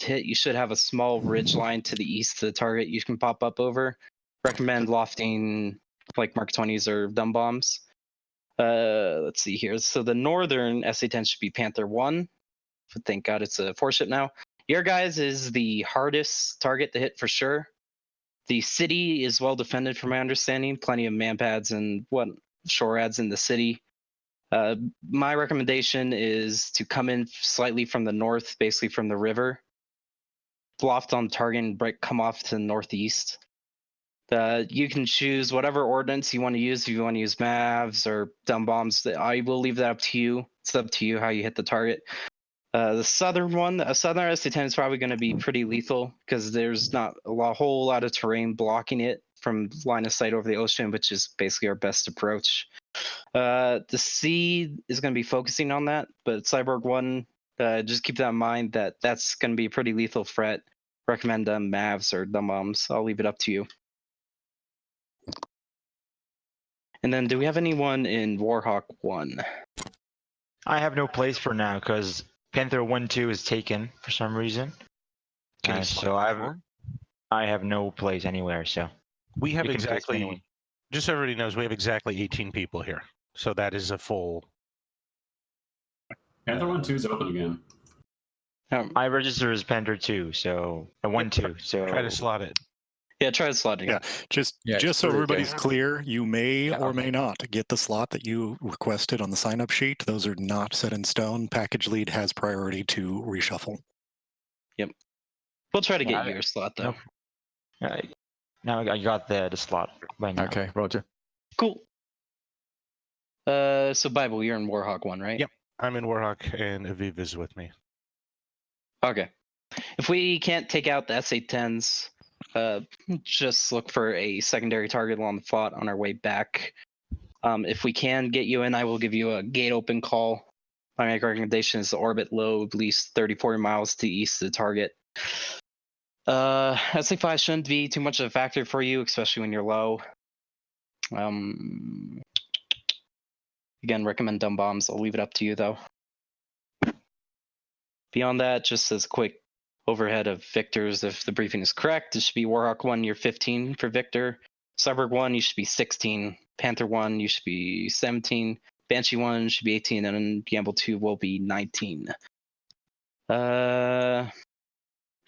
hit, you should have a small ridge line to the east of the target you can pop up over. Recommend lofting like Mark 20s or dumb bombs. Let's see here. So the northern SA-10 should be Panther 1. But thank God it's a 4-ship now. Your guys is the hardest target to hit for sure. The city is well defended from my understanding. Plenty of manpads and shore ads in the city. My recommendation is to come in slightly from the north, basically from the river. Loft on target and come off to the northeast. You can choose whatever ordnance you want to use. If you want to use MAVs or dumb bombs, I will leave that up to you. It's up to you how you hit the target. The southern one, a southern SA-10 is probably going to be pretty lethal because there's not a whole lot of terrain blocking it from line of sight over the ocean, which is basically our best approach. The sea is going to be focusing on that, but Cyborg 1, just keep that in mind that that's going to be a pretty lethal threat. Recommend MAVs or dumb bombs. I'll leave it up to you. And then do we have anyone in Warhawk 1? I have no place for now because Panther 1-2 is taken for some reason. So I have no place anywhere. So we have exactly, just so everybody knows, we have exactly 18 people here. So that is a full. Panther 1-2 is open again. I register as Panther 2, so a 1-2. So try to slot it. Yeah, try to slot it. Yeah, just so everybody's clear, you may or may not get the slot that you requested on the sign-up sheet. Those are not set in stone. Package lead has priority to reshuffle. Yep. We'll try to get your slot though. Now I got the slot by now. Okay, Roger. Cool. So Bible, you're in Warhawk 1, right? Yep, I'm in Warhawk and Aviv is with me. Okay. If we can't take out the SA-10s, just look for a secondary target along the plot on our way back. If we can get you in, I will give you a gate open call. My recommendation is to orbit low, at least 30-40 miles to the east of the target. SA-5 shouldn't be too much of a factor for you, especially when you're low. Again, recommend dumb bombs. I'll leave it up to you though. Beyond that, just as a quick overhead of victors, if the briefing is correct, it should be Warhawk 1, you're 15 for victor. Cyborg 1, you should be 16. Panther 1, you should be 17. Banshee 1 should be 18, and then Gamble 2 will be 19. In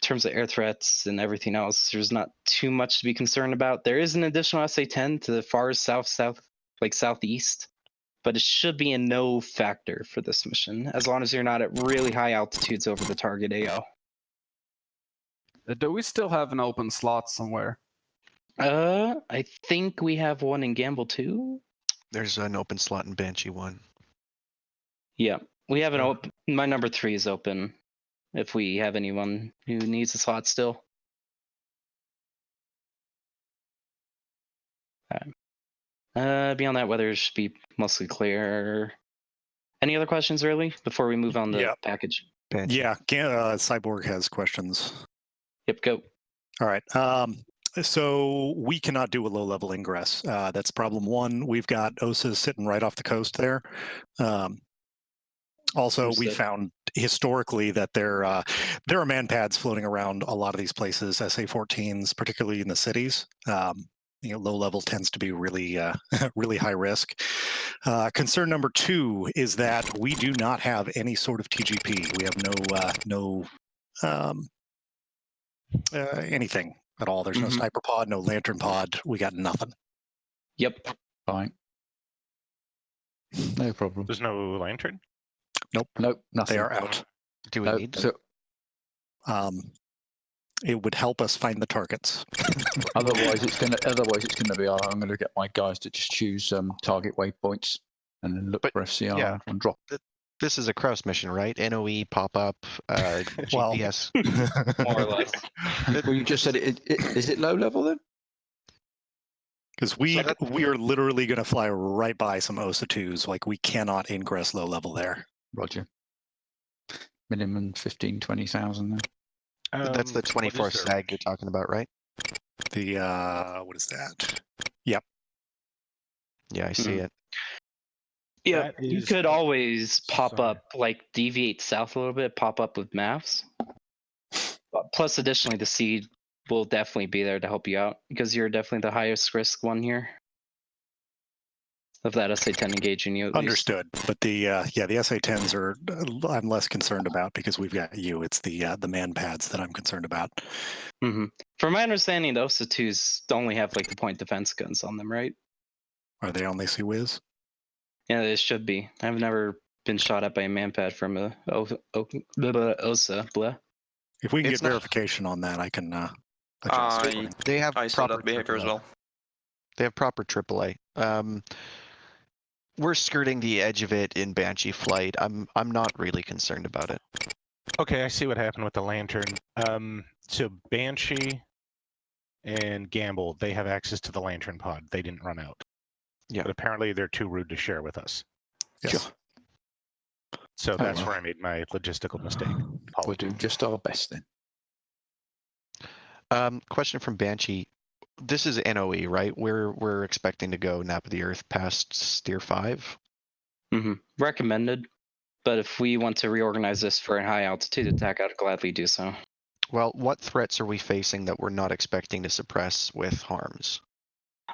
terms of air threats and everything else, there's not too much to be concerned about. There is an additional SA-10 to the far southeast, but it should be a no factor for this mission, as long as you're not at really high altitudes over the target AO. Do we still have an open slot somewhere? I think we have one in Gamble 2. There's an open slot in Banshee 1. Yeah, we have an open. My number 3 is open. If we have anyone who needs a slot still. Beyond that, weather should be mostly clear. Any other questions, really, before we move on the package? Banshee. Yeah, Cyborg has questions. Yep, go. All right. So we cannot do a low-level ingress. That's problem one. We've got OSAs sitting right off the coast there. Also, we found historically that there are manpads floating around a lot of these places, SA-14s, particularly in the cities. Low level tends to be really, really high risk. Concern number 2 is that we do not have any sort of TGP. We have no anything at all. There's no sniper pod, no lantern pod. We got nothing. Yep. Fine. No problem. There's no lantern? Nope. Nope. Nothing. They are out. Do we need them? It would help us find the targets. Otherwise, it's gonna be. I'm gonna get my guys to just choose target waypoints and then look for FCR and drop. This is a Kraus mission, right? NOE, pop-up, GPS. More or less. Well, you just said it. Is it low level then? Because we are literally going to fly right by some OSA 2s. Like, we cannot ingress low level there. Roger. Minimum 20,000 then. That's the 24 SAG you're talking about, right? The, what is that? Yep. Yeah, I see it. Yeah, you could always pop up, like deviate south a little bit, pop up with maps. Plus, additionally, the seed will definitely be there to help you out because you're definitely the highest risk one here of that SA-10 engaging you. At Understood. But the the SA-10s are I'm less concerned about because we've got you. It's the man pads that I'm concerned about. Mm-hmm. From my understanding, the OSA-2s only have like the point defense guns on them, right? Are they only CWIZ? Yeah, they should be. I've never been shot at by a manpad from a OSA. Blah. If we can It's get not- verification on that, I can adjust. They have I saw proper that behavior as AAA. well. They have proper AAA. We're skirting the edge of it in Banshee flight. I'm not really concerned about it. Okay, I see what happened with the lantern. So Banshee and Gamble, they have access to the lantern pod. They didn't run out. Yeah. But apparently they're too rude to share with us. Yes. So Oh, that's well. where I made my logistical mistake. We'll do just our best then. Question from Banshee. This is NOE, right? We're expecting to go nap of the earth past Steer 5. Mm-hmm. Recommended. But if we want to reorganize this for a high altitude attack, I'd gladly do so. Well, what threats are we facing that we're not expecting to suppress with harms?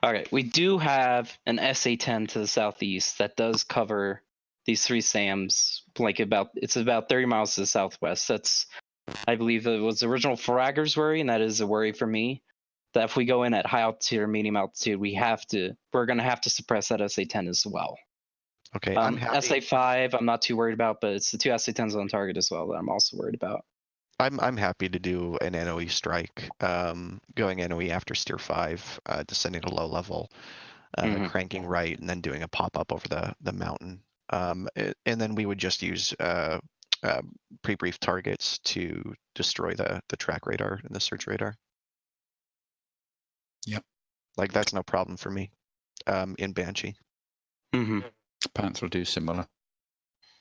Okay, we do have an SA-10 to the southeast that does cover these three SAMs. It's about 30 miles to the southwest. That's, I believe, it was the original Fragger's worry, and that is a worry for me. That if we go in at high altitude or medium altitude, we're going to have to suppress that SA-10 as well. Okay, I'm happy. SA-5, I'm not too worried about, but it's the two SA-10s on target as well that I'm also worried about. I'm happy to do an NOE strike, going NOE after Steer 5, descending to low level, cranking right, and then doing a pop up over the mountain. And then we would just use pre-brief targets to destroy the track radar and the search radar. Yep. Like that's no problem for me in Banshee. Mm-hmm. Pants will do similar.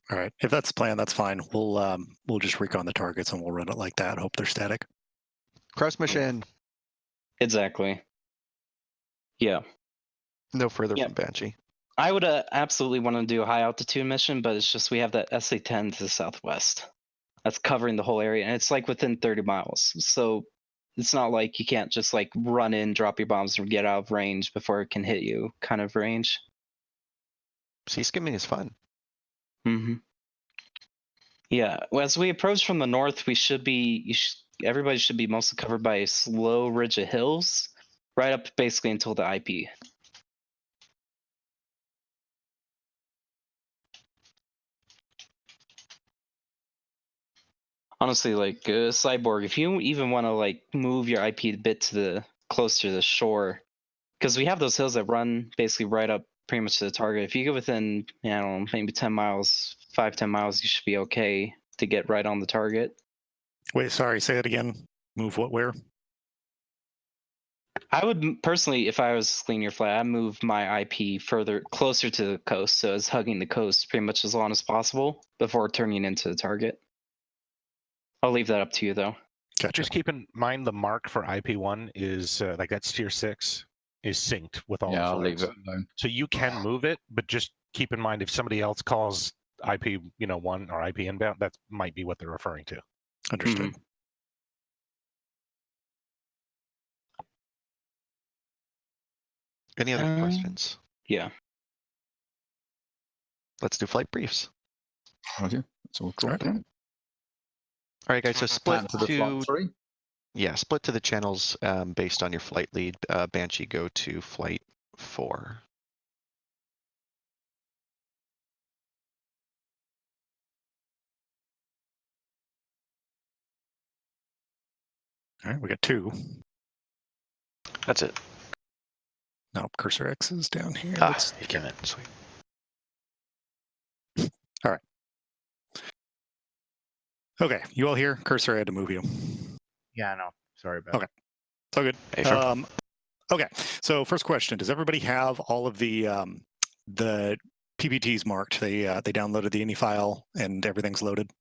All right. If that's the plan, that's fine. We'll just recon the targets and we'll run it like that. Hope they're static. Cross mission. Exactly. Yeah. No further Yeah. from Banshee. I would absolutely want to do a high altitude mission, but it's just we have that SA-10 to the southwest. That's covering the whole area, and it's like within 30 miles. So it's not like you can't just like run in, drop your bombs, and get out of range before it can hit you kind of range. Sea skimming is fun. Mm-hmm. Yeah. Well, as we approach from the north, we should be. Everybody should be mostly covered by a slow ridge of hills, right up basically until the IP. Honestly, like Cyborg, if you even want to like move your IP a bit to the closer to the shore, because we have those hills that run basically right up pretty much to the target. If you go within, I don't know, maybe 10 miles, 5-10 miles, you should be okay to get right on the target. Wait, sorry. Say it again. Move what? Where? I would personally, if I was cleaning your flight, I'd move my IP further closer to the coast, so it's hugging the coast pretty much as long as possible before turning into the target. I'll leave that up to you though. Gotcha. Just keep in mind the mark for IP1 is like that's tier 6 is synced with all the I'll leave flags. it alone. So you can move it, but just keep in mind if somebody else calls IP 1 or IP inbound, that might be what they're referring to. Understood. Any other questions? Yeah. Let's do flight briefs. Roger. That's all dropped in. All right, guys. So split Plan to the flight 3. Yeah, split to the channels based on your flight lead. Banshee, go to flight 4. All right, we got 2. That's it. Nope, cursor X is down here. You can it. Sweet. All right. Okay, you all here? Cursor, I had to move you. Yeah, no. Sorry about Okay. It's all good. Hey, sure. Okay, so first question: does everybody have all of the PPTs marked? They downloaded the ini file and everything's loaded.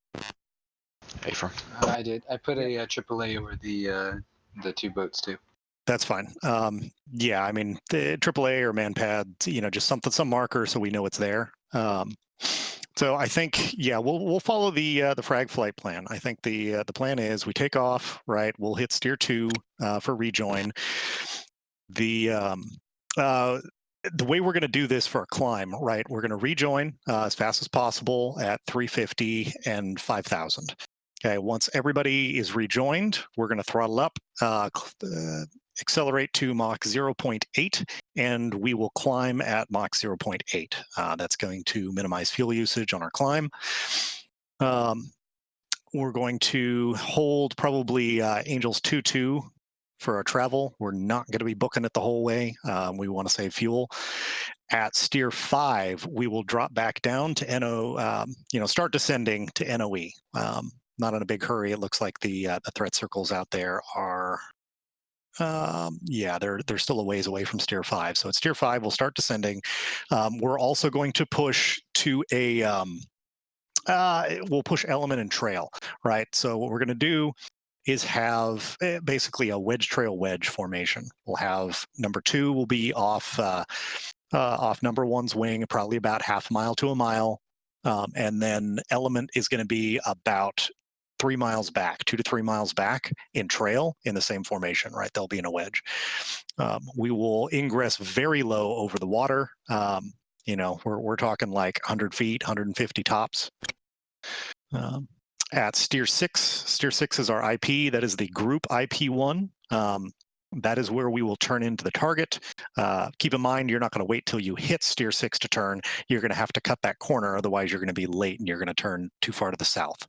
Hey, for. I did. I put a AAA over the 2 boats too. That's fine. Yeah, I mean, the AAA or manpad, just some marker so we know it's there. So I think, yeah, we'll follow the frag flight plan. I think the plan is we take off, right? We'll hit steer 2 for rejoin. The way we're going to do this for a climb, right? We're going to rejoin as fast as possible at 350 and 5,000. Okay, once everybody is rejoined, we're going to throttle up, accelerate to Mach 0.8, and we will climb at Mach 0.8. That's going to minimize fuel usage on our climb. We're going to hold probably Angels 2-2 for our travel. We're not going to be booking it the whole way. We want to save fuel. At steer 5, we will drop back down to NO, start descending to NOE. Not in a big hurry. It looks like the threat circles out there are, they're still a ways away from steer 5. So at steer 5, we'll start descending. We're also going to push to a, we'll push element and trail, right? So what we're going to do is have basically a wedge trail wedge formation. We'll have number 2 will be off number 1's wing, probably about half a mile to a mile. And then element is going to be about 3 miles back, 2 to 3 miles back in trail in the same formation, right? They'll be in a wedge. We will ingress very low over the water. We're talking like 100 feet, 150 tops. At steer 6 is our IP. That is the group IP1. That is where we will turn into the target. Keep in mind, you're not going to wait till you hit steer 6 to turn. You're going to have to cut that corner, otherwise you're going to be late and you're going to turn too far to the south.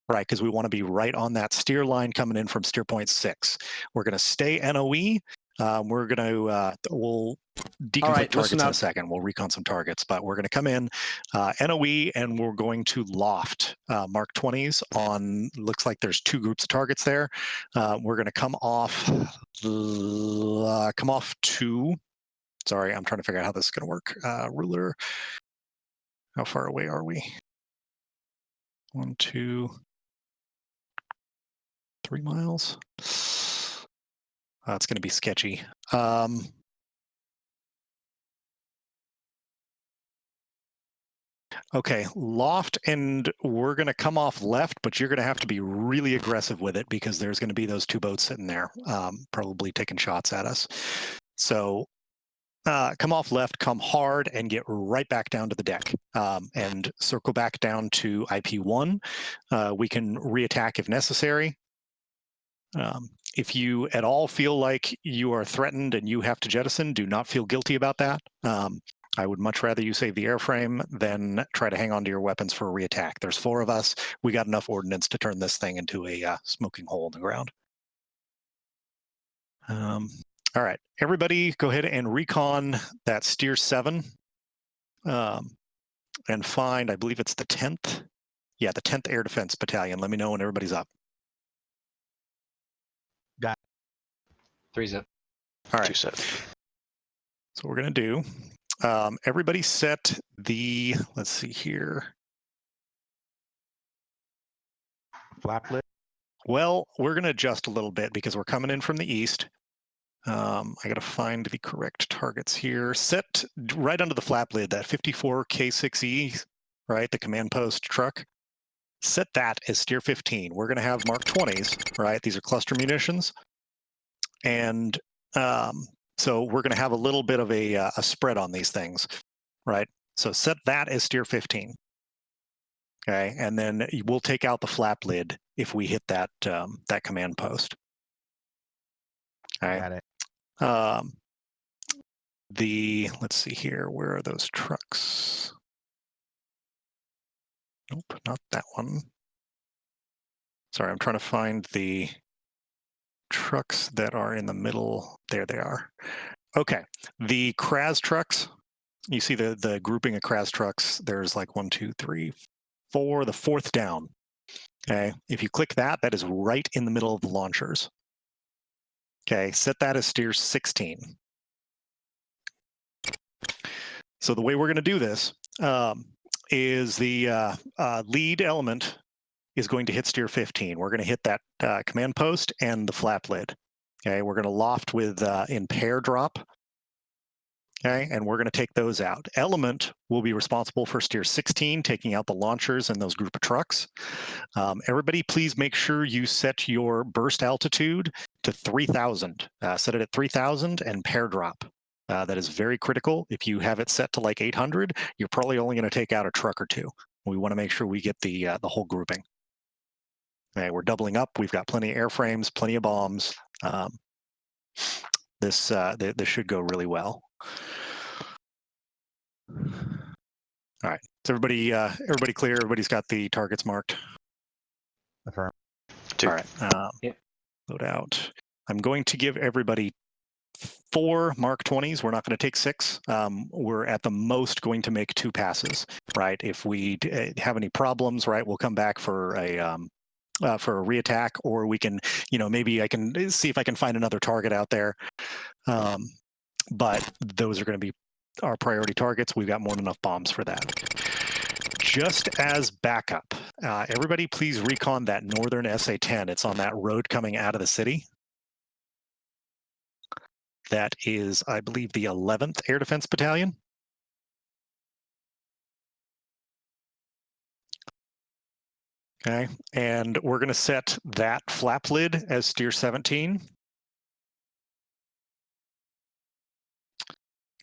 Right, because we want to be right on that steer line coming in from steer point 6. We're going to stay NOE. We're going to, we'll deconflict targets in a second. We'll recon some targets, but we're going to come in NOE and we're going to loft Mark 20s on, looks like there's 2 groups of targets there. We're going to come off to, sorry, I'm trying to figure out how this is going to work. Ruler, how far away are we? 1, 2, 3 miles. It's going to be sketchy. Okay, loft, and we're going to come off left, but you're going to have to be really aggressive with it because there's going to be those 2 boats sitting there, probably taking shots at us. So come off left, come hard, and get right back down to the deck, and circle back down to IP1. We can reattack if necessary. If you at all feel like you are threatened and you have to jettison, do not feel guilty about that. I would much rather you save the airframe than try to hang on to your weapons for a reattack. There's 4 of us. We got enough ordnance to turn this thing into a smoking hole in the ground. All right, everybody go ahead and recon that steer 7 and find, I believe it's the 10th. Yeah, the 10th Air Defense Battalion. Let me know when everybody's up. Got it. 3 zip. All right. 2 set. So we're going to do, everybody set the, let's see here. Flap lid. Well, we're going to adjust a little bit because we're coming in from the east. I got to find the correct targets here. Set right under the flap lid, that 54 K6E, right, the command post truck. Set that as steer 15. We're going to have Mark 20s, right? These are cluster munitions. And so we're going to have a little bit of a spread on these things, right? So set that as steer 15. Okay, and then we'll take out the flap lid if we hit that that command post. All right. Got it. Let's see here. Where are those trucks? Nope, not that one. Sorry, I'm trying to find the trucks that are in the middle. There they are. Okay, the CRAS trucks. You see the grouping of CRAS trucks. There's like 1, 2, 3, 4. The 4th down. Okay, if you click that, that is right in the middle of the launchers. Okay, set that as steer 16. So the way we're going to do this is the lead element is going to hit steer 15. We're going to hit that command post and the flap lid. Okay, we're going to loft with in pair drop. Okay, and we're going to take those out. Element will be responsible for steer 16, taking out the launchers and those group of trucks. Everybody, please make sure you set your burst altitude to 3,000. Set it at 3,000 and pair drop. That is very critical. If you have it set to like 800, you're probably only going to take out a truck or two. We want to make sure we get the whole grouping. Okay, we're doubling up. We've got plenty of airframes, plenty of bombs. This should go really well. All right. Is everybody clear? Everybody's got the targets marked. Affirm. Two. All right. Load out. I'm going to give everybody 4 Mark 20s. We're not going to take 6. We're at the most going to make 2 passes, right? If we have any problems, right, we'll come back for a reattack, or we can, maybe I can see if I can find another target out there. But those are going to be our priority targets. We've got more than enough bombs for that. Just as backup, everybody please recon that northern SA-10. It's on that road coming out of the city. That is, I believe, the 11th Air Defense Battalion. Okay, and we're going to set that flap lid as steer 17.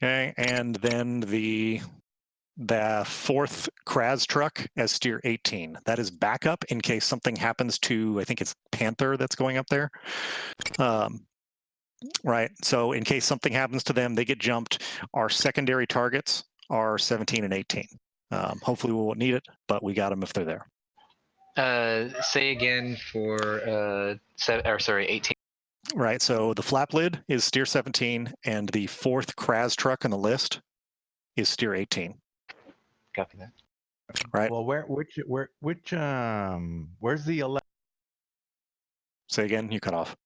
Okay, and then the 4th Kraz truck as steer 18. That is backup in case something happens to, I think it's Panther that's going up there. Right, so in case something happens to them, they get jumped. Our secondary targets are 17 and 18. Hopefully we won't need it, but we got them if they're there. Say again for 18. Right, so the flap lid is steer 17, and the 4th Kraz truck on the list is steer 18. Copy that. Right. Well, where's the 11? Say again, you cut off.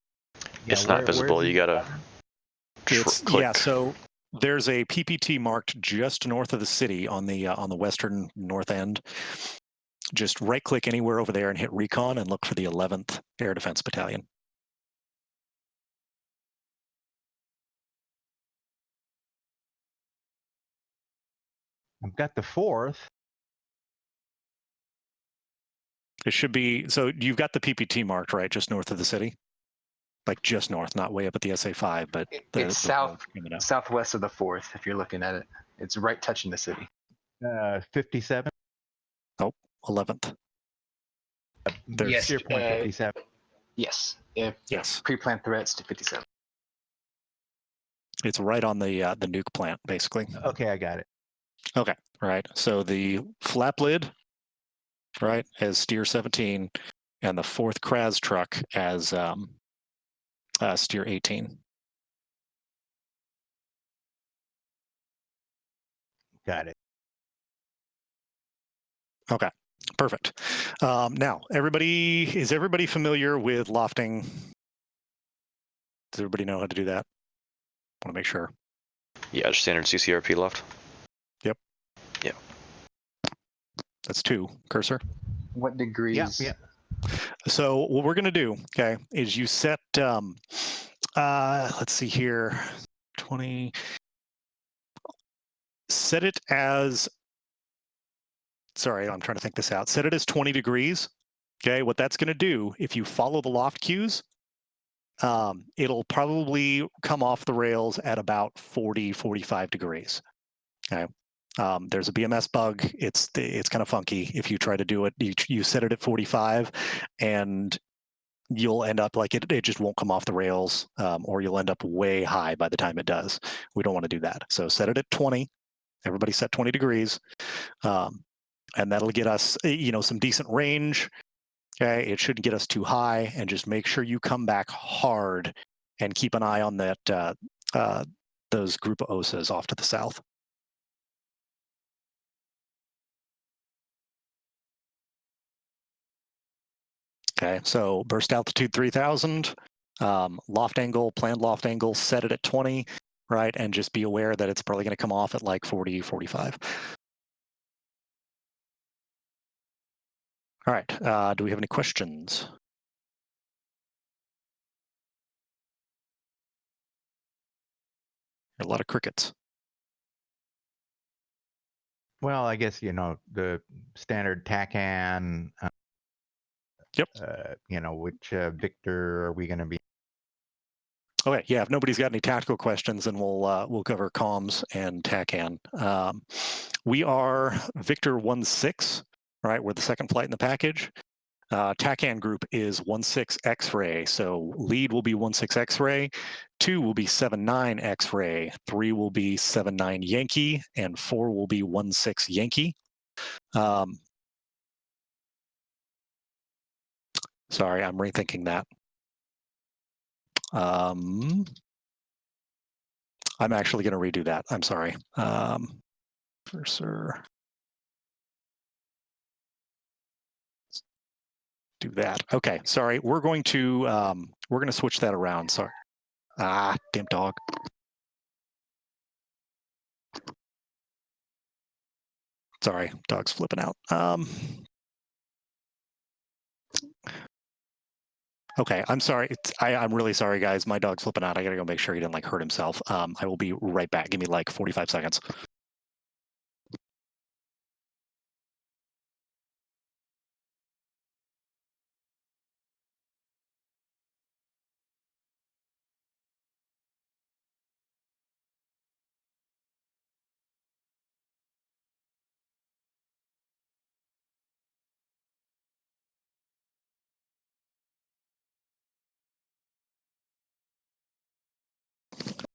It's not visible. You gotta click. Yeah, so there's a PPT marked just north of the city on the western north end. Just right-click anywhere over there and hit recon and look for the 11th Air Defense Battalion. I've got the 4th. It should be, so you've got the PPT marked, right, just north of the city? Like just north, not way up at the SA-5, but it's southwest of the 4th, if you're looking at it. It's right touching the city. 57? Nope, 11th. There's Yes, steer point 57. Yes. Yes. Pre-planned threats to 57. It's right on the nuke plant, basically. Okay, I got it. Okay, right. So the flap lid, right, as steer 17, and the 4th Kraz truck as steer 18. Got it. Okay, perfect. Now, is everybody familiar with lofting? Does everybody know how to do that? I want to make sure. Yeah, just standard CCRP loft. Yep. Yep. That's 2, cursor. What degrees? Yeah. So what we're going to do, okay, is you set, let's see here, 20, set it as, sorry, I'm trying to think this out. Set it as 20 degrees. Okay, what that's going to do, if you follow the loft cues, it'll probably come off the rails at about 40, 45 degrees. Okay. There's a BMS bug. It's kind of funky. If you try to do it, you set it at 45, and you'll end up like it just won't come off the rails, or you'll end up way high by the time it does. We don't want to do that. So set it at 20. Everybody set 20 degrees, and that'll get us, some decent range. Okay, it shouldn't get us too high, and just make sure you come back hard and keep an eye on that those group of OSAs off to the south. Okay, so burst altitude 3,000, loft angle, planned loft angle, set it at 20, right? And just be aware that it's probably going to come off at like 40, 45. All right, do we have any questions? A lot of crickets. Well, I guess, the standard TACAN. Yep. Which Victor are we going to be? Okay, yeah. If nobody's got any tactical questions, then we'll cover comms and TACAN. We are Victor 1-6, right? We're the second flight in the package. TACAN group is 1-6 X-ray, so lead will be 1-6 X-ray, 2 will be 7-9 X-ray, 3 will be 7-9 Yankee, and 4 will be 1-6 Yankee. Sorry, I'm rethinking that. I'm actually going to redo that. I'm sorry. Cursor. Do that. Okay, sorry. We're going to switch that around. Sorry. Damn dog. Sorry, dog's flipping out. Okay, I'm sorry. I'm really sorry, guys. My dog's flipping out. I gotta go make sure he didn't hurt himself. I will be right back. Give me 45 seconds.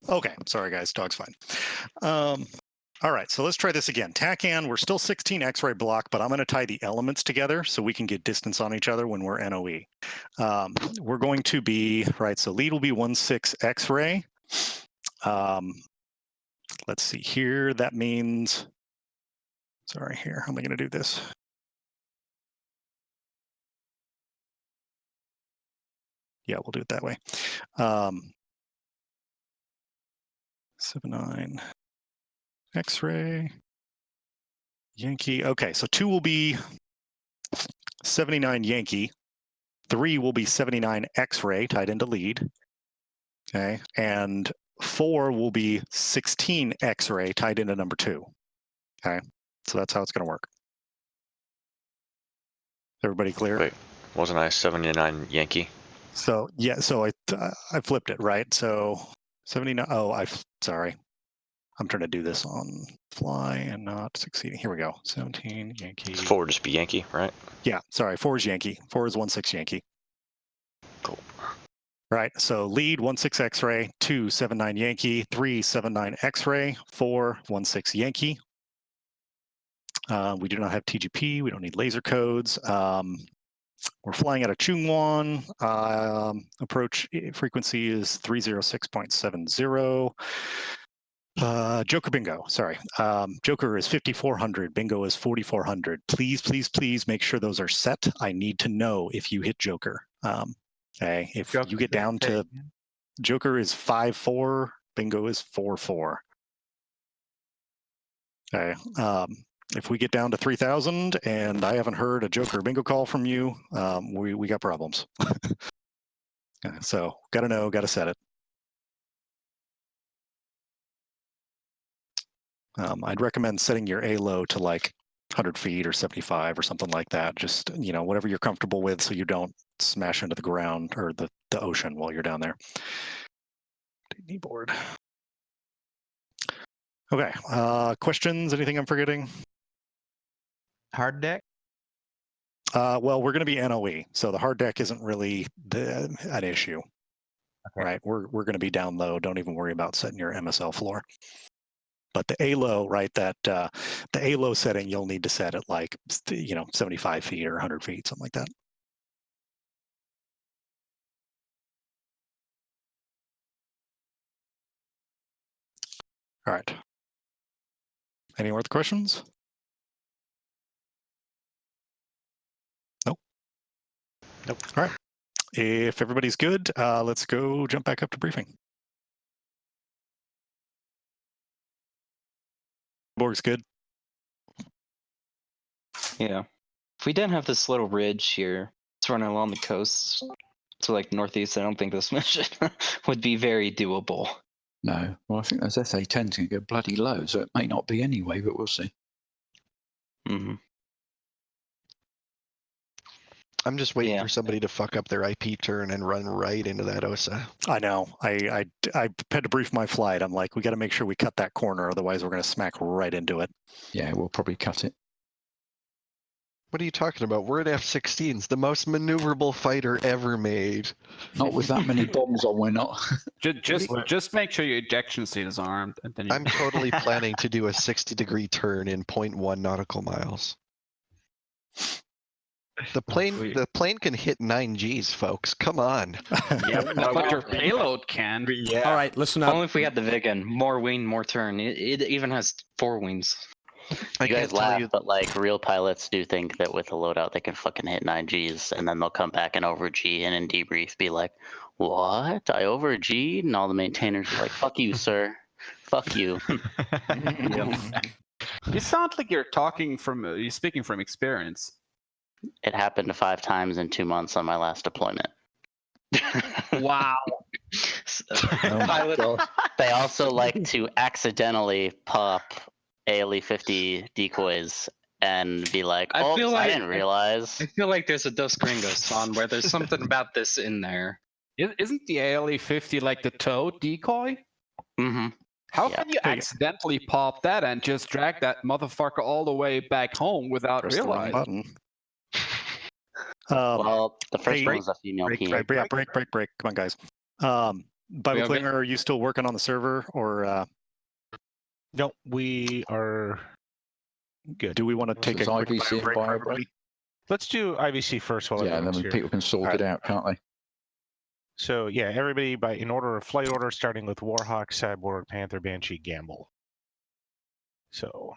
Okay, sorry guys, dog's fine. All right, so let's try this again. TACAN, we're still 16 X-ray block, but I'm going to tie the elements together so we can get distance on each other when we're NOE. We're going to be, right, so lead will be 1-6 X-ray. Let's see here, that means, sorry here, how am I going to do this? Yeah, we'll do it that way. 7-9 X-ray, Yankee. Okay, so 2 will be 79 Yankee. 3 will be 79 X-ray tied into lead. Okay, and 4 will be 16 X-ray tied into number 2. Okay, so that's how it's going to work. Everybody clear? Wait, wasn't I 79 Yankee? So yeah, so I flipped it, right? So 79. Oh, sorry. I'm trying to do this on fly and not succeeding. Here we go. 17 Yankee. 4 just be Yankee, right? Yeah, sorry. 4 is Yankee. 4 is 1-6 Yankee. Cool. Right. So lead 1-6 X-ray, 2 7-9 Yankee, 3 7-9 X-ray, 4 1-6 Yankee. We do not have TGP. We don't need laser codes. We're flying out of Chungwon. Approach frequency is 306.70. Joker bingo, sorry. Joker is 5,400, bingo is 4,400. Please, please, please make sure those are set. I need to know if you hit Joker. Okay, if you get down to, Joker is 5-4, bingo is 4-4. Okay, if we get down to 3,000 and I haven't heard a Joker bingo call from you, we got problems. Okay, so gotta know, gotta set it. I'd recommend setting your A-low to 100 feet or 75 or something like that. Just, whatever you're comfortable with so you don't smash into the ground or the ocean while you're down there. Kneeboard. Okay, questions? Anything I'm forgetting? Hard deck? Well, we're going to be NOE, so the hard deck isn't really an issue. Okay. Right? We're going to be down low. Don't even worry about setting your MSL floor. But the A-low, right, the A-low setting, you'll need to set at 75 feet or 100 feet, something like that. All right. Any more questions? Nope. Nope. All right. If everybody's good, let's go jump back up to briefing. Borg's good. Yeah. If we didn't have this little ridge here, it's running along the coast to northeast, I don't think this mission would be very doable. No. Well, I think those SA-10s can go bloody low, so it may not be anyway, but we'll see. Mm-hmm. I'm just waiting Yeah. for somebody to fuck up their IP turn and run right into that OSA. I know. I had to brief my flight. I'm like, we got to make sure we cut that corner, otherwise we're going to smack right into it. Yeah, we'll probably cut it. What are you talking about? We're at F-16s, the most maneuverable fighter ever made. Not with that many bombs on, we're not. Just make sure your ejection seat is armed, and then you... I'm totally planning to do a 60-degree turn in 0.1 nautical miles. The plane can hit 9 Gs, folks. Come on. But your payload can. Yeah. All right, listen up. Only if we had the Vigan. More wing, more turn. It even has 4 wings. You guys laugh, but like real pilots do think that with a loadout they can fucking hit 9 Gs, and then they'll come back and over G and in debrief be like, "What? I over G'd?" And all the maintainers are like, "Fuck you, sir. Fuck you." You sound like you're speaking from experience. It happened 5 times in 2 months on my last deployment. Wow. They also like to accidentally pop ALE 50 decoys and be like, "Oh, I didn't realize." I feel like there's a Dos Gringos on where there's something about this in there. Isn't the ALE 50 like the tow decoy? Mm-hmm. How can you accidentally pop that and just drag that motherfucker all the way back home without realizing? Well, the first one was a female PM. Break. Come on, guys. Bible Clinger, are you still working on the server, or? No, we are good. Do we want to take a quick IVC break? bio break? Let's do IVC first while Yeah, then everyone's here. people can sort it out, can't they? So yeah, everybody in order of flight order, starting with Warhawk, Cyborg, Panther, Banshee, Gamble. So.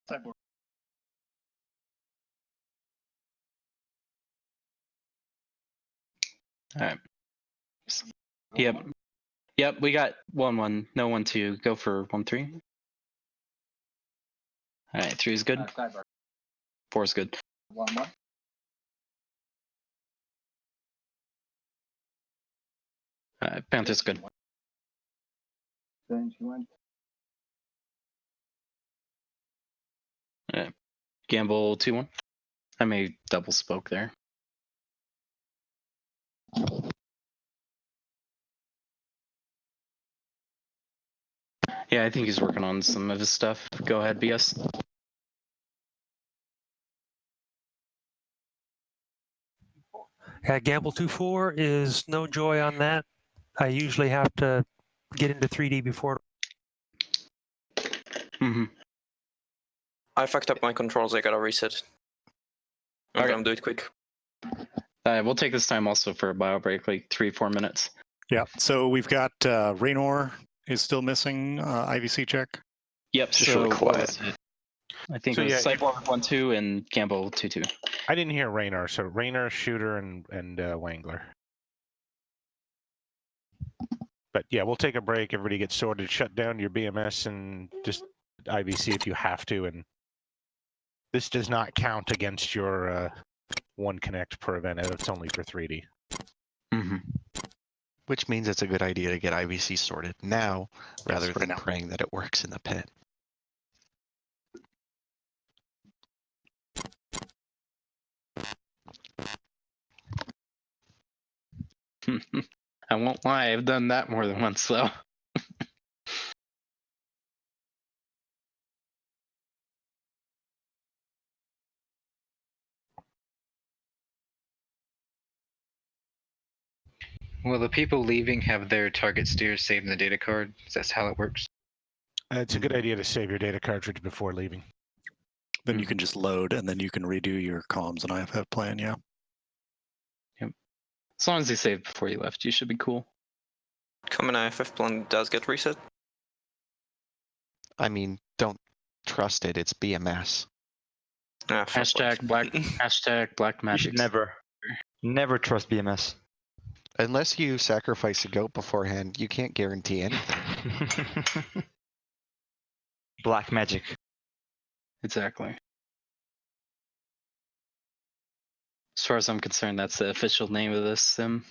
Cyborg. All right. Yep. We got 1-1. No 1-2. Go for 1-3. All right. 3 is good. 4 is good. 1-1. Panther's good. Then she went. Gamble 2-1. I may double spoke there. Yeah, I think he's working on some of his stuff. Go ahead, BS. Gamble 2-4 is no joy on that. I usually have to get into 3D before. Mm-hmm. I fucked up my controls. I gotta reset. I'm gonna do it quick. We'll take this time also for a bio break, like 3-4 minutes. Yeah. So we've got Raynor is still missing IVC check. Yep. Just really quiet. I think it was Cyborg 1-2 and Gamble 2-2. I didn't hear Raynor, so Raynor, Shooter, and Wangler. But yeah, we'll take a break. Everybody gets sorted. Shut down your BMS and just IVC if you have to. And this does not count against your 1 connect per event. It's only for 3D. Mm-hmm. Which means it's a good idea to get IVC sorted now rather than praying that it works in the pit. I won't lie, I've done that more than once though. Will the people leaving have their target steers saved in the data card? That's how it works. It's a good idea to save your data cartridge before leaving. Then you can just load, and then you can redo your comms and IFF plan. Yeah. Yep. As long as you saved before you left, you should be cool. Common IFF plan does get reset. I mean, don't trust it. It's BMS. Hashtag black magic. You should never trust BMS. Unless you sacrifice a goat beforehand, you can't guarantee anything. Black magic. Exactly. As far as I'm concerned, that's the official name of this sim.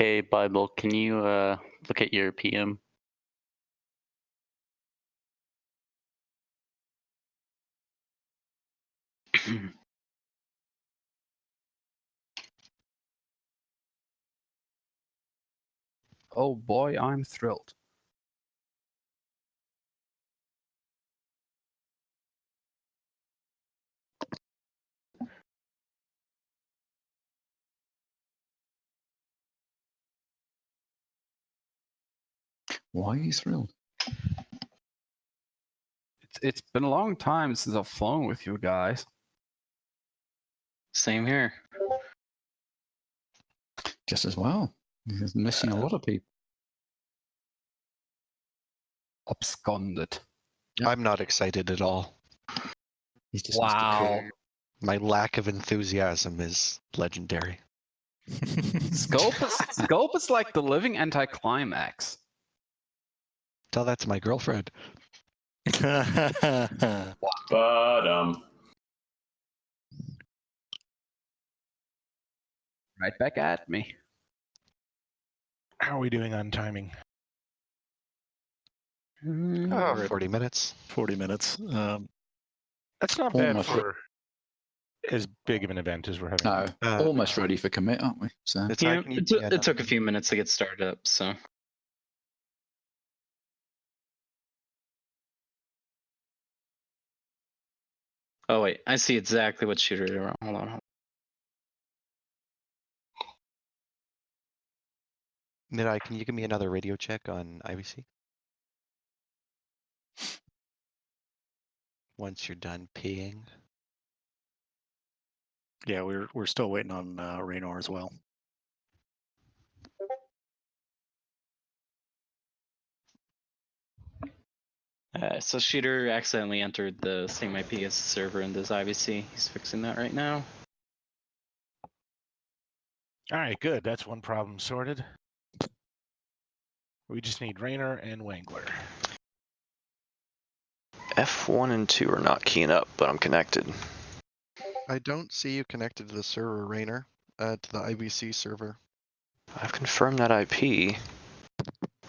Hey, Bible, can you look at your PM? Oh boy, I'm thrilled. Why are you thrilled? It's been a long time since I've flown with you guys. Same here. Just as well. You're missing a lot of people. Absconded. I'm not excited at all. He's just Wow. My lack of enthusiasm is legendary. Scope is like the living anticlimax. Tell that to my girlfriend. But Right back at me. How are we doing on timing? 40 minutes. 40 minutes. That's not bad for as big of an event as we're having. No, almost ready for commit, aren't we? So Yeah, it took a few minutes to get started up, so. Oh wait, I see exactly what shooter you're on. Hold on. Nidai, can you give me another radio check on IVC? Once you're done peeing. Yeah, we're still waiting on Raynor as well. So shooter accidentally entered the same IP as the server in this IVC. He's fixing that right now. All right, good. That's one problem sorted. We just need Raynor and Wangler. F1 and 2 are not keying up, but I'm connected. I don't see you connected to the server, Raynor, to the IVC server. I've confirmed that IP.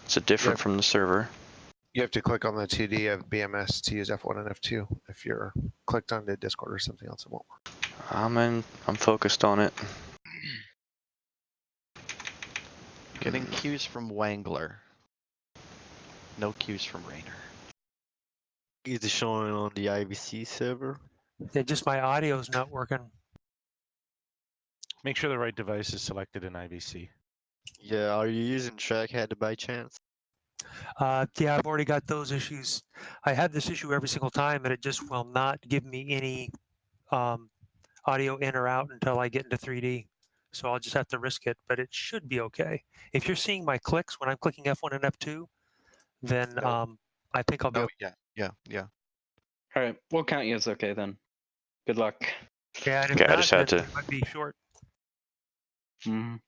It's different from the server. You have to click on the 2D of BMS to use F1 and F2. If you're clicked on the Discord or something else, it won't work. I'm focused on it. Getting cues from Wangler. No cues from Raynor. is it showing on the IVC server? Yeah, just my audio's not working. Make sure the right device is selected in IVC. Yeah, are you using Trackhead by chance? Yeah, I've already got those issues. I have this issue every single time, and it just will not give me any audio in or out until I get into 3D. So I'll just have to risk it, but it should be okay. If you're seeing my clicks when I'm clicking F1 and F2, then I think I'll be okay. Yeah. All right, we'll count you as okay then. Good luck. Yeah, and if Okay, I not, just had then to. it might be short.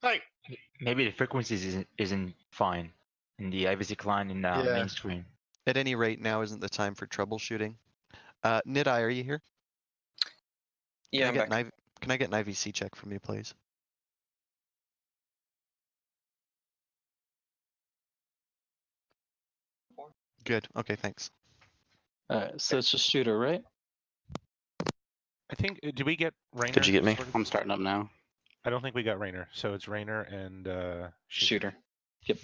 Like maybe the frequencies isn't fine in the IVC client in the main screen. At any rate, now isn't the time for troubleshooting. Nidai, are you here? Yeah, Can I get an IVC check from you, please? Good. Okay, thanks. So it's just shooter, right? I think. Did we get Raynor? Did you get me? I'm starting up now. I don't think we got Raynor, so it's Raynor and shooter. Yep.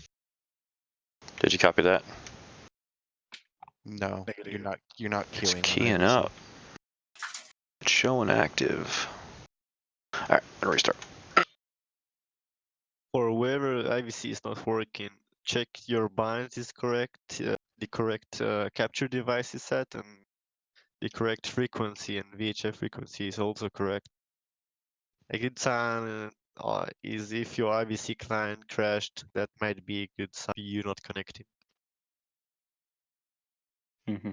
Did you copy that? No, you're not It's queuing. keying up. It's showing active. All right, I'm gonna restart. Or wherever IVC is not working, check your binds is correct, the correct capture device is set, and the correct frequency and VHF frequency is also correct. A good sign is if your IVC client crashed, that might be a good sign you not connecting. Mm-hmm.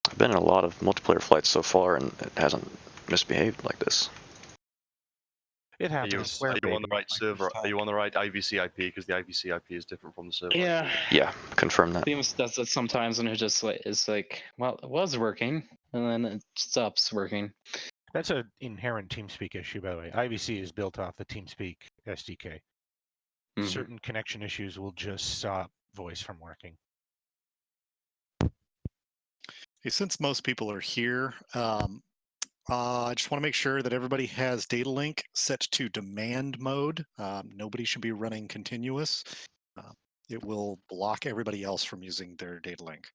I've been in a lot of multiplayer flights so far, and it hasn't misbehaved like this. It happens. Are you on the right server? Are you on the right IVC IP? Because the IVC IP is different from the server. Yeah. Yeah, confirm that. BMS does that sometimes, and it just like is like, well, it was working. and then it stops working. That's an inherent TeamSpeak issue, by the way. IVC is built off the TeamSpeak SDK. Certain connection issues will just stop voice from working. Okay, since most people are here, I just want to make sure that everybody has data link set to demand mode. Nobody should be running continuous. It will block everybody else from using their data link.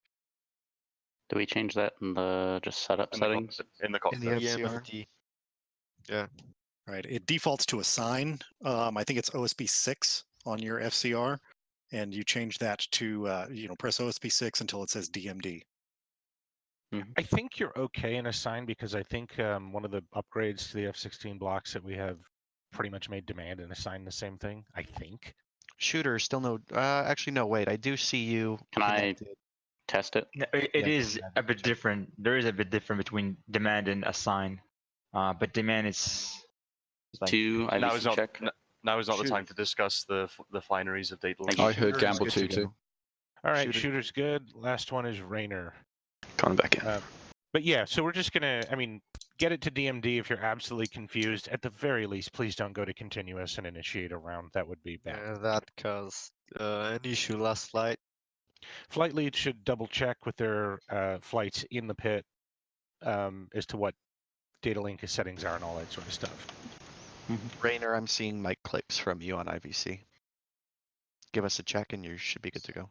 Do we change that in the just setup settings? In the EMFD. Yeah. Right. It defaults to assign. I think it's OSB 6 on your FCR, and you change that to press OSB 6 until it says DMD. I think you're okay in assign because I think one of the upgrades to the F-16 blocks that we have pretty much made demand and assign the same thing. I think. Shooter, still no. Actually, no. Wait, I do see you. Can I test it? It is a bit different. There is a bit different between demand and assign, but demand is like Now is not the time to discuss the fineries of data. I heard Gamble too. All right, Shooter's good. Last one is Rainer. Coming back in. But yeah, so we're just gonna, get it to DMD if you're absolutely confused. At the very least, please don't go to continuous and initiate a round. That would be bad. That caused an issue last flight. Flight lead should double check with their flights in the pit as to what data link settings are and all that sort of stuff. Rainer, I'm seeing mic clicks from you on IVC. Give us a check and you should be good to go.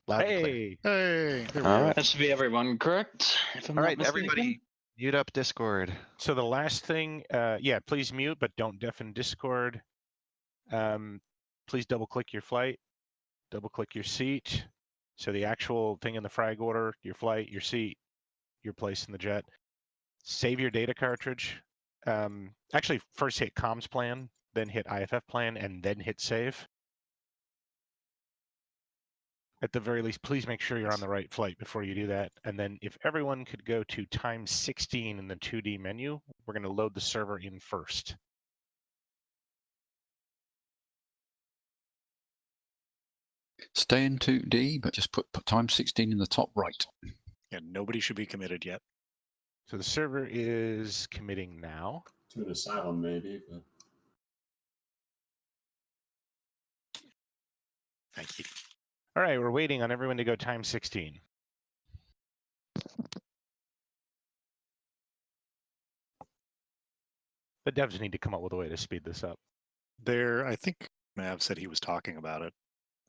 Loud and clear. Hey. All right. That should be everyone, correct? If I'm All not right, mistaken? everybody, mute up Discord. So the last thing, please mute, but don't deafen Discord. Please double click your flight, double click your seat. So the actual thing in the frag order, your flight, your seat, your place in the jet. Save your data cartridge. Actually, first hit comms plan, then hit IFF plan, and then hit save. At the very least, please make sure you're on the right flight before you do that. And then if everyone could go to time 16 in the 2D menu, we're going to load the server in first. Stay in 2D, but just put time 16 in the top right. Yeah, nobody should be committed yet. So the server is committing now. To an asylum, maybe, but. Thank you. All right, we're waiting on everyone to go time 16. The devs need to come up with a way to speed this up. I think Mav said he was talking about it.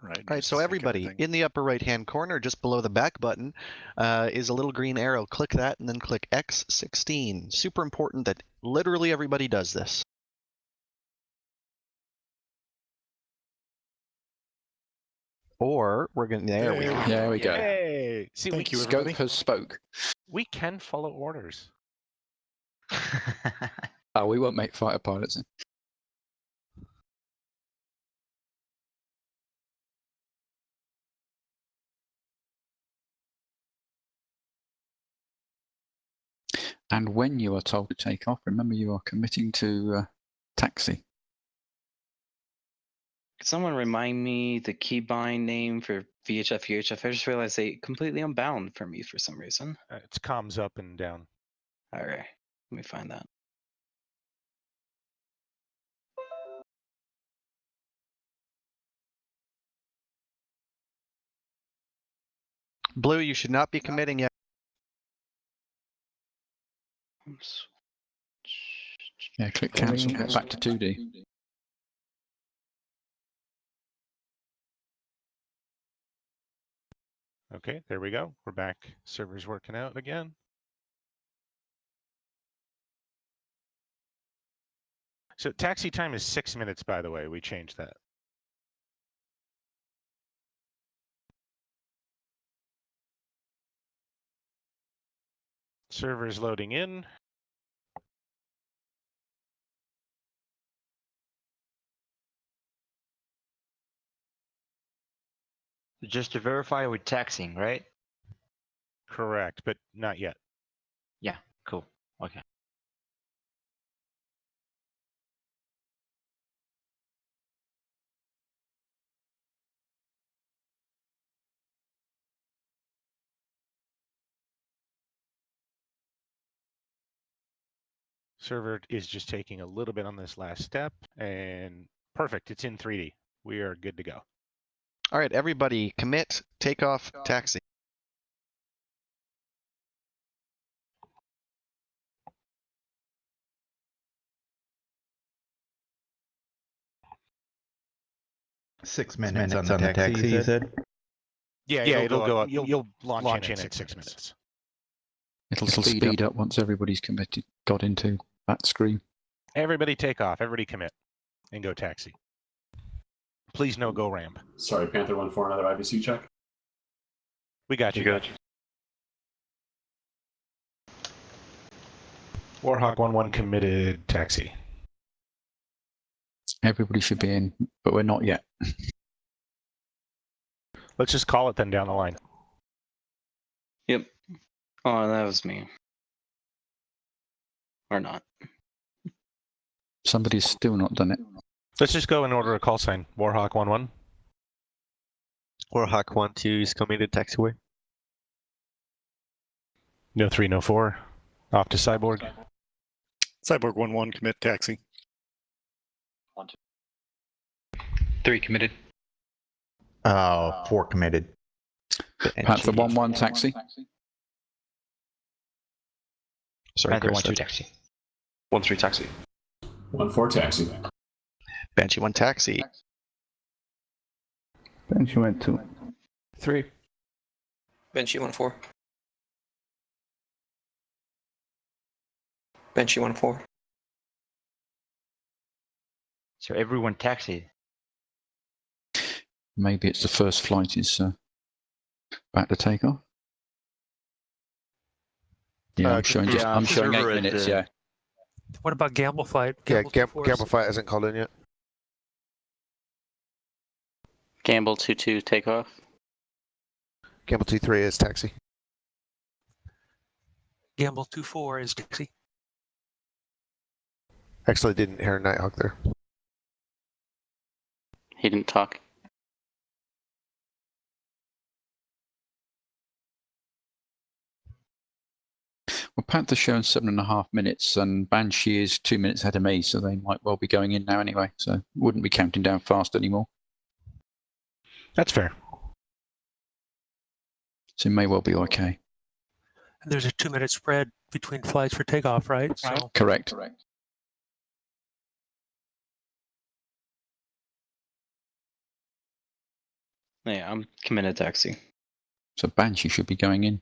Right. All right, so everybody, in the upper right-hand corner, just below the back button, is a little green arrow. Click that and then click X16. Super important that literally everybody does this. Or we're going to, there we go. There we go. Hey, see, Thank you, Scope everybody. has spoke. We can follow orders. Oh, we won't make fighter pilots then. And when you are told to take off, remember you are committing to taxi. Could someone remind me the keybind name for VHF, UHF? I just realized they completely unbound for me for some reason. It's comms up and down. All right, let me find that. Blue, you should not be committing yet. Oops. Yeah, click cancel, back to 2D. Okay, there we go. We're back. Server's working out again. So taxi time is 6 minutes, by the way. We changed that. Server is loading in. Just to verify with taxing, right? Correct, but not yet. Yeah, cool. Okay. Server is just taking a little bit on this last step, and perfect. It's in 3D. We are good to go. All right, everybody, commit, takeoff, taxi. Six minutes on the taxi, you said? Yeah, it'll go up. You'll launch in at 6 minutes. It'll speed up once everybody's got into that screen. Everybody take off. Everybody commit, and go taxi. Please no go ramp. Sorry, Panther 1-4, another IVC check. We got you. Warhawk 1-1 committed taxi. Everybody should be in, but we're not yet. Let's just call it then down the line. Yep. Oh, that was me. Or not. Somebody's still not done it. Let's just go in order of call sign. Warhawk 1-1. Warhawk 1-2 is committed taxiway. No 3, no 4. Off to Cyborg. Cyborg 1-1 commit taxi. 3 committed. 4 committed. Panther 1-1 taxi. Sorry, Panther Chris. 1-2 taxi. 1-3 taxi. 1-4 taxi. Banshee 1 taxi. Banshee went 2. 3. Banshee 1-4. Banshee 1-4. So everyone taxi. Maybe it's the first flight is about to take off. Yeah, I'm showing 8 minutes. Yeah. What about Gamble Flight? Yeah, Gamble Gamble Fight hasn't called in yet. Gamble 2-2 takeoff. Gamble 2-3 is taxi. Gamble 2-4 is taxi. Actually, didn't hear Nighthawk there. He didn't talk. Well, Panther's showing 7.5 minutes, and Banshee is 2 minutes ahead of me, so they might well be going in now anyway. So wouldn't be counting down fast anymore. That's fair. So it may well be okay. And there's a 2-minute spread between flights for takeoff, right? So Correct. Yeah, I'm committed taxi. So Banshee should be going in.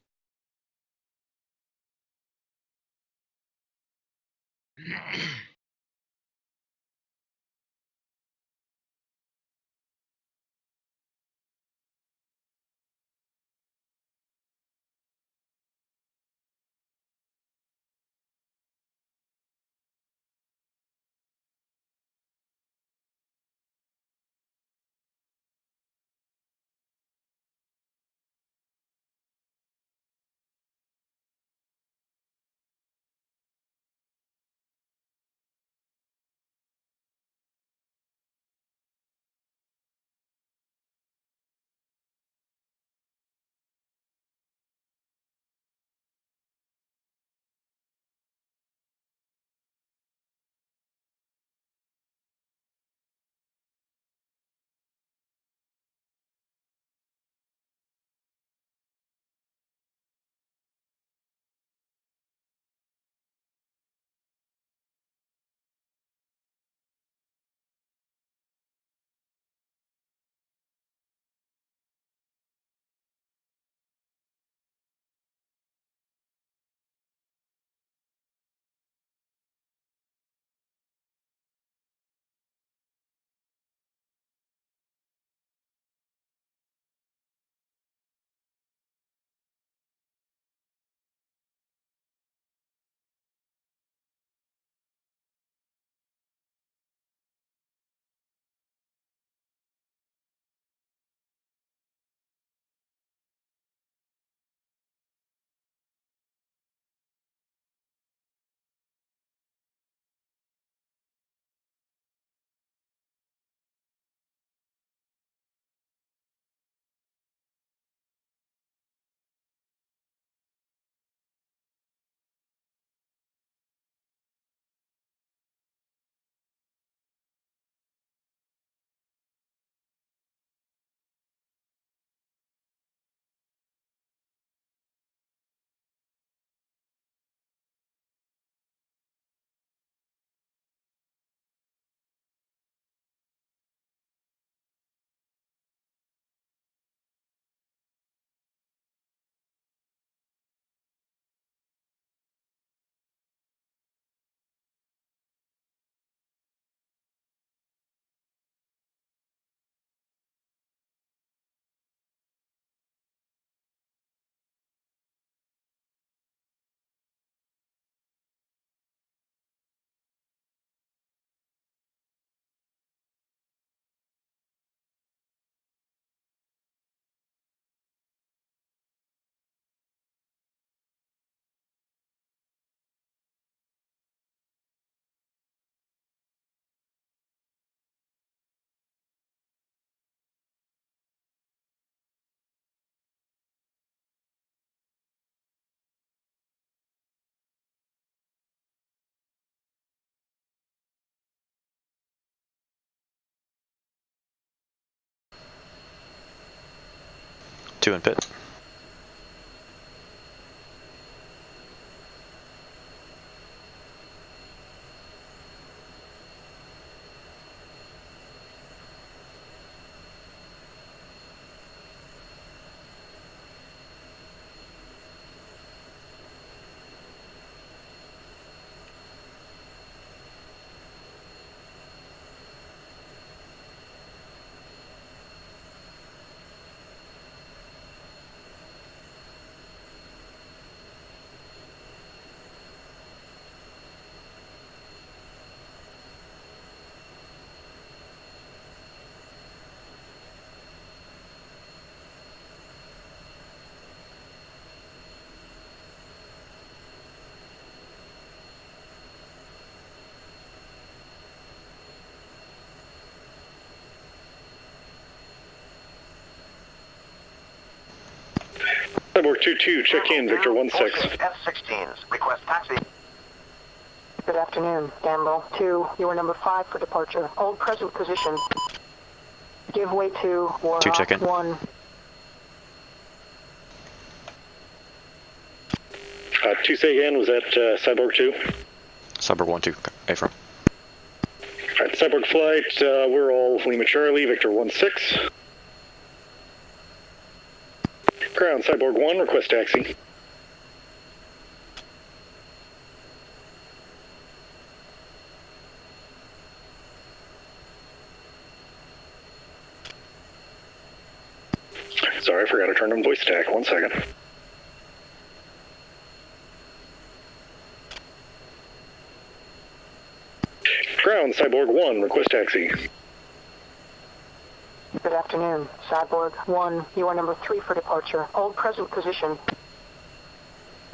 2 in pit. Cyborg 2-2, check in, Victor 1-6. F-16s, request taxi. Good afternoon, Gamble 2, you are number 5 for departure. Hold present position. Give way to Warhawk 1. 2 say again, was that Cyborg 2? Cyborg 1-2, affirm. Alright, Cyborg flight, we're all Lima Charlie, Victor 1-6. Ground, Cyborg 1, request taxi. Sorry, I forgot to turn on voice attack. 1 second. Ground, Cyborg 1, request taxi. Good afternoon, Cyborg 1, you are number 3 for departure. Hold present position.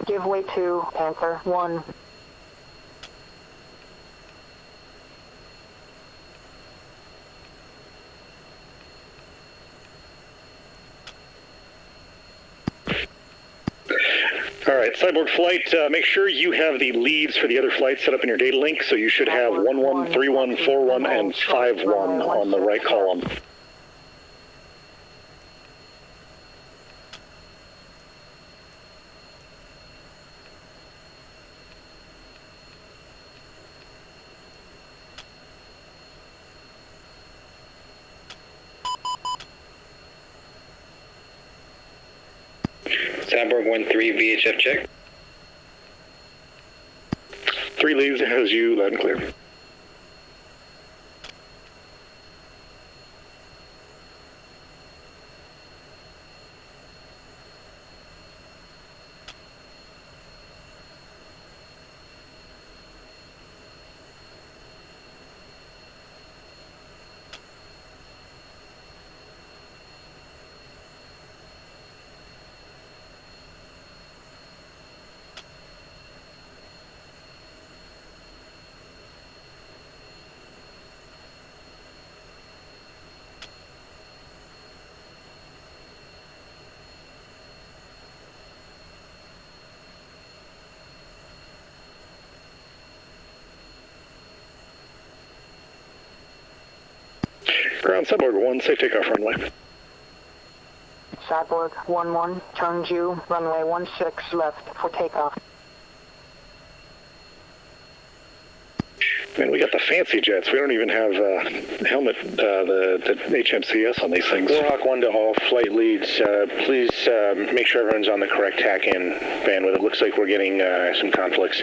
Give way to Panther 1. Alright, Cyborg flight, make sure you have the leads for the other flights set up in your data link, so you should have 11, 31, 41, and 51 on the right column. Cyborg 1-3, VHF check. 3 leads has you loud and clear. Ground, Cyborg 1, safe takeoff runway. Cyborg 1-1, turn due, runway 16 left for takeoff. Man, we got the fancy jets. We don't even have helmet, the HMCS on these things. Warhawk 1 to all flight leads. Please make sure everyone's on the correct TAC-in bandwidth. It looks like we're getting some conflicts.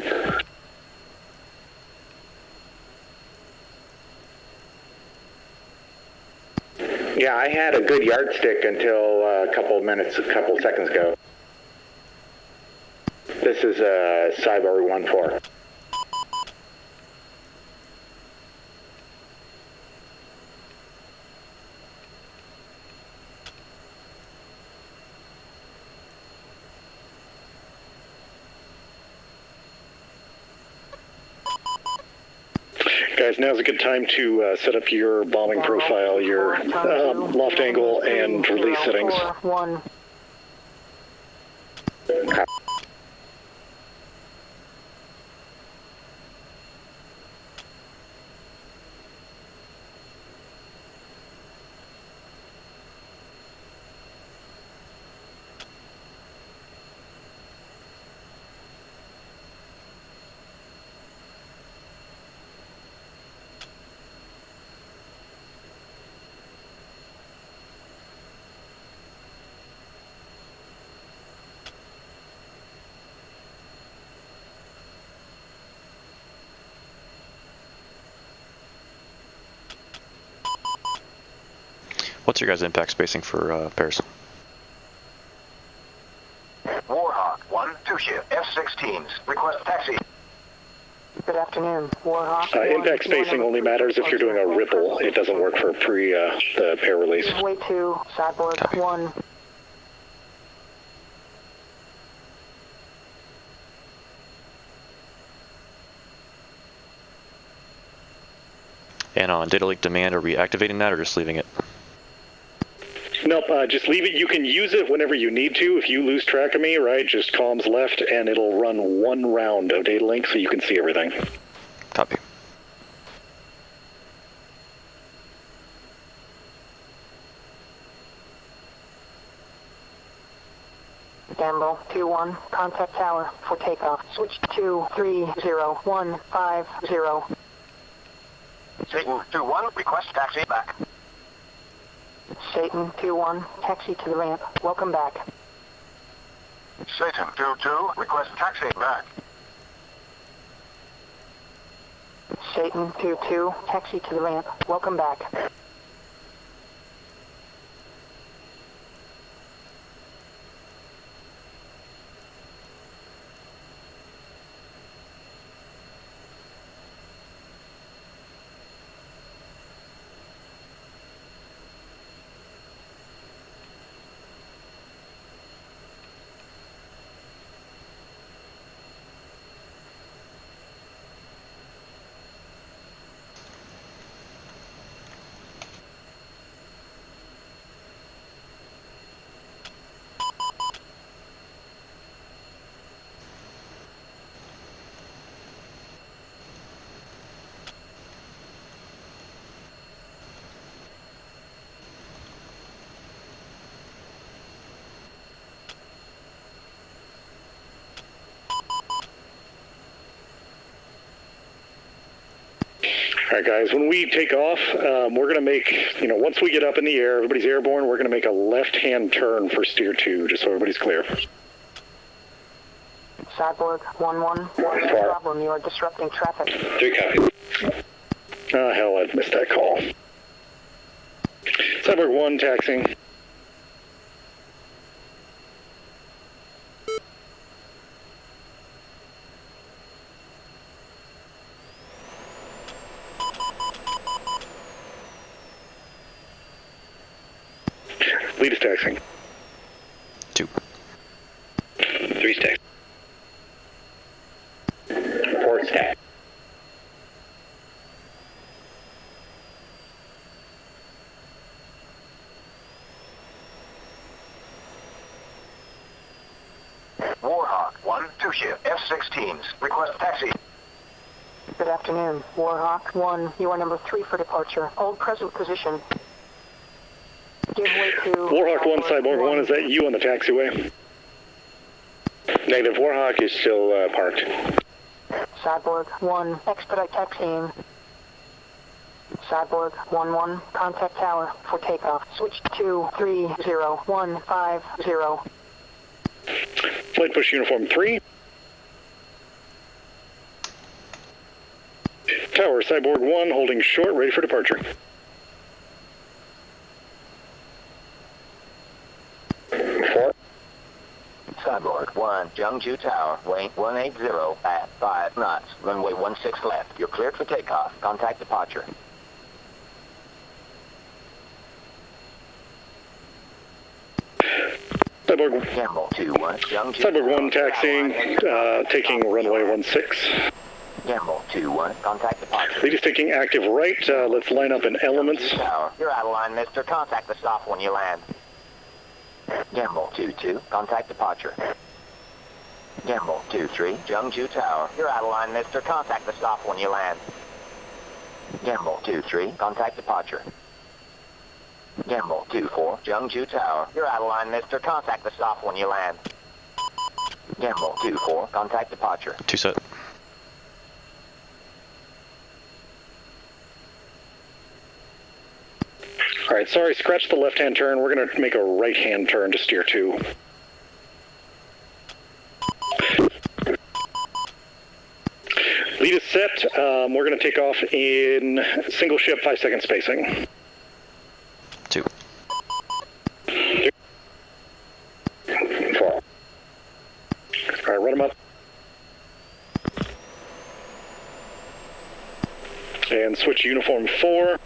Yeah, I had a good yardstick until a couple seconds ago. This is Cyborg 1-4. Guys, now's a good time to set up your bombing profile, your loft angle, and release settings. 1. What's your guys' impact spacing for pairs? Warhawk 1-2 shift F-16s. Request taxi. Good afternoon, Warhawk. Impact spacing only matters if you're doing a ripple. It doesn't work for the pair release. Way 2, Cyborg 1. And on data link demand, are we activating that or just leaving it? Nope, just leave it. You can use it whenever you need to. If you lose track of me, right, just comms left and it'll run 1 round of data link so you can see everything. Copy. Gamble 2-1, contact tower for takeoff. Switch 2-3-0-1-5-0. Satan 2-1, request taxi back. Satan 2-1, taxi to the ramp. Welcome back. Satan 2-2, request taxi back. Satan 2-2, taxi to the ramp. Welcome back. All right, guys, when we take off, we're going to make, once we get up in the air, everybody's airborne, we're going to make a left-hand turn for steer 2, just so everybody's clear. Cyborg 1-1, what's the problem? You are disrupting traffic. 3 copy. Oh, hell, I missed that call. Cyborg 1, taxiing. Lead is taxiing. 2. 3's taxing. Report's taxing. Warhawk 1-2 shift F-16s. Request taxi. Good afternoon, Warhawk 1. You are number 3 for departure. Hold present position. Give way to Warhawk 1, Cyborg 1, is that you on the taxiway? Negative, Warhawk is still parked. Cyborg 1, expedite taxiing. Cyborg 1-1, contact tower for takeoff. Switch 2-3-0-1-5-0. Flight push uniform 3. Tower, Cyborg 1, holding short, ready for departure. Cyborg 1, Jeongju Tower, weight 180 at 5 knots, runway 16 left. You're cleared for takeoff. Contact departure. Cyborg Gamble 2-1, Jeongju Cyborg 1 taxiing, taking runway 16. Gamble 2-1, contact departure. Lead is taking active right. Let's line up in elements. Tower, you're out of line, mister. Contact the stop when you land. Gamble 2-2, contact departure. Gamble 2-3, Jeongju Tower. You're out of line, mister. Contact the stop when you land. Gamble 2-3, contact departure. Gamble 2-4, Jeongju Tower. You're out of line, mister. Contact the stop when you land. Gamble 2-4, contact departure. 2 set. All right, sorry, scratch the left-hand turn. We're going to make a right-hand turn to steer 2. Lead is set. We're going to take off in single ship 5-second spacing. 2. All right, run them up. And switch uniform 4.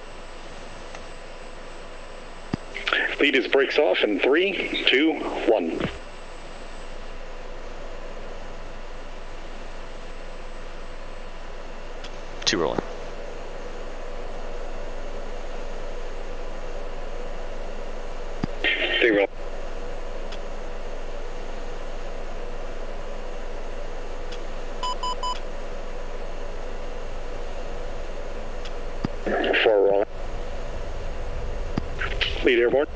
Lead is breaks off in 3, 2, 1. Two rolling. Three roll. Four rolling. Lead airborne.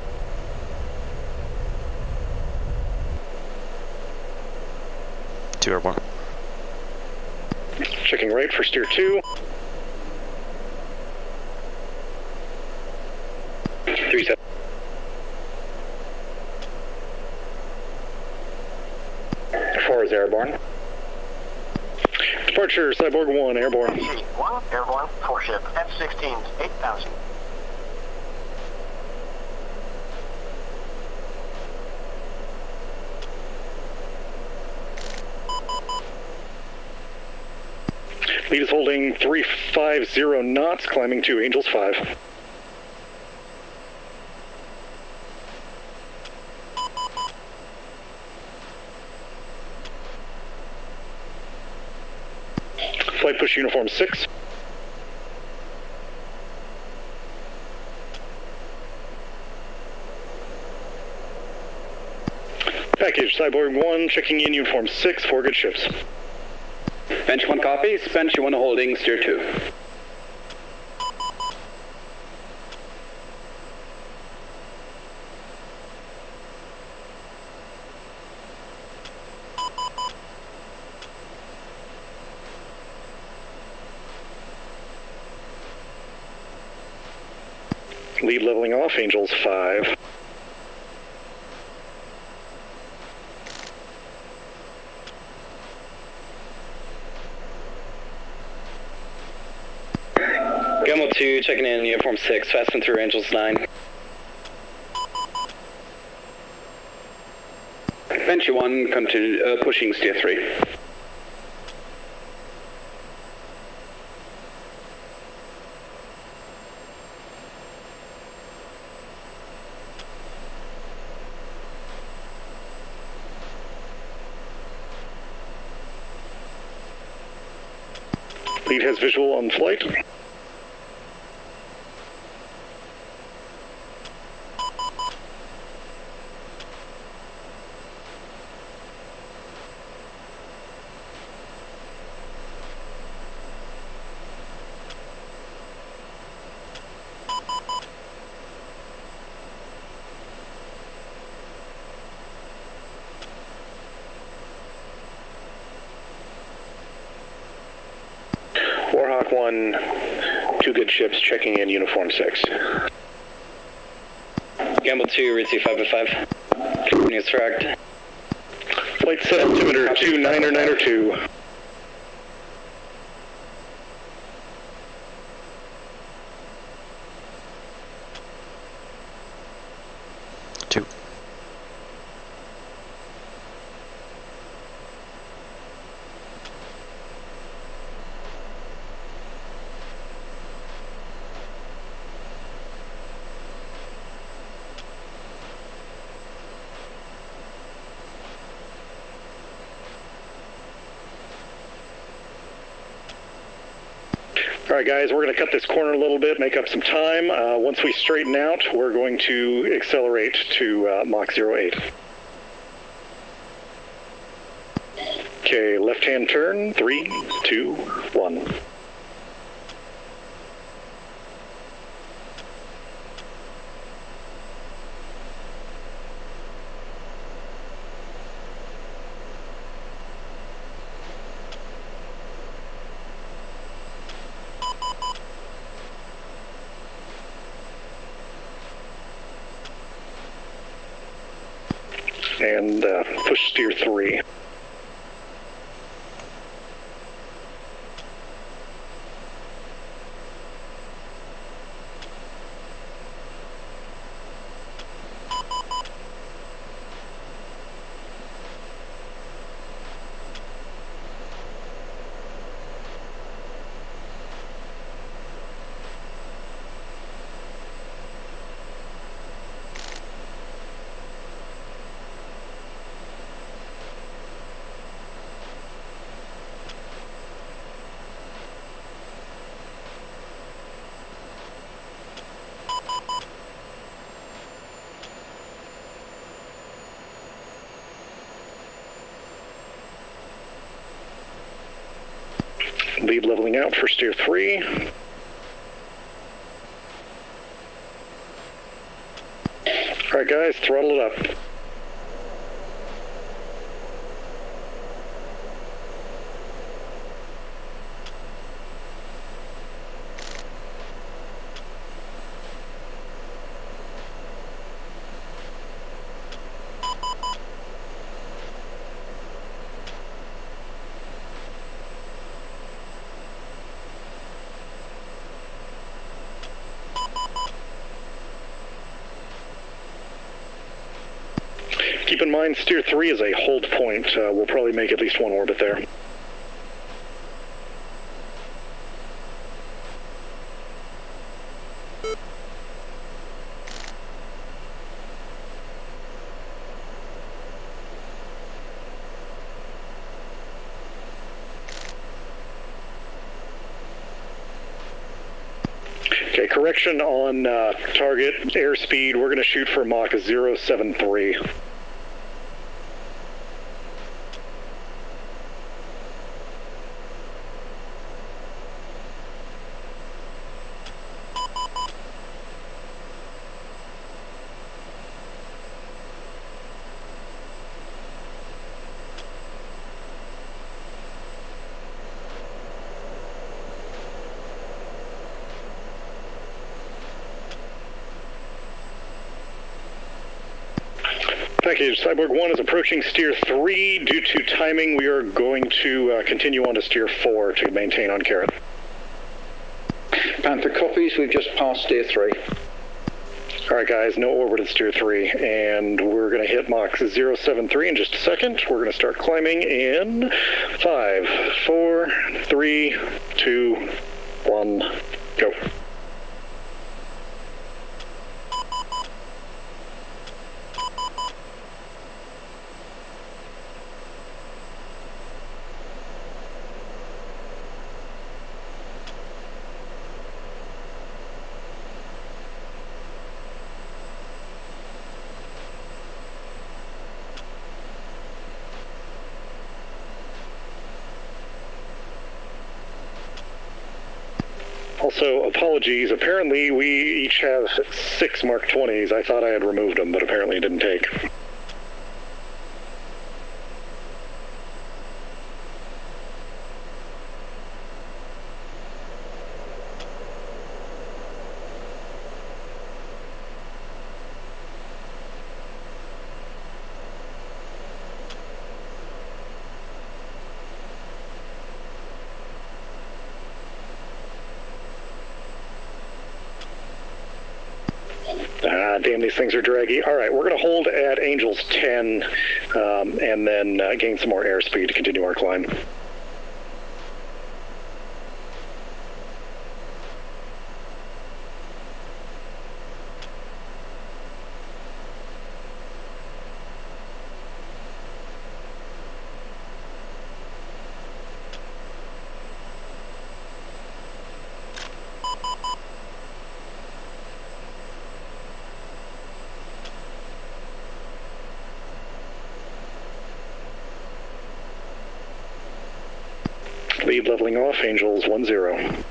Two airborne. Checking right for steer 2. 3 7. Four is airborne. Departure, Cyborg 1, airborne. 1, airborne, 4 ship, F-16, 8,000. Lead is holding 350 knots, climbing to Angels 5. Flight push uniform 6. Package Cyborg 1, checking in uniform 6, 4 good ships. Bench 1 copies, Bench 1 holding, steer 2. Lead leveling off, Angels 5. Gumbel 2, checking in uniform 6, fasten through Angels 9. Bench 1, come to pushing steer 3. Lead has visual on flight. Warhawk 1, 2 good ships checking in uniform 6. Gamble 2, Ritzy 5-5. News tracked. Flight set altimeter 29er 2. All right, guys, we're going to cut this corner a little bit, make up some time. Once we straighten out, we're going to accelerate to Mach 08. Okay, left-hand turn, 3, 2, 1. And push steer 3. Lead leveling out for steer 3. All right, guys, throttle it up. Keep in mind, steer 3 is a hold point. We'll probably make at least one orbit there. Okay, correction on target airspeed. We're going to shoot for Mach 073. Package Cyborg 1 is approaching steer 3. Due to timing, we are going to continue on to steer 4 to maintain on Carrot. Panther copies, we've just passed steer 3. All right, guys, no orbit at steer 3, and we're going to hit Mach 073 in just a second. We're going to start climbing in 5, 4, 3, 2, 1, go. Also, apologies. Apparently, we each have 6 Mark 20s. I thought I had removed them, but apparently it didn't take. Damn, these things are draggy. All right, we're going to hold at Angels 10 and then gain some more airspeed to continue our climb. Lead leveling off, Angels 10.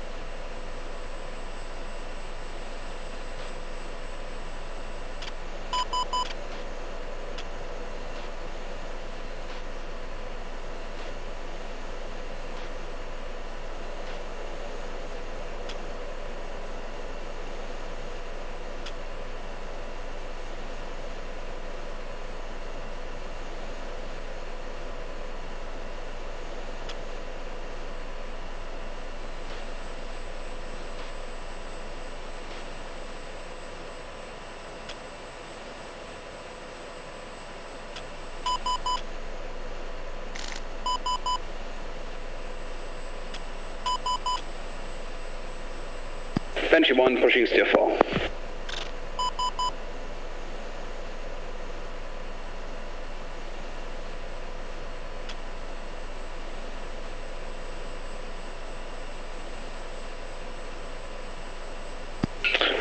Benji 1 pushing steer 4.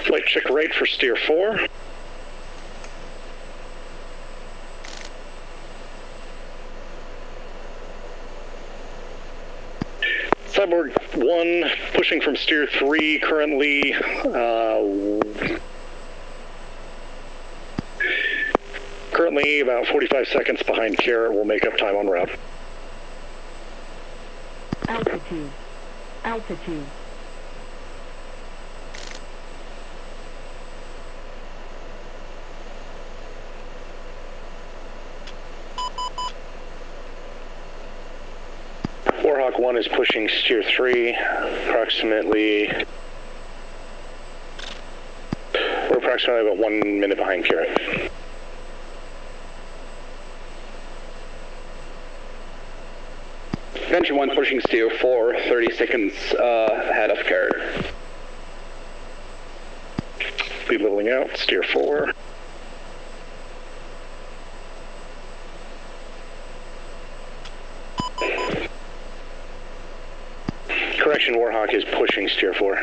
Flight check right for steer 4. Cyborg Cyborg 1 pushing from steer 3 currently. Currently about 45 seconds behind Carrot. We'll make up time on route. Altitude. Altitude. Warhawk 1 is pushing steer 3, approximately. We're approximately about 1 minute behind Carrot. Venture 1 pushing steer 4, 30 seconds ahead of Carrot. Be leveling out, steer 4. Correction, Warhawk is pushing steer 4.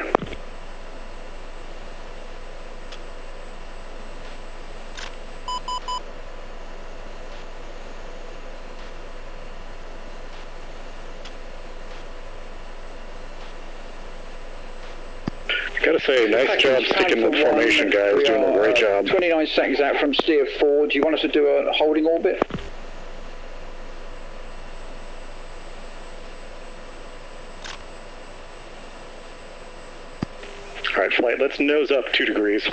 Gotta say, nice job sticking with formation, guys. Doing a great job. 29 seconds out from steer 4. Do you want us to do a holding orbit? Alright, flight, let's nose up 2 degrees.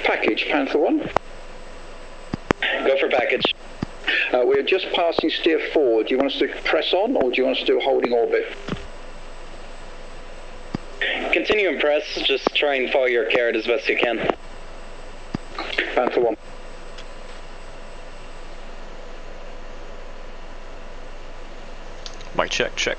Package, Panther 1. Go for package. We're just passing steer 4. Do you want us to press on, or do you want us to do a holding orbit? Continue and press. Just try and follow your Carrot as best you can. Panther 1. Mic check, check.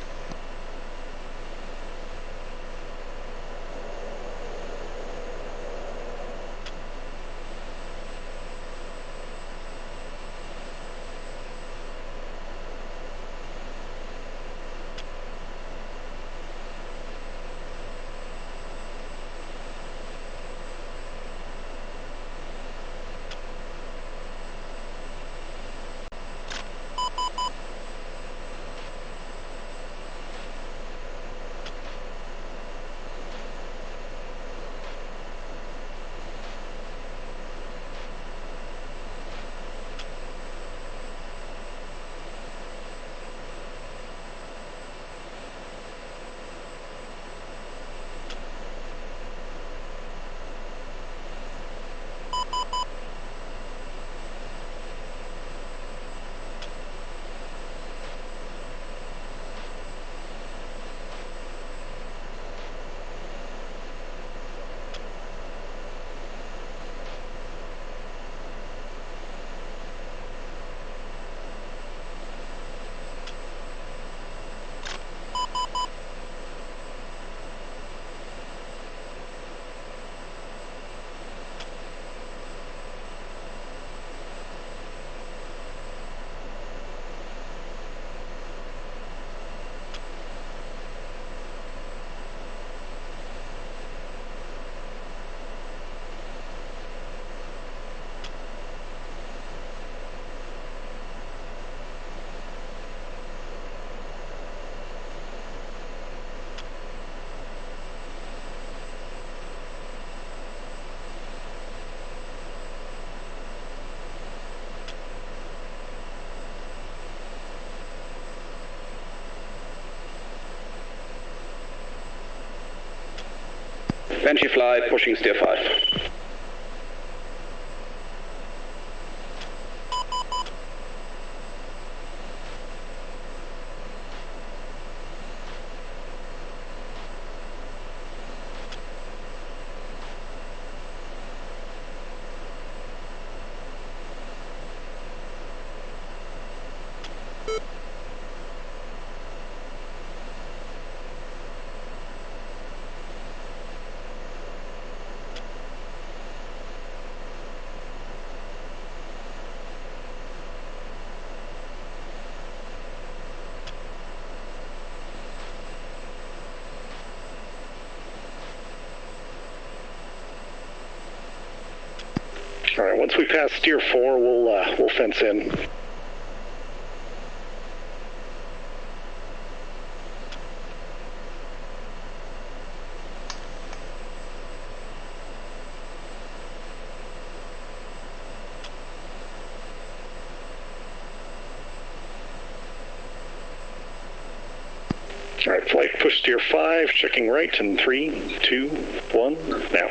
Banshee fly, pushing steer 5. All right, once we pass steer 4, we'll fence in. All right, flight push steer 5, checking right in 3, 2, 1, now.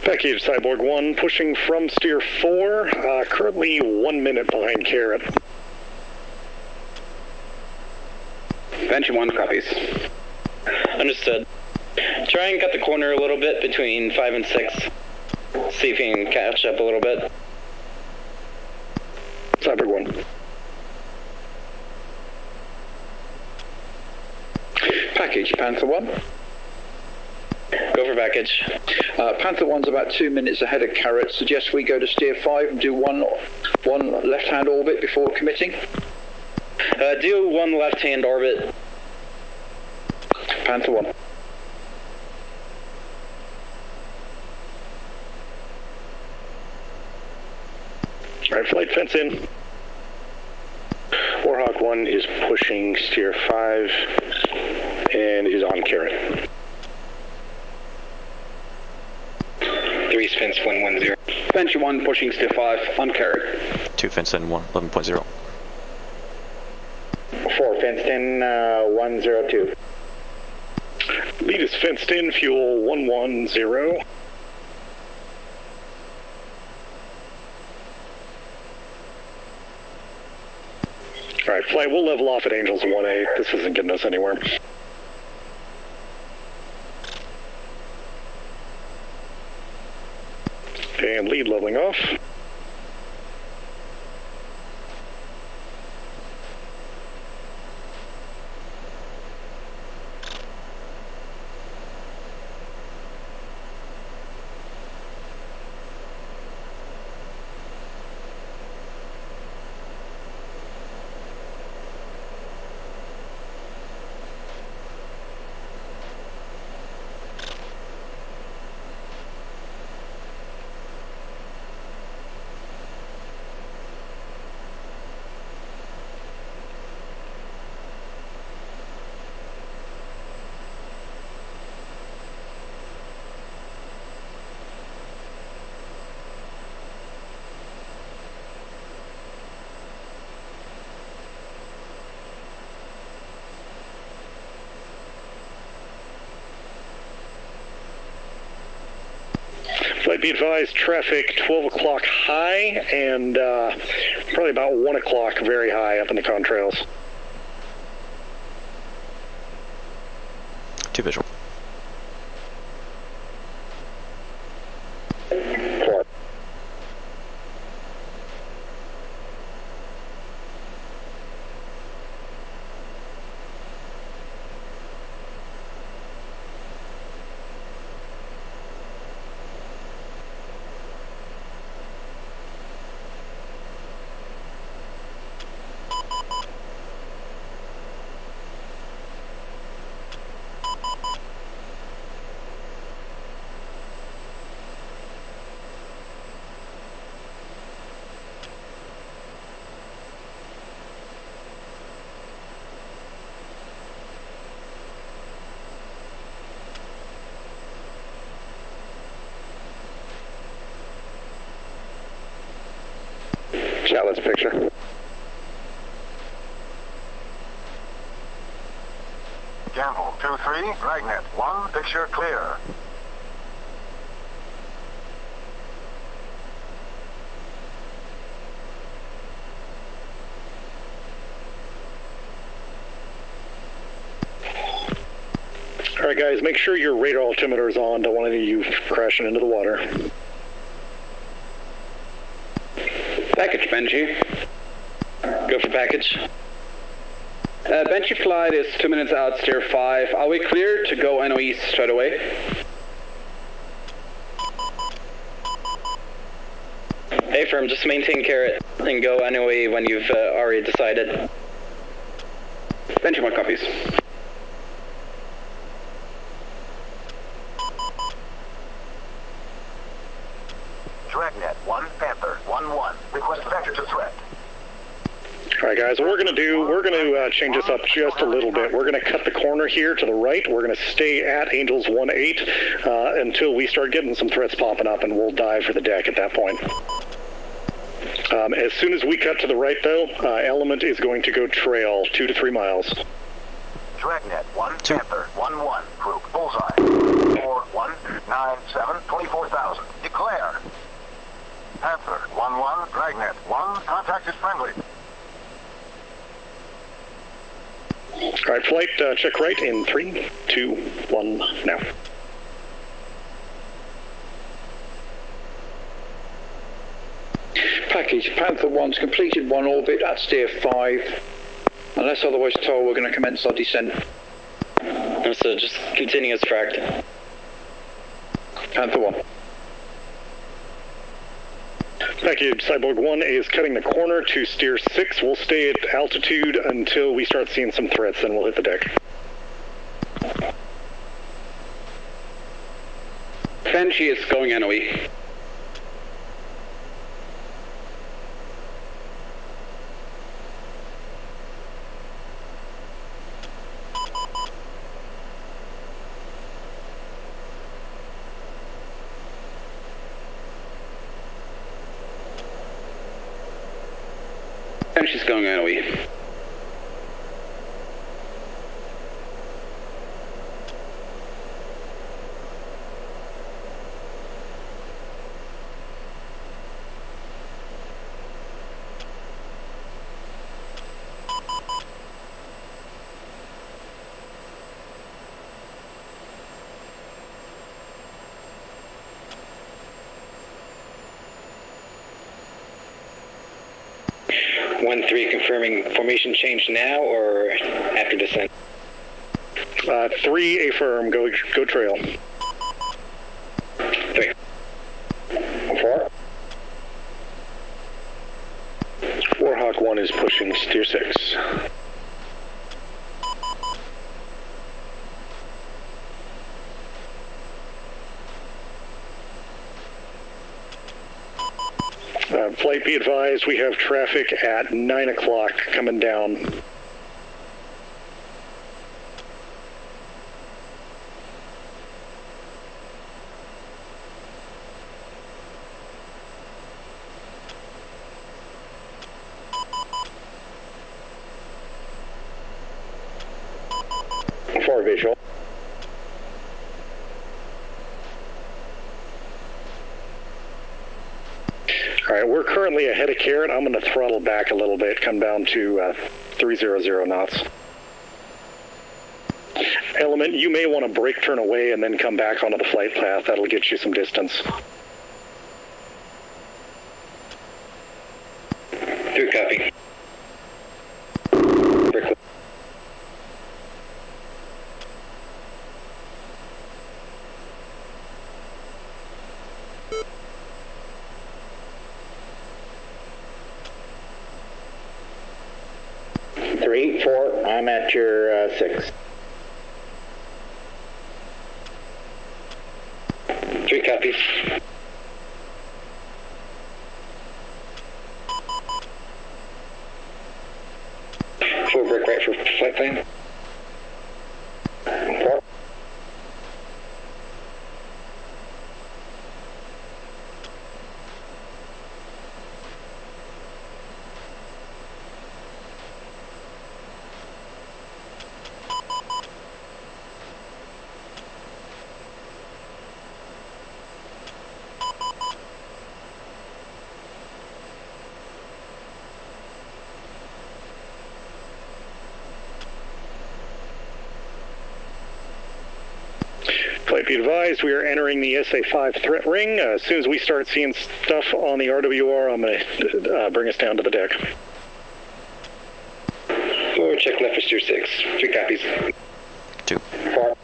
Package Cyborg 1, pushing from steer 4, currently 1 minute behind Carrot. Venture 1 copies. Understood. Try and cut the corner a little bit between 5 and 6. See if you can catch up a little bit. Cyborg 1. Package, Panther 1. Go for package. Panther 1's about 2 minutes ahead of Carrot. Suggest we go to steer 5 and do one left-hand orbit before committing. Do one left-hand orbit. Panther 1. Alright, flight fence in. Warhawk 1 is pushing steer 5 and is on Carrot. 3 fence 110. Venture 1 pushing steer 5 on Carrot. 2 fence in 11.0. 4 fenced in 102. Lead is fenced in, fuel 110. Alright, flight, we'll level off at Angels 1-8. This isn't getting us anywhere. And lead leveling off. Flight, be advised, traffic 12 o'clock high and probably about 1 o'clock very high up in the contrails. 2 visual. Chatlet's picture. Gamble 2-3, Dragnet 1, picture clear. Alright guys, make sure your radar altimeter is on. Don't want any of you crashing into the water. Package, Benji. Go for package. Benji flight is 2 minutes out, steer 5. Are we clear to go NOE straight away? Hey firm, just maintain Carrot and go NOE when you've already decided. Benjamin copies. Dragnet 1, Panther 1-1. Request vector to threat. All right, guys, what we're going to do, we're going to change this up just a little bit. We're going to cut the corner here to the right. We're going to stay at Angels 1-8 until we start getting some threats popping up, and we'll dive for the deck at that point. As soon as we cut to the right, though, Element is going to go trail 2 to 3 miles. Dragnet 1, Panther 1-1. Group bullseye. 4-1-9-7, 24,000. Declare. Panther 1-1. Dragnet 1. Contact is friendly. All right, flight, check right in 3, 2, 1, now. Package, Panther 1's completed 1 orbit at steer 5. Unless otherwise told, we're going to commence our descent. So just continue as tracked. Panther 1. Package, Cyborg 1 is cutting the corner to steer 6. We'll stay at altitude until we start seeing some threats, then we'll hit the deck. Banshee is going NOE. Banshee's going NOE. One 3 confirming formation change now or after descent? 3 affirm, go trail. 3. 4. Warhawk 1 is pushing steer 6. Flight, be advised, we have traffic at 9 o'clock coming down. For visual. All right, we're currently ahead of Carrot. I'm going to throttle back a little bit, come down to 300 knots. Element, you may want to brake turn away and then come back onto the flight path. That'll get you some distance. 2 copy. I'm at your 6. 3 copies. Full brake right for flight plan. 4. Flight, be advised, we are entering the SA-5 threat ring. As soon as we start seeing stuff on the RWR, I'm going to bring us down to the deck. 4, check left for steer 6. 3 copies. 2. 4.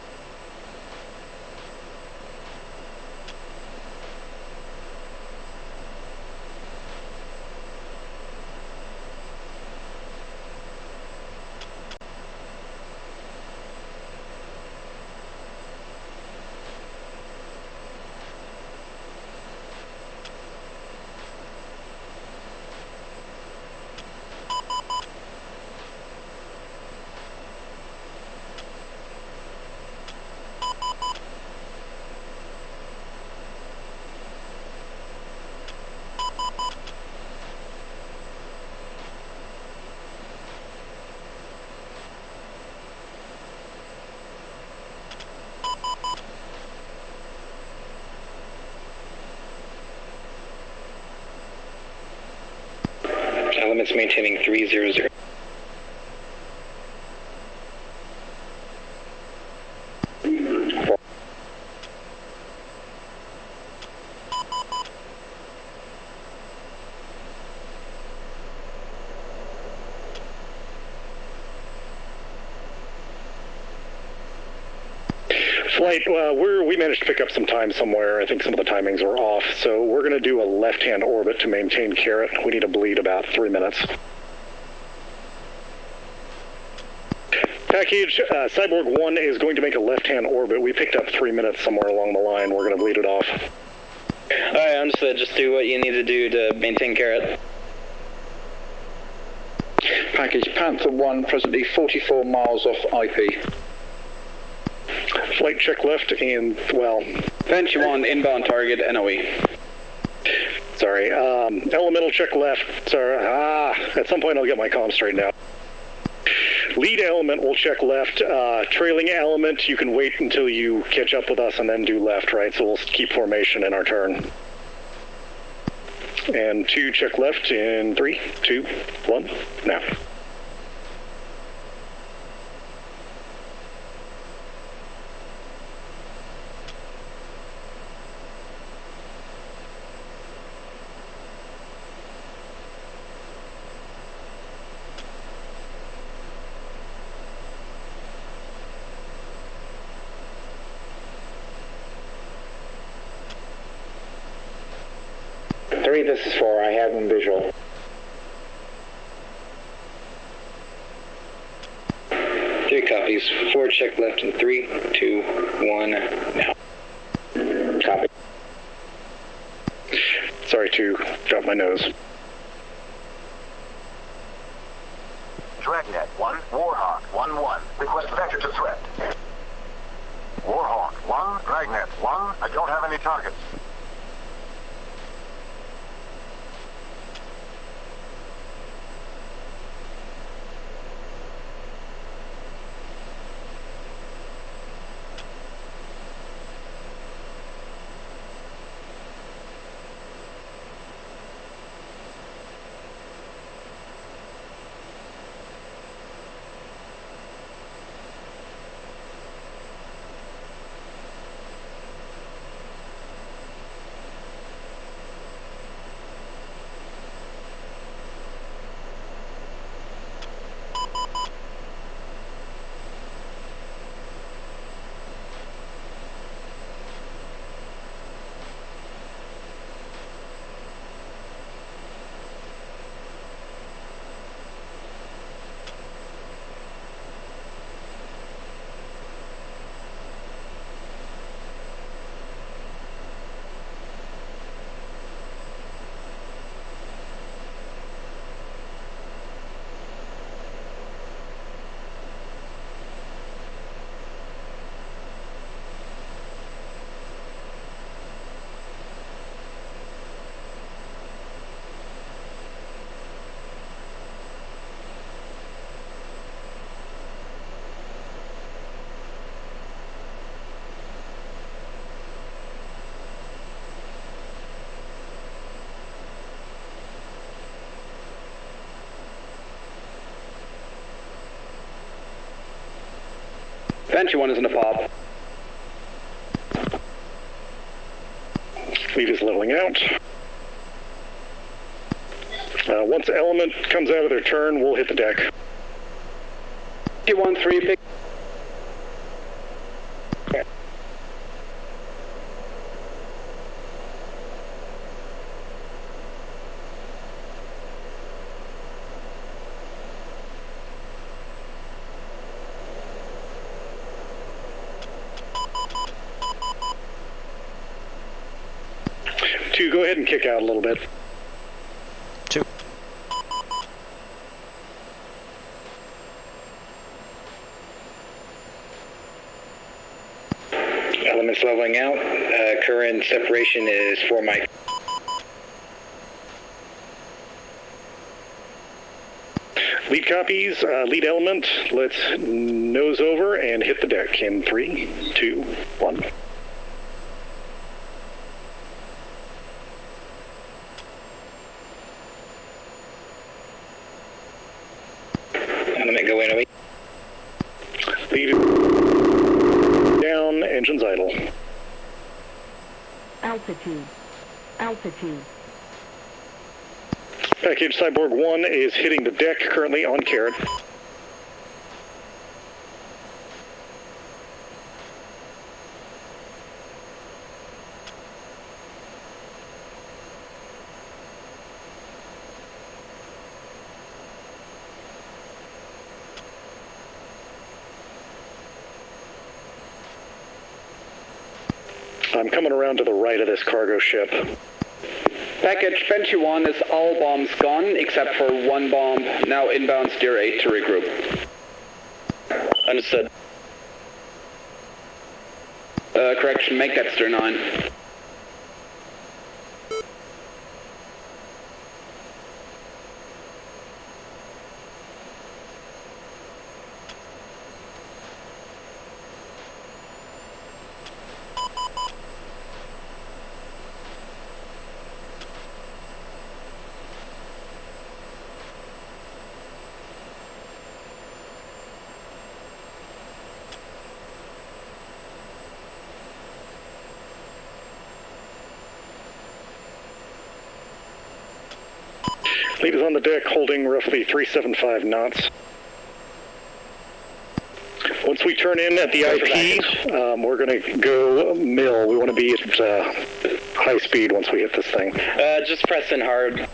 Elements maintaining 300. Flight, we managed to pick up some time somewhere. I think some of the timings were off, so we're going to do a left-hand orbit to maintain carrot. We need to bleed about 3 minutes. Package, Cyborg 1 is going to make a left-hand orbit. We picked up 3 minutes somewhere along the line. We're going to bleed it off. Alright, understood. Just do what you need to do to maintain carrot. Package Panther 1, presently 44 miles off IP. Flight check left and, well... Venture 1, inbound target, NOE. Sorry, elemental check left. Sorry, at some point I'll get my comm straightened out. Lead element will check left. Trailing element, you can wait until you catch up with us and then do left, right? So we'll keep formation in our turn. And 2 check left in 3, 2, 1, now. This is 4. I have them visual. Three copies. 4 check left in 3, 2, 1, now. Copy. Sorry to drop my nose. Dragnet 1, Warhawk 1-1. Request vector to threat. Warhawk 1, Dragnet 1. I don't have any targets. Venture 1 is in a pop. Fleet is leveling out. Once element comes out of their turn, we'll hit the deck. 2-1-3, pick. Go ahead and kick out a little bit. 2. Elements leveling out. Current separation is 4 mic. Lead copies, lead element. Let's nose over and hit the deck in 3, 2, 1. NOE. Lead down, engines idle. Altitude. Altitude. Package Cyborg 1 is hitting the deck, currently on carrot. I'm coming around to the right of this cargo ship. Package Benchy 1 is all bombs gone except for one bomb. Now inbound steer 8 to regroup. Understood. Correction, make that steer 9. Lead is on the deck, holding roughly 375 knots. Once we turn in at the IP, we're going to go mill. We want to be at high speed once we hit this thing. Just press in hard.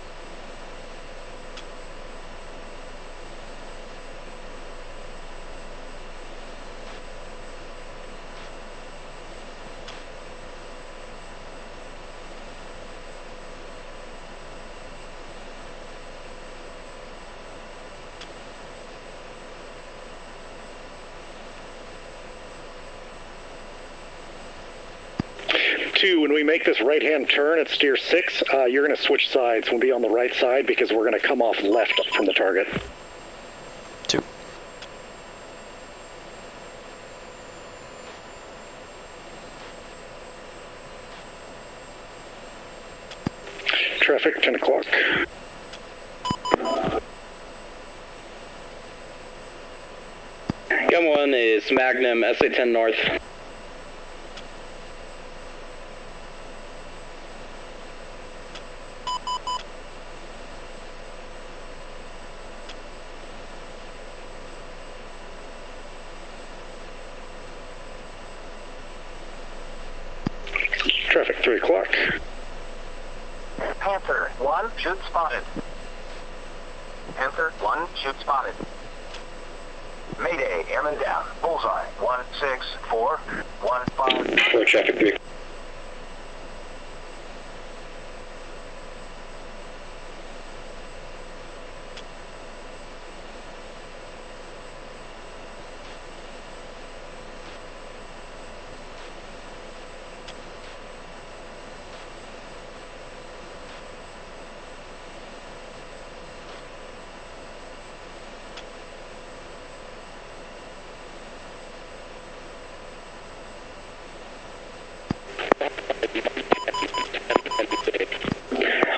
When we make this right-hand turn at steer 6, you're going to switch sides. We'll be on the right side because we're going to come off left from the target. 2. Traffic, 10 o'clock. Gun 1 is Magnum, SA-10 North. Traffic, 3 o'clock. Panther 1, shoot spotted. Panther 1, shoot spotted. Mayday, airman down. Bullseye, 16415. Traffic 3.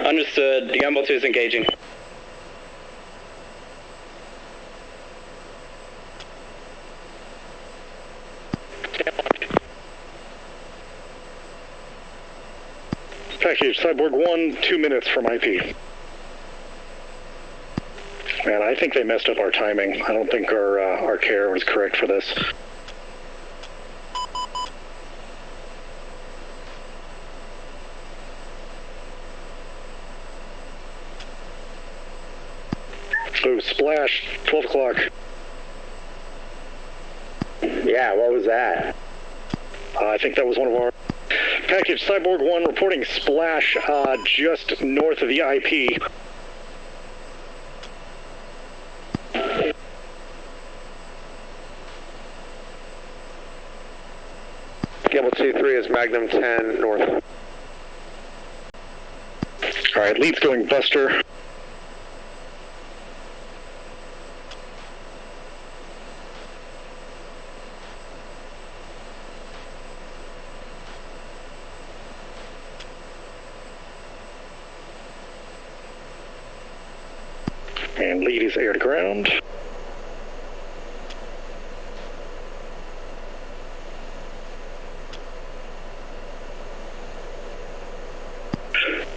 Understood. The Gunboat 2 is engaging. Package Cyborg 1, 2 minutes from IP. Man, I think they messed up our timing. I don't think our care was correct for this. Oh, splash, 12 o'clock. Yeah, what was that? I think that was one of our... Package Cyborg 1 reporting splash just north of the IP. Gamble 2-3 is Magnum 10 north. Alright, lead's going Buster. And lead is air to ground.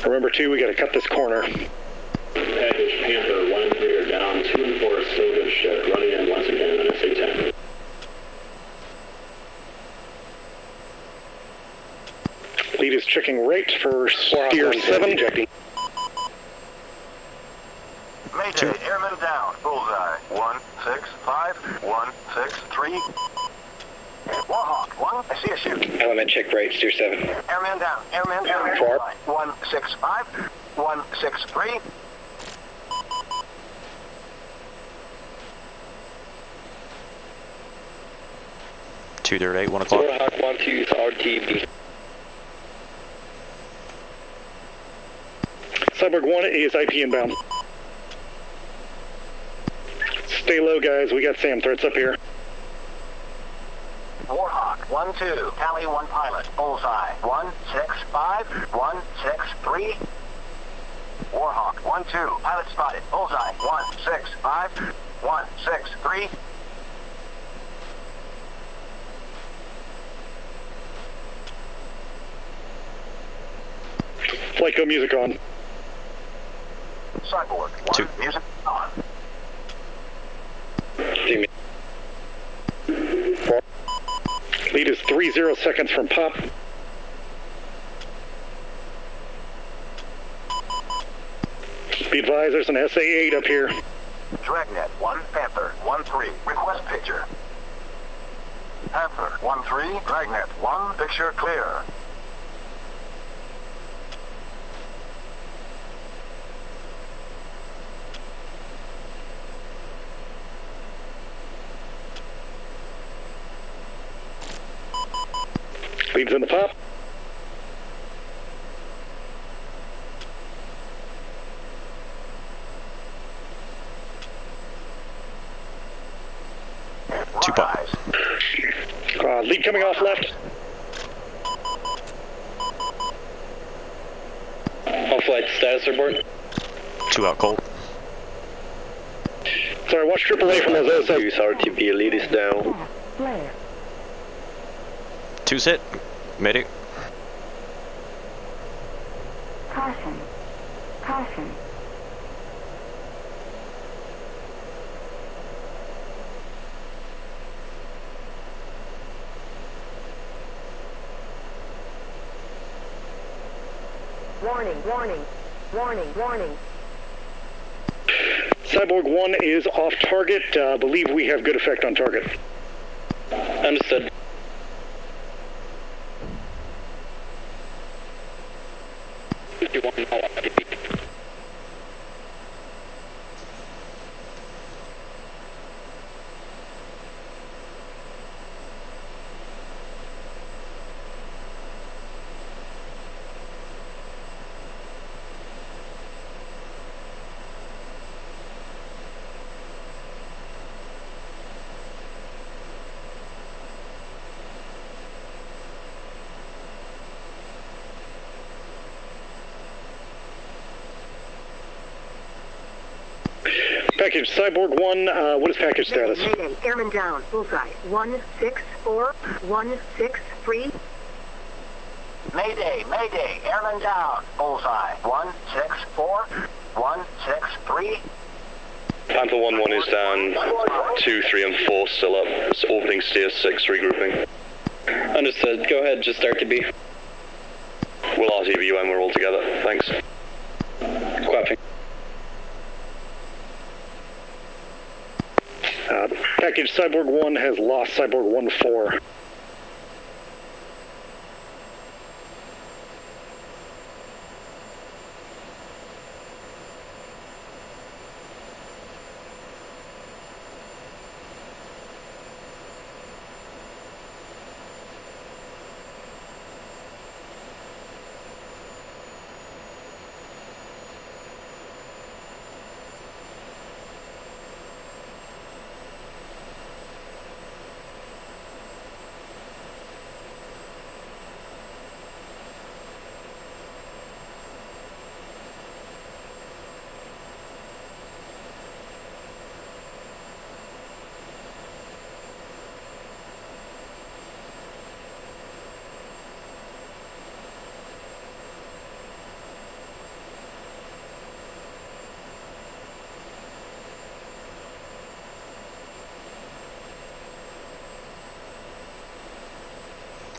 Remember, too, we got to cut this corner. Package Panther 1 and 3 are down. 2 and 4 are still good shit. Running in once again on SA-10. Lead is checking right for steer 7. Mayday, airman down. Bullseye. 165, 163. Warhawk, 1. I see a shoot. Element check right, steer 7. Airman down. Airman down. 4. 165, 163. Two there at 8, 1 o'clock. Warhawk 1 to use RTB. Cyborg 1 is IP inbound. Stay low, guys. We got SAM threats up here. Warhawk 1-2. Tally 1 pilot. Bullseye. 165, 163. Warhawk 1-2. Pilot spotted. Bullseye. 165, 163. Flight go music on. Cyborg 1. Music on. Lead is 30 seconds from pop. Be advised, there's an SA-8 up here. Dragnet 1, Panther 1-3. Request picture. Panther 1-3. Dragnet 1. Picture clear. Leads in the pop. Two pop. Lead coming off left. All flight status report. 2 out cold. Sorry, watch AAA from those 07. Use RTB, lead is down. Flare. 2's hit. Made it. Caution. Caution. Warning, warning, warning, warning. Cyborg 1 is off target. Believe we have good effect on target. Understood. Package Cyborg 1, what is package status? Mayday, airman down. Bullseye. 164, 163. Mayday, mayday, airman down. Bullseye. 164, 163. Panther 1-1 is down. 2, 3, and 4 still up. It's orbiting steer 6, regrouping. Understood. Go ahead, just start to be. We'll RTB when we're all together. Thanks. Quapping. Package Cyborg 1 has lost Cyborg 1-4.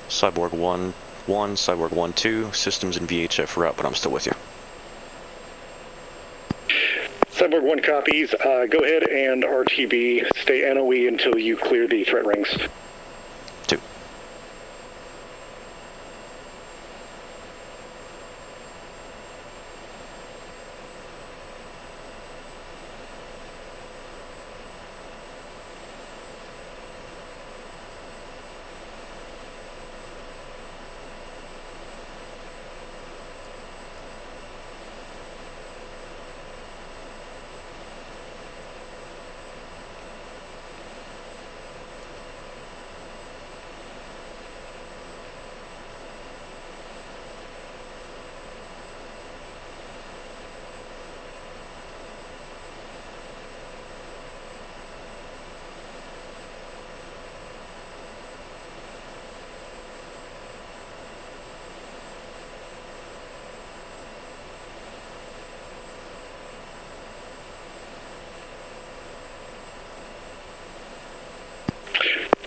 Cyborg 1-1, Cyborg 1-2, systems and VHF route, but I'm still with you. Cyborg 1 copies. Go ahead and RTB. Stay NOE until you clear the threat rings. 2.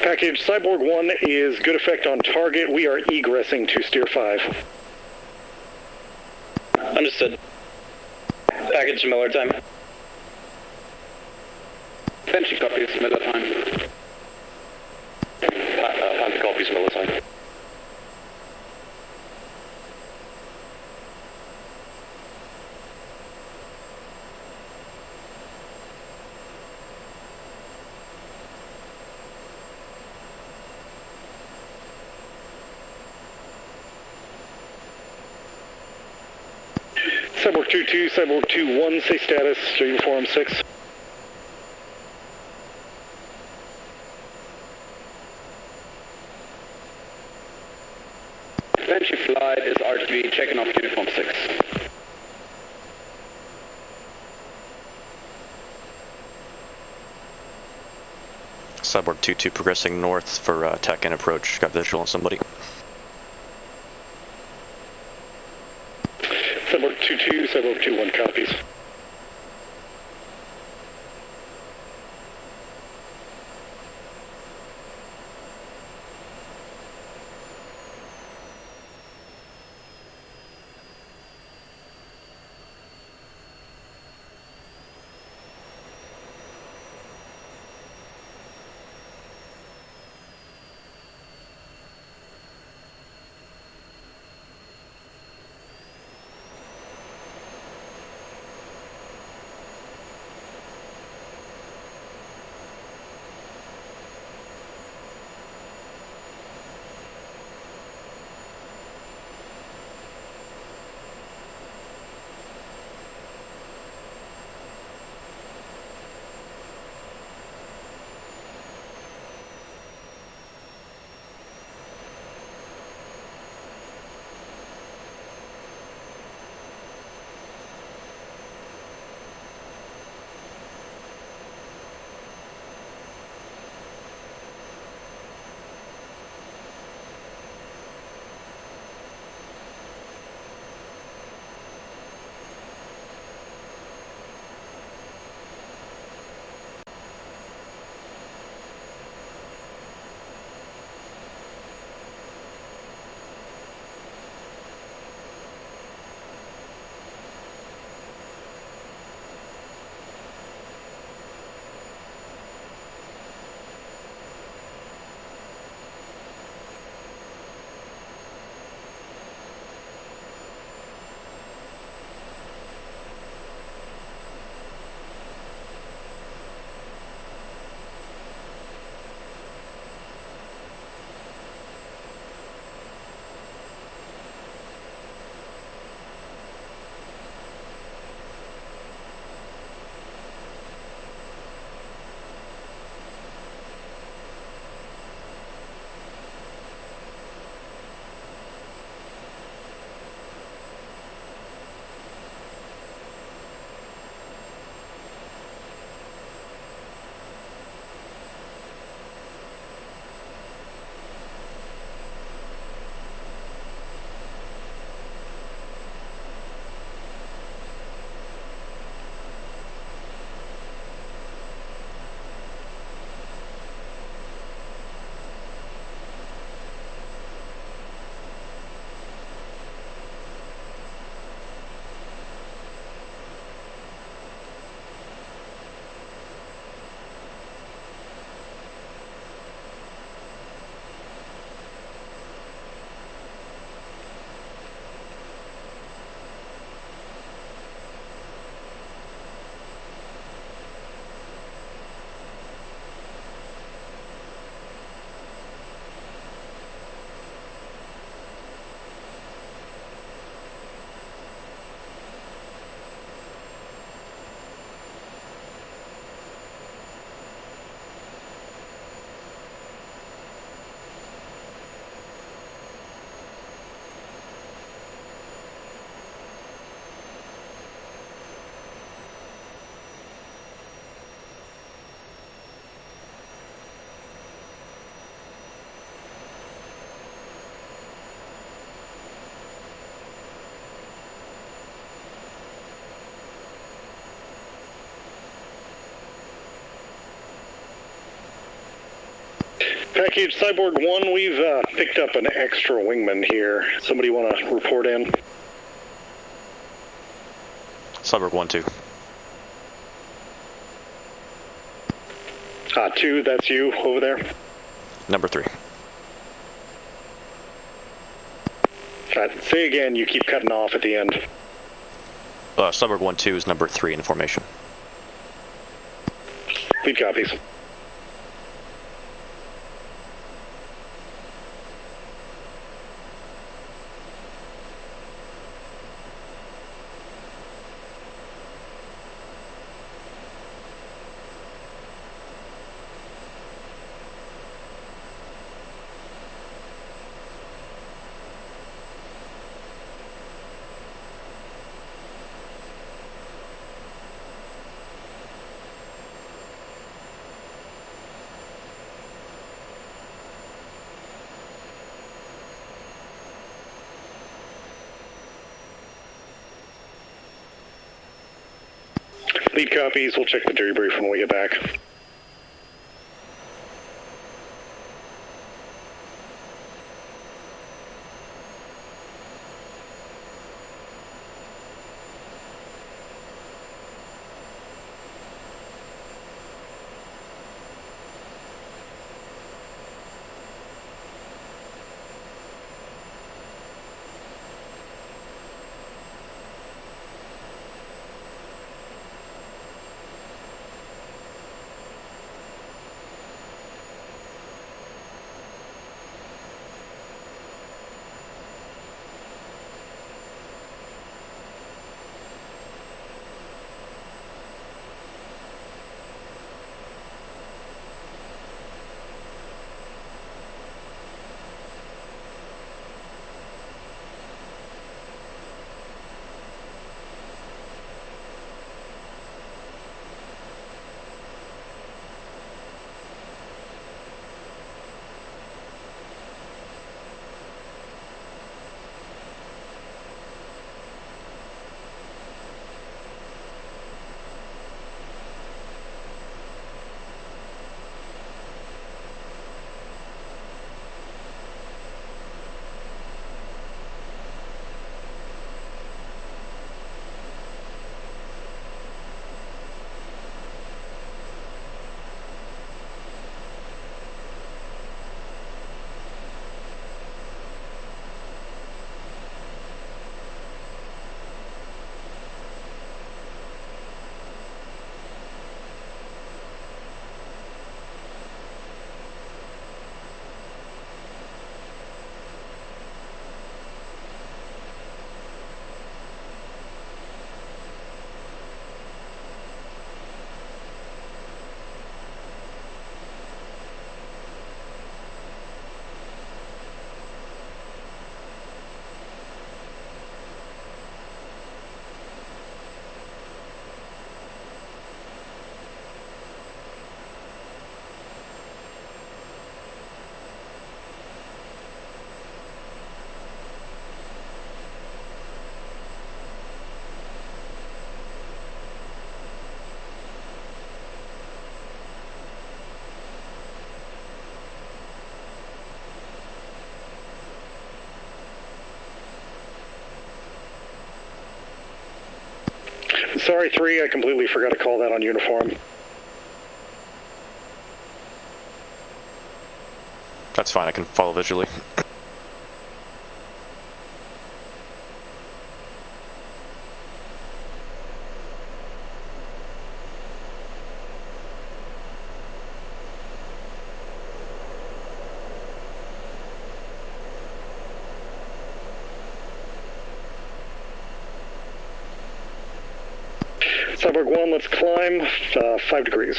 Package, Cyborg 1 is good effect on target. We are egressing to Steer 5. Understood. Package, Miller time. Banshee copies, Miller time. Panther copies, Miller time. Cyborg 2-2, Cyborg 2-1, say status, uniform 6. Banshee flight is RTB, checking off uniform 6. Cyborg 2-2 progressing north for attack and approach. Got visual on somebody. Cyborg 2-2, Cyborg 2-1 copies. Package Cyborg 1, we've picked up an extra wingman here. Somebody want to report in? Cyborg 1-2. 2, that's you over there. Number 3. Say again, you keep cutting off at the end. Cyborg 1-2 is number 3 in the formation. Lead copies. Lead copies, we'll check the debrief when we get back. Sorry, 3, I completely forgot to call that on uniform. That's fine, I can follow visually. Cyborg 1, let's climb 5 degrees.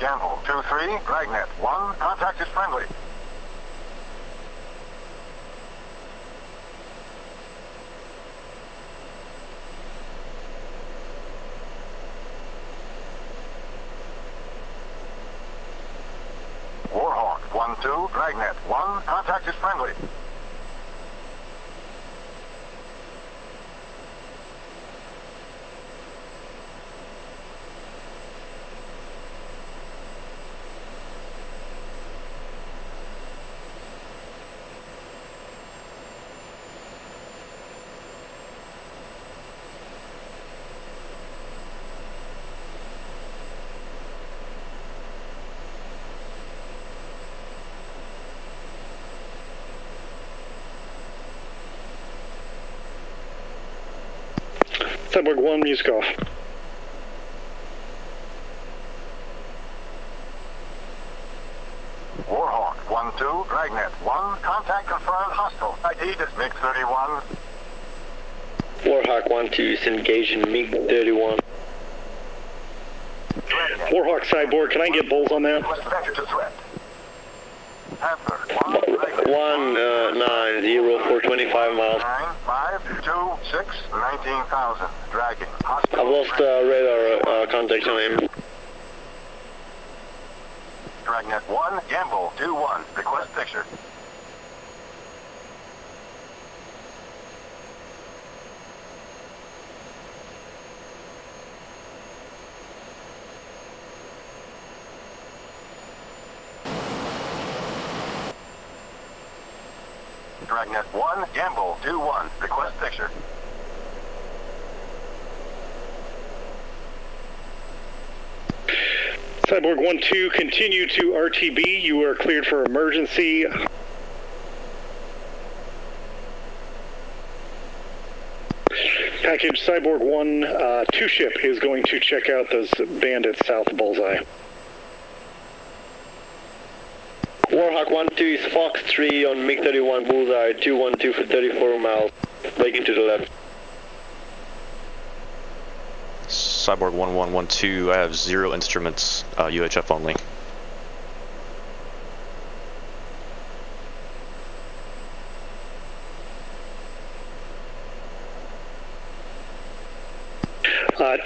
Gamble 2-3, Dragnet 1, contact is friendly. Warhawk 1-2, Dragnet 1, contact is friendly. Cyborg 1, music off. Warhawk 1-2, Dragnet 1, contact confirmed, hostile. ID is MiG-31. Warhawk 1-2 is engaged in MiG-31. Warhawk Cyborg, can I get bulls on that? Vector to threat. Panther 190 for 25 miles. 526 19,000. Dragon. I've lost radar contact on him. Dragnet 1, Gamble 2-1. Request picture. Dragnet 1, Gamble 2-1. Request picture. Cyborg 1-2, continue to RTB. You are cleared for emergency. Package Cyborg 1, 2 ship is going to check out those bandits south of Bullseye. Warhawk 1-2 is Fox 3 on MiG-31 Bullseye 212 for 34 miles. Braking to the left. Cyborg 1112, I have 0 instruments, UHF only.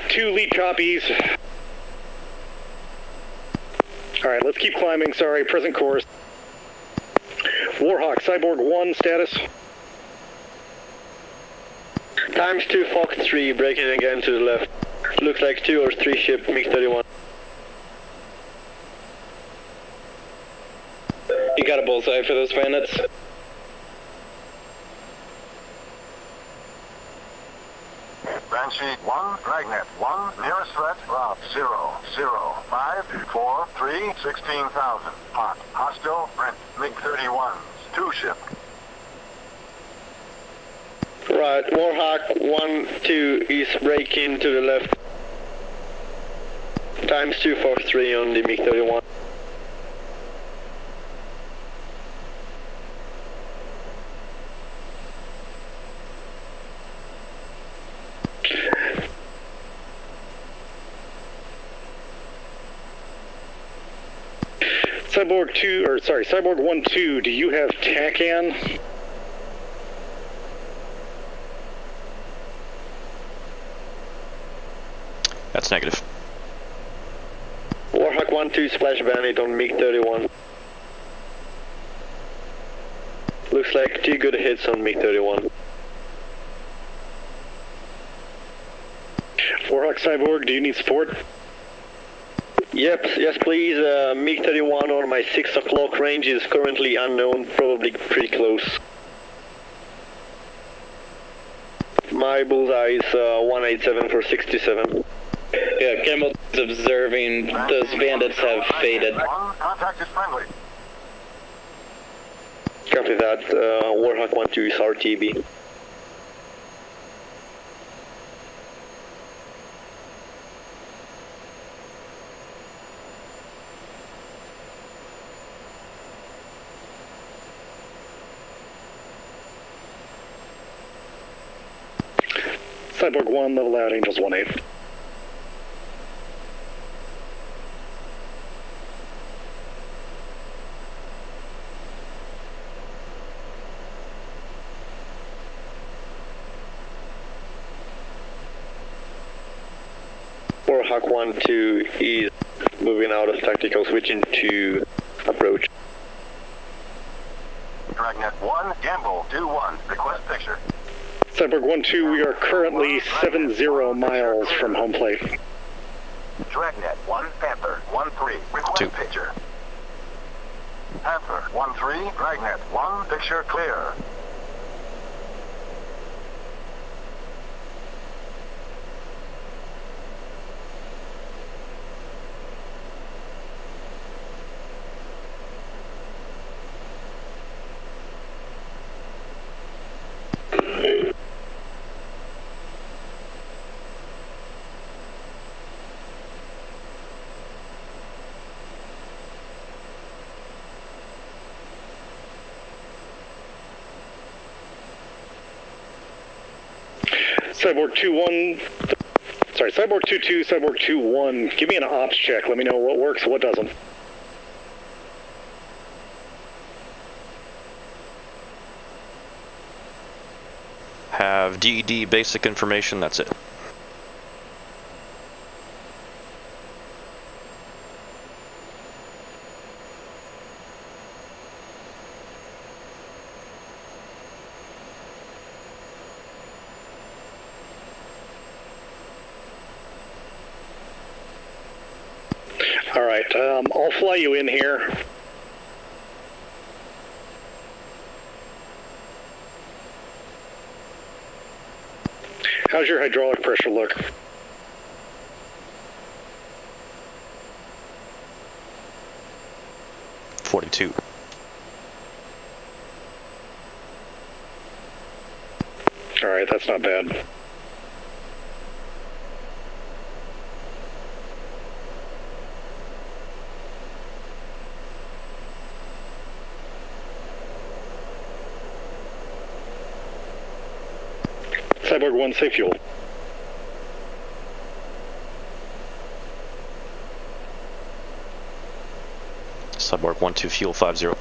Two lead copies. Alright, let's keep climbing. Sorry, present course. Warhawk, Cyborg 1, status. Times 2 Fox 3, braking again to the left. Looks like 2 or 3 ship MiG-31. You got a bullseye for those bandits? Banshee 1, Dragnet 1, nearest threat, route 00543 16,000. Hot, hostile, Brent, MiG-31s, 2 ship. Right, Warhawk 1-2 is braking to the left. Times 2 Fox 3 on the MiG-31. Cyborg 2, or sorry, Cyborg 1-2, do you have TACAN? That's negative. Warhawk 1-2 splash bandit on MiG-31. Looks like 2 good hits on MiG-31. Warhawk Cyborg, do you need support? Yep, yes please. MiG-31 on my 6 o'clock range is currently unknown, probably pretty close. My bullseye is 187 for 67. Yeah, Campbell's observing those bandits have faded. Contact is friendly. Copy that. Warhawk 1-2 is RTB. Cyborg 1, level out, Angels 1-8. Warhawk 1-2 is moving out of tactical, switching to approach. Dragnet 1, Gamble 2-1, request picture. Cyborg 1-2, we are currently 70 miles from home plate. Dragnet 1, Panther 1-3, request picture. Panther 1-3, Dragnet 1, picture clear. Cyborg 2-1. Sorry, Cyborg 2-2, Cyborg 2-1. Give me an ops check. Let me know what works, what doesn't. Have DED basic information, that's it. All right, I'll fly you in here. How's your hydraulic pressure look? .42. All right, that's not bad. Cyborg 1, safe fuel. Cyborg 1-2 fuel 50.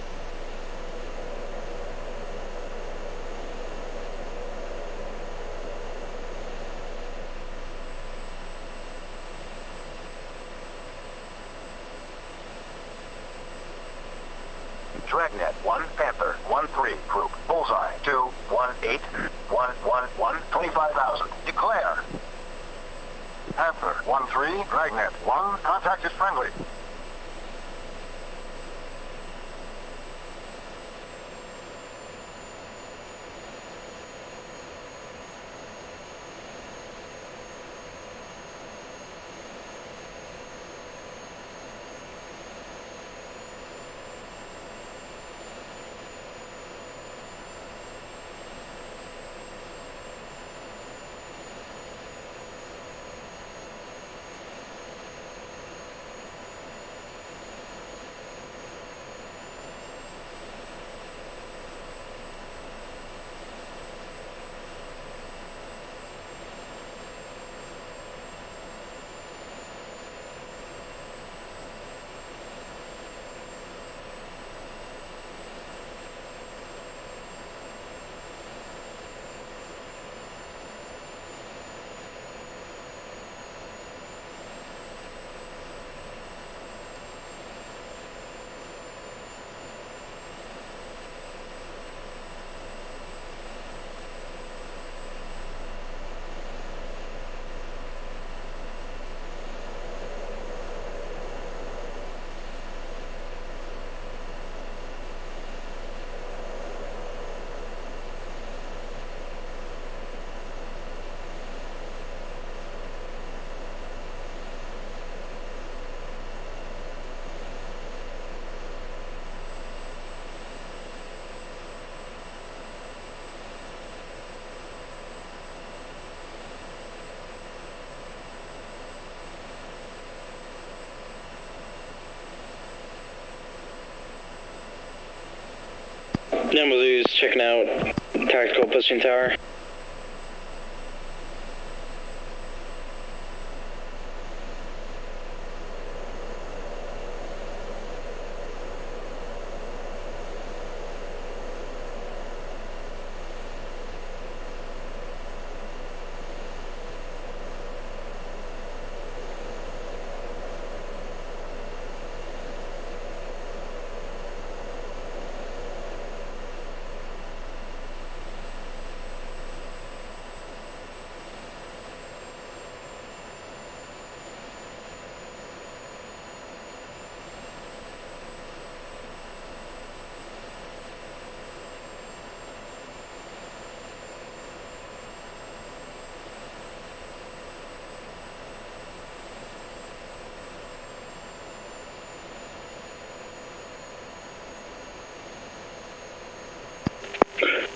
Dragnet 1, Panther 1-3, group bullseye 2-1-8, 1-1-1, 25,000. Declare. Panther 1-3, Dragnet 1, contact is friendly. Namalu's checking out tactical position tower.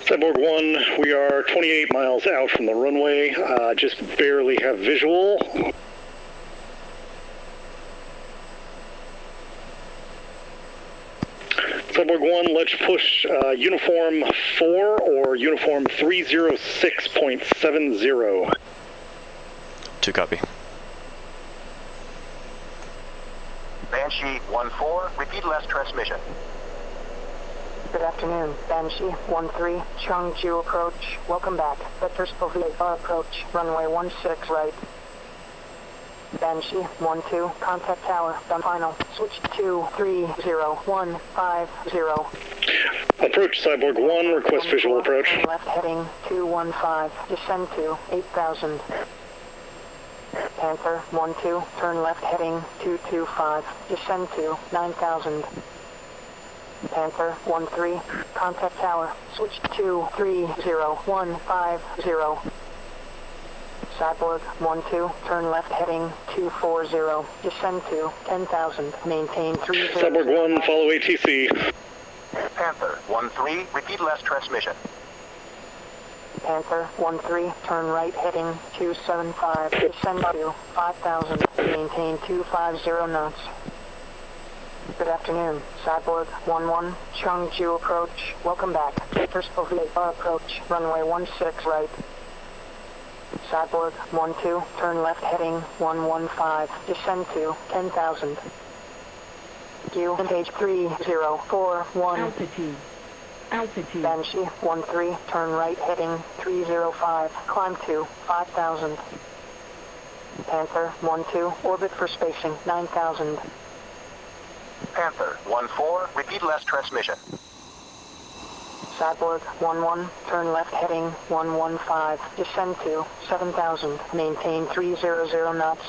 Cyborg 1, we are 28 miles out from the runway, just barely have visual. Cyborg 1, let's push Uniform 4 or Uniform 306.70. 2 copy. Banshee 1-4, repeat last transmission. Good afternoon, Banshee 1-3, Cheongju approach. Welcome back. Vector VFR approach, runway 16 right. Banshee 1-2, contact tower, done final. Switch 230-150. Approach Cyborg 1, request visual approach. Left heading 215, descend to 8,000. Panther 1-2, turn left heading 225, descend to 9,000. Panther 1-3, contact tower, switch 230-150. Cyborg 1-2, turn left heading 240, descend to 10,000, maintain 30. Cyborg 1, follow ATC. Panther 1-3, repeat last transmission. Panther 1-3, turn right heading 275, descend to 5,000, maintain 250 knots. Good afternoon, Cyborg 1-1, Cheongju approach, welcome back. Vector VFR approach, runway 16 right. Cyborg 1-2, turn left heading 115, descend to 10,000. Engage 3041. Altitude. Banshee 1-3, turn right heading 305, climb to 5,000. Panther 1-2, orbit for spacing 9,000. Panther 1-4, repeat last transmission. Cyborg 1-1, turn left heading 115, descend to 7,000, maintain 300 knots.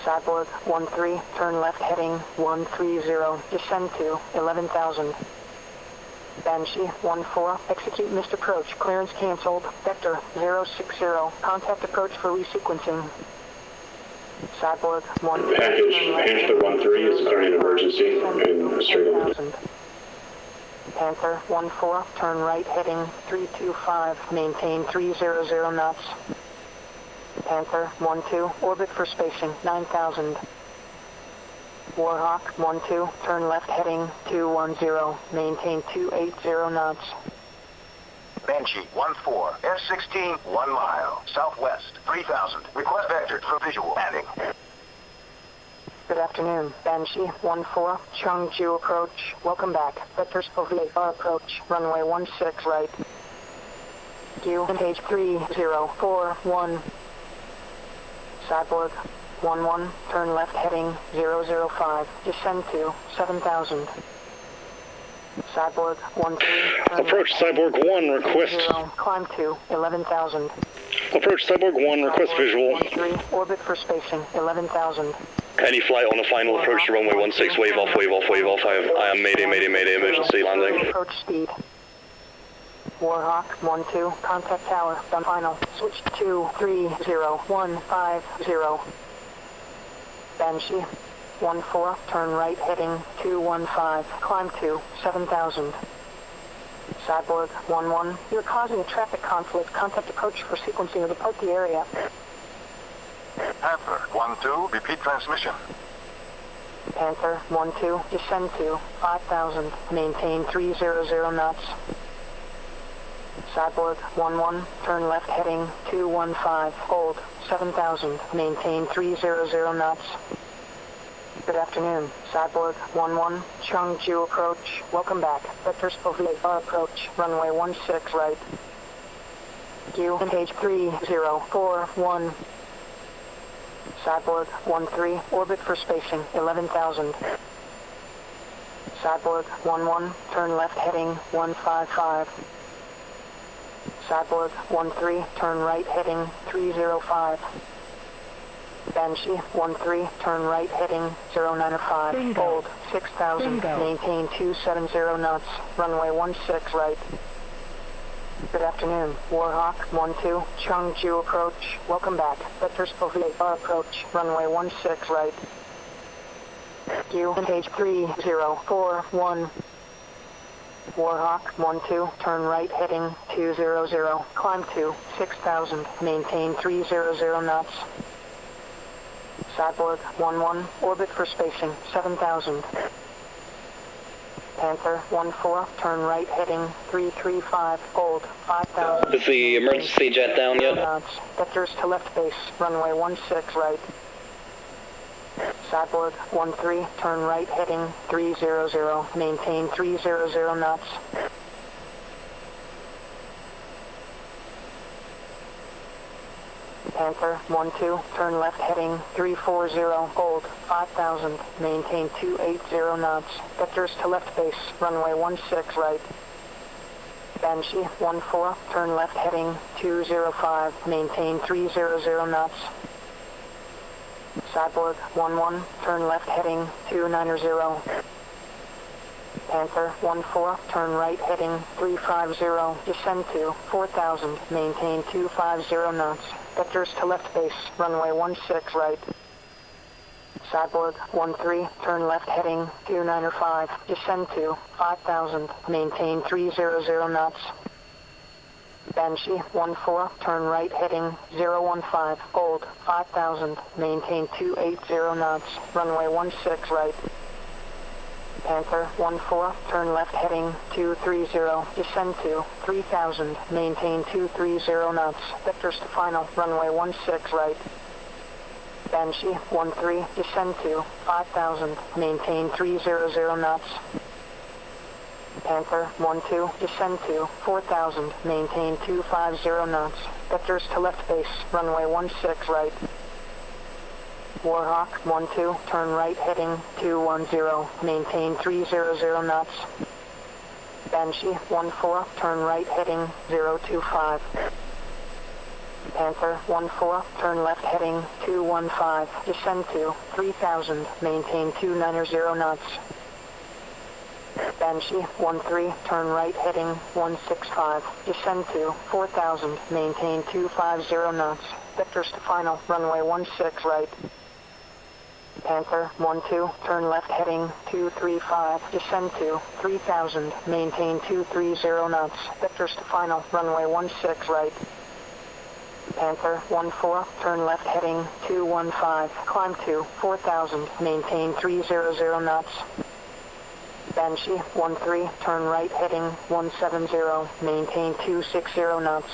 Cyborg 1-3, turn left heading 130, descend to 11,000. Banshee 1-4, execute missed approach, clearance cancelled, vector 060, contact approach for resequencing. Cyborg 1-3, Package Panther 1-3 is declaring an emergency and straight on. Panther 1-4, turn right heading 325, maintain 300 knots. Panther 1-2, orbit for spacing 9,000. Warhawk 1-2, turn left heading 210, maintain 280 knots. Banshee 1-4, F-16, 1 mile, southwest, 3,000. Request vector for visual landing. Good afternoon, Banshee 1-4, Cheongju approach, welcome back. Vectors for VFR approach, runway 16 right. Engage 3041. Cyborg 1-1, turn left heading 005, descend to 7,000. Cyborg 1-3, approach Cyborg 1, request. Climb to 11,000. Approach Cyborg 1, request visual. 1-3, orbit for spacing 11,000. Any flight on a final approach to runway 16, wave off, wave off, wave off. I am mayday, emergency landing. Approach speed. Warhawk 1-2, contact tower, done final. Switch 230-150. Banshee 1-4, turn right heading 215, climb to 7,000. Cyborg 1-1, you're causing a traffic conflict. Contact approach for sequencing or depart the area. Panther 1-2, repeat transmission. Panther 1-2, descend to 5,000, maintain 300 knots. Cyborg 1-1, turn left heading 215, hold 7,000, maintain 300 knots. Good afternoon, Cyborg 1-1, Cheongju approach, welcome back. Vectors for VFR approach, runway 16 right. Engage 3041. Cyborg 1-3, orbit for spacing 11,000. Cyborg 1-1, turn left heading 155. Cyborg 1-3, turn right heading 305. Banshee 1-3, turn right heading 095. Bingo. Hold 6,000, Bingo. maintain 270 knots, runway 16 right. Good afternoon, Warhawk 1-2, Cheongju approach, welcome back. Vectors for VFR approach, runway 16 right. Engage 3041. Warhawk 1-2, turn right heading 200, climb to 6,000, maintain 300 knots. Cyborg 1-1, orbit for spacing 7,000. Panther 14, turn right heading 335, hold 5,000. Is the emergency jet down yet? Knots. Vectors to left base, runway 16 right. Cyborg 13, turn right heading 300, maintain 300 knots. Panther 12, turn left heading 340, hold 5,000, maintain 280 knots. Vectors to left base, runway 16 right. Banshee 14, turn left heading 205, maintain 300 knots. Cyborg 11, turn left heading 290. Panther 14, turn right heading 350, descend to 4,000, maintain 250 knots. Vectors to left base, runway 16 right. Cyborg 13, turn left heading 295, descend to 5,000, maintain 300 knots. Banshee 14, turn right heading 015, hold 5,000, maintain 280 knots, runway 16 right. Panther 14, turn left heading 230, descend to 3,000, maintain 230 knots, vectors to final, runway 16 right. Banshee 13, descend to 5,000, maintain 300 knots. Panther 12, descend to 4,000, maintain 250 knots, vectors to left base, runway 16 right. Warhawk 12, turn right heading 210, maintain 300 knots. Banshee 14, turn right heading 025. Panther 14, turn left heading 215, descend to 3,000, maintain 290 knots. Banshee 13, turn right heading 165, descend to 4,000, maintain 250 knots. Vectors to final, runway 16 right. Panther 12, turn left heading 235, descend to 3,000, maintain 230 knots. Vectors to final, runway 16 right. Panther 14, turn left heading 215, climb to 4,000, maintain 300 knots. Banshee 13, turn right heading 170, maintain 260 knots.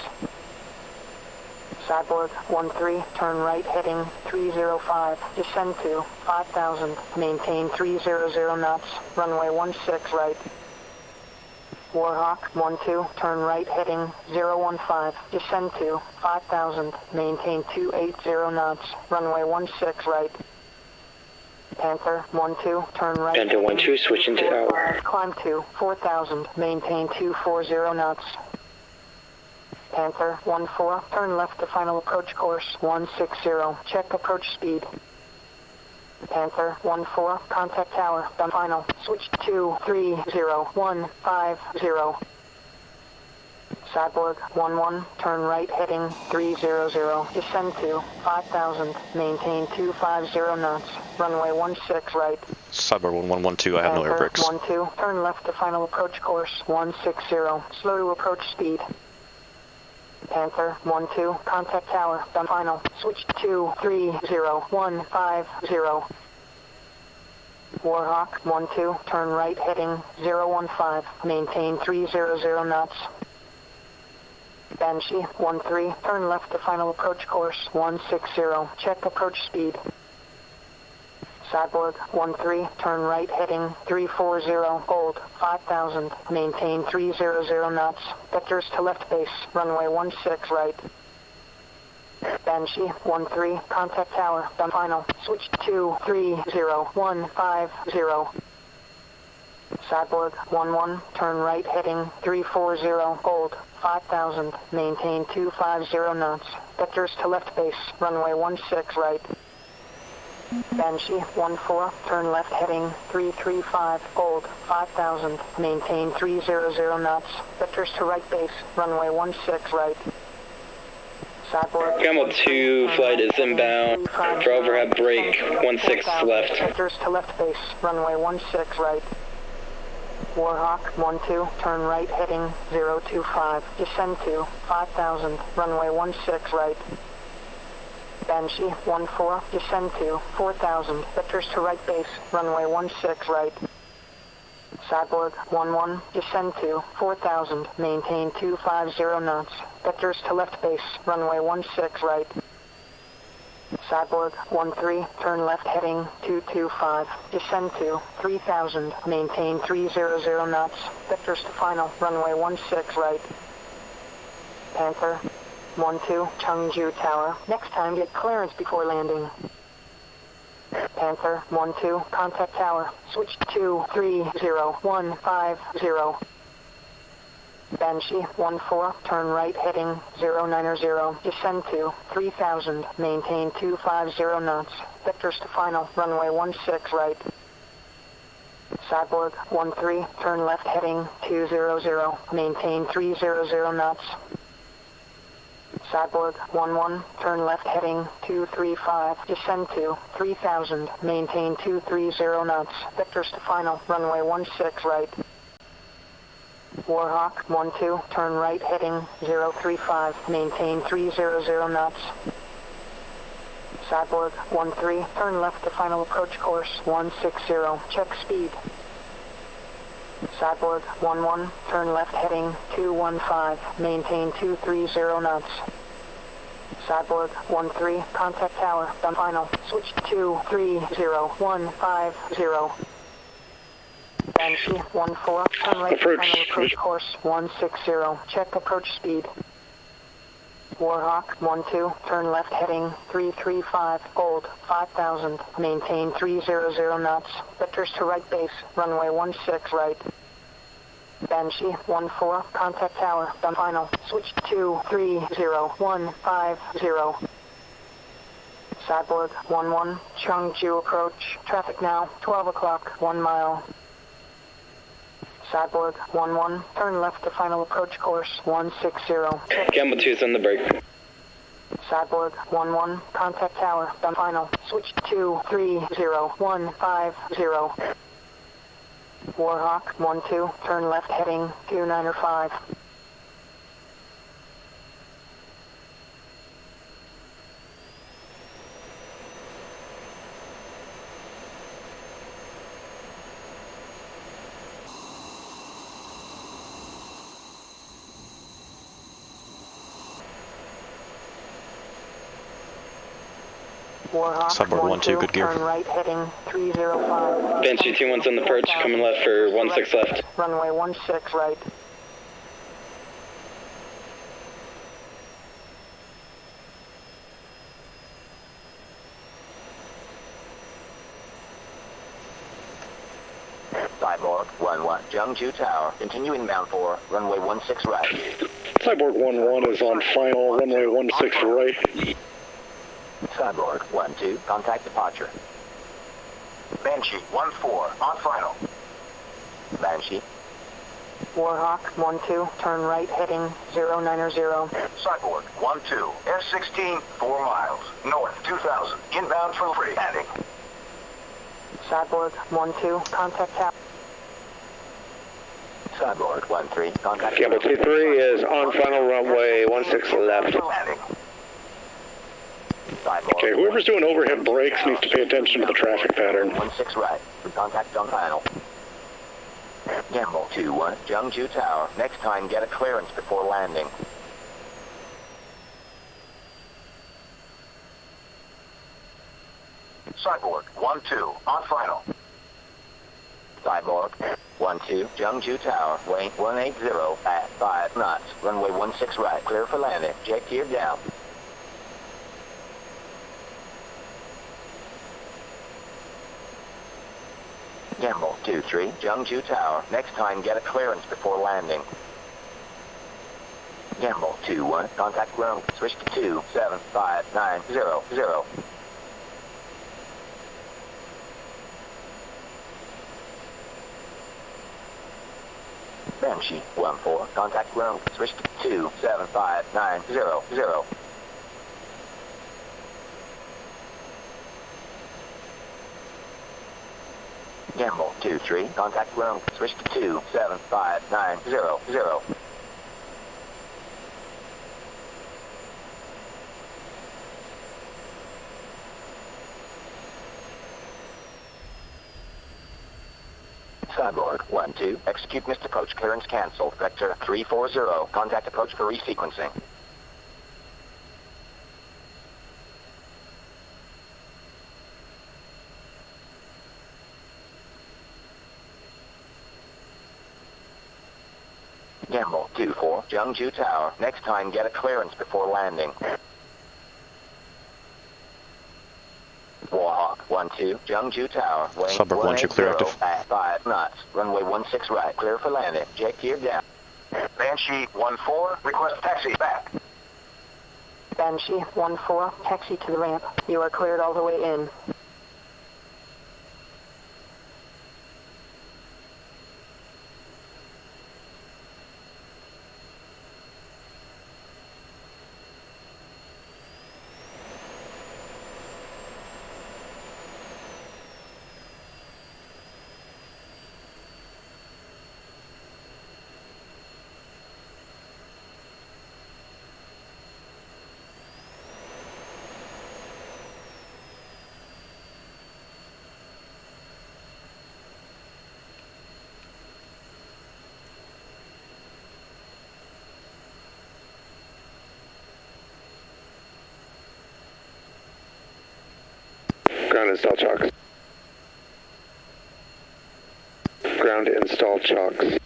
Cyborg 13, turn right heading 305, descend to 5,000, maintain 300 knots, runway 16 right. Warhawk 12, turn right heading 015, descend to 5,000, maintain 280 knots, runway 16 right. Panther 12, turn right Panther heading 12, switching to tower. Climb to 4,000, maintain 240 knots. Panther 14, turn left to final approach course 160, check approach speed. Panther 14, contact tower, done final, switch to 30150. Cyborg 11, turn right heading 300, descend to 5,000, maintain 250 knots, runway 16 right. Cyborg 1112, I have no air Panther brakes. 12, turn left to final approach course 160, slow to approach speed. Panther 12, contact tower, done final, switch to 30150. Warhawk 12, turn right heading 015, maintain 300 knots. Banshee 13, turn left to final approach course 160, check approach speed. Cyborg 13, turn right heading 340, hold 5,000, maintain 300 knots, vectors to left base, runway 16 right. Banshee 13, contact tower, done final, switch to 30150. Cyborg 11, turn right heading 340, hold 5,000, maintain 250 knots, vectors to left base, runway 16 right. Banshee 14, turn left heading 335, hold 5,000, maintain 300 knots, vectors to right base, runway 16 right. Cyborg Camel 2 flight is inbound for overhead brake 16 left. Vectors to left base, runway 16 right. Warhawk 12, turn right heading 025, descend to 5,000, runway 16 right. Banshee 14, descend to 4,000, vectors to right base, runway 16 right. Cyborg 11, descend to 4,000, maintain 250 knots. Vectors to left base, runway 16 right. Cyborg 13, turn left heading 225, descend to 3,000, maintain 300 knots. Vectors to final, runway 16 right. Panther 12, Chungju Tower. Next time get clearance before landing. Panther 12, contact tower. Switch to 30150. Banshee 14, turn right heading 090. Descend to 3,000, maintain 250 knots. Vectors to final, runway 16 right. Cyborg 13, turn left heading 200, maintain 300 knots. Cyborg 11, turn left heading 235, descend to 3,000, maintain 230 knots. Vectors to final, runway 16 right. Warhawk 12, turn right heading 035, maintain 300 knots. Cyborg 13, turn left to final approach course 160, check speed. Cyborg 11, turn left heading 215, maintain 230 knots. Cyborg 13, contact tower, done final, switch to 30150. Banshee 14, turn right to final approach course 160, check approach speed. Warhawk 12, turn left heading 335, hold 5,000, maintain 300 knots. Vectors to right base, runway 16 right. Banshee 14, contact tower, done final, switch to 30150. Cyborg 11, Chungju approach, traffic now, 12 o'clock, 1 mile. Cyborg 11, turn left to final approach course 160. Gamble 2's on the break. Cyborg 11, contact tower, done final, switch to 30150. Warhawk 12, turn left heading 295. Warhawk Cyborg 1-2, good gear. turn right heading 305. Banshee 2-1's on the perch, coming left for 16 left. Runway 16 right. Cyborg 11, Chungju Tower, continue inbound for runway 16 right. Cyborg 11 is on final, runway 16 right. Cyborg 12, contact departure. Banshee 14, on final. Banshee. Warhawk 12, turn right heading 090. Cyborg 12, S16, 4 miles, north 2,000, inbound for free landing. Cyborg 12, contact tower. Cyborg 13, contact. Gamble 23 is on final, runway 16 left. Landing. Okay, whoever's doing overhead brakes needs to pay attention to the traffic pattern. 16 right, contact on final. Gamble 2-1, Chungju Tower. Next time, get a clearance before landing. Cyborg 12, on final. Cyborg 12, Chungju Tower, weight 180 at 5 knots. Runway 16 right, clear for landing. Jet gear down. Gamble 2-3, Chungju Tower. Next time, get a clearance before landing. Gamble 2-1, contact ground. Switch to 27590. Banshee 14, contact ground. Switch to 27590. Gamble 2-3, contact ground. Switch to 27590. Cyborg 1-2. Execute missed approach. Clearance cancelled. Vector 340. Contact approach for resequencing. Gamble 2-4. Jungju Tower. Next time, get a clearance before landing. Warhawk 1-2. Jungju Tower. Wing Cyborg 1-2 clear active. At 5 knots. Runway 16 right. Clear for landing. Jet gear down. Banshee 1-4. Request taxi back. Banshee 1-4. Taxi to the ramp. You are cleared all the way in. Ground install chocks. Ground install chocks.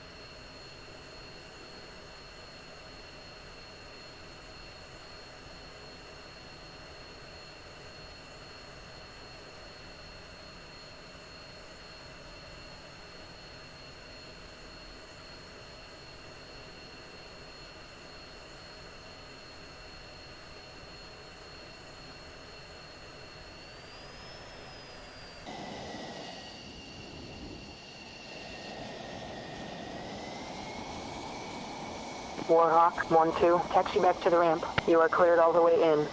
Warhawk 1-2. Taxi back to the ramp. You are cleared all the way in.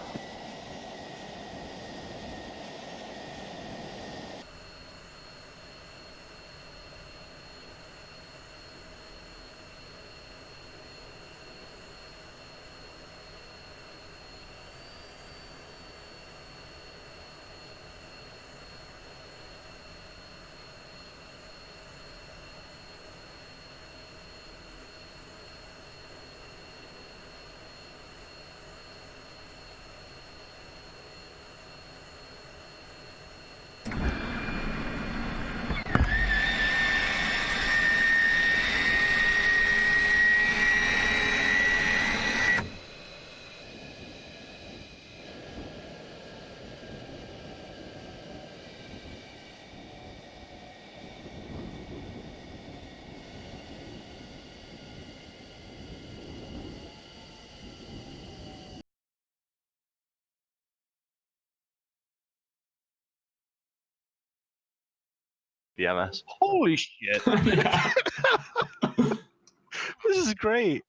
BMS. Holy shit. This is great.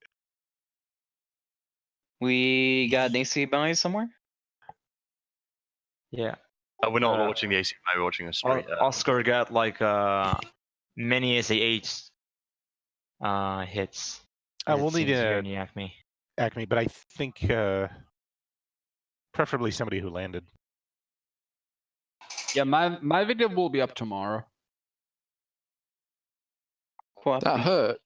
We got an AC bounty somewhere? Yeah. We're not watching the AC, we're watching a straight. Oscar got like many SAH hits. We'll need to a Acme, but I think preferably somebody who landed. Yeah, my video will be up tomorrow. That hurt.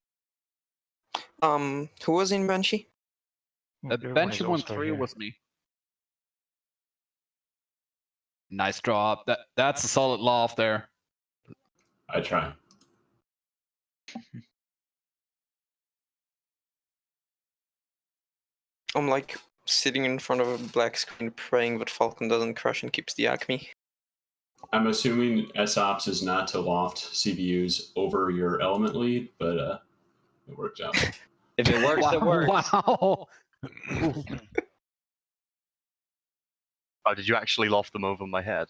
Who was in Banshee? Banshee 1-3 was me. Nice drop. That's a solid loft there. I try. I'm like sitting in front of a black screen praying that Falcon doesn't crash and keeps the Acme. I'm assuming SOPS is not to loft CBUs over your element lead, but it worked out. If it works, it works. Wow. Oh, did you actually loft them over my head?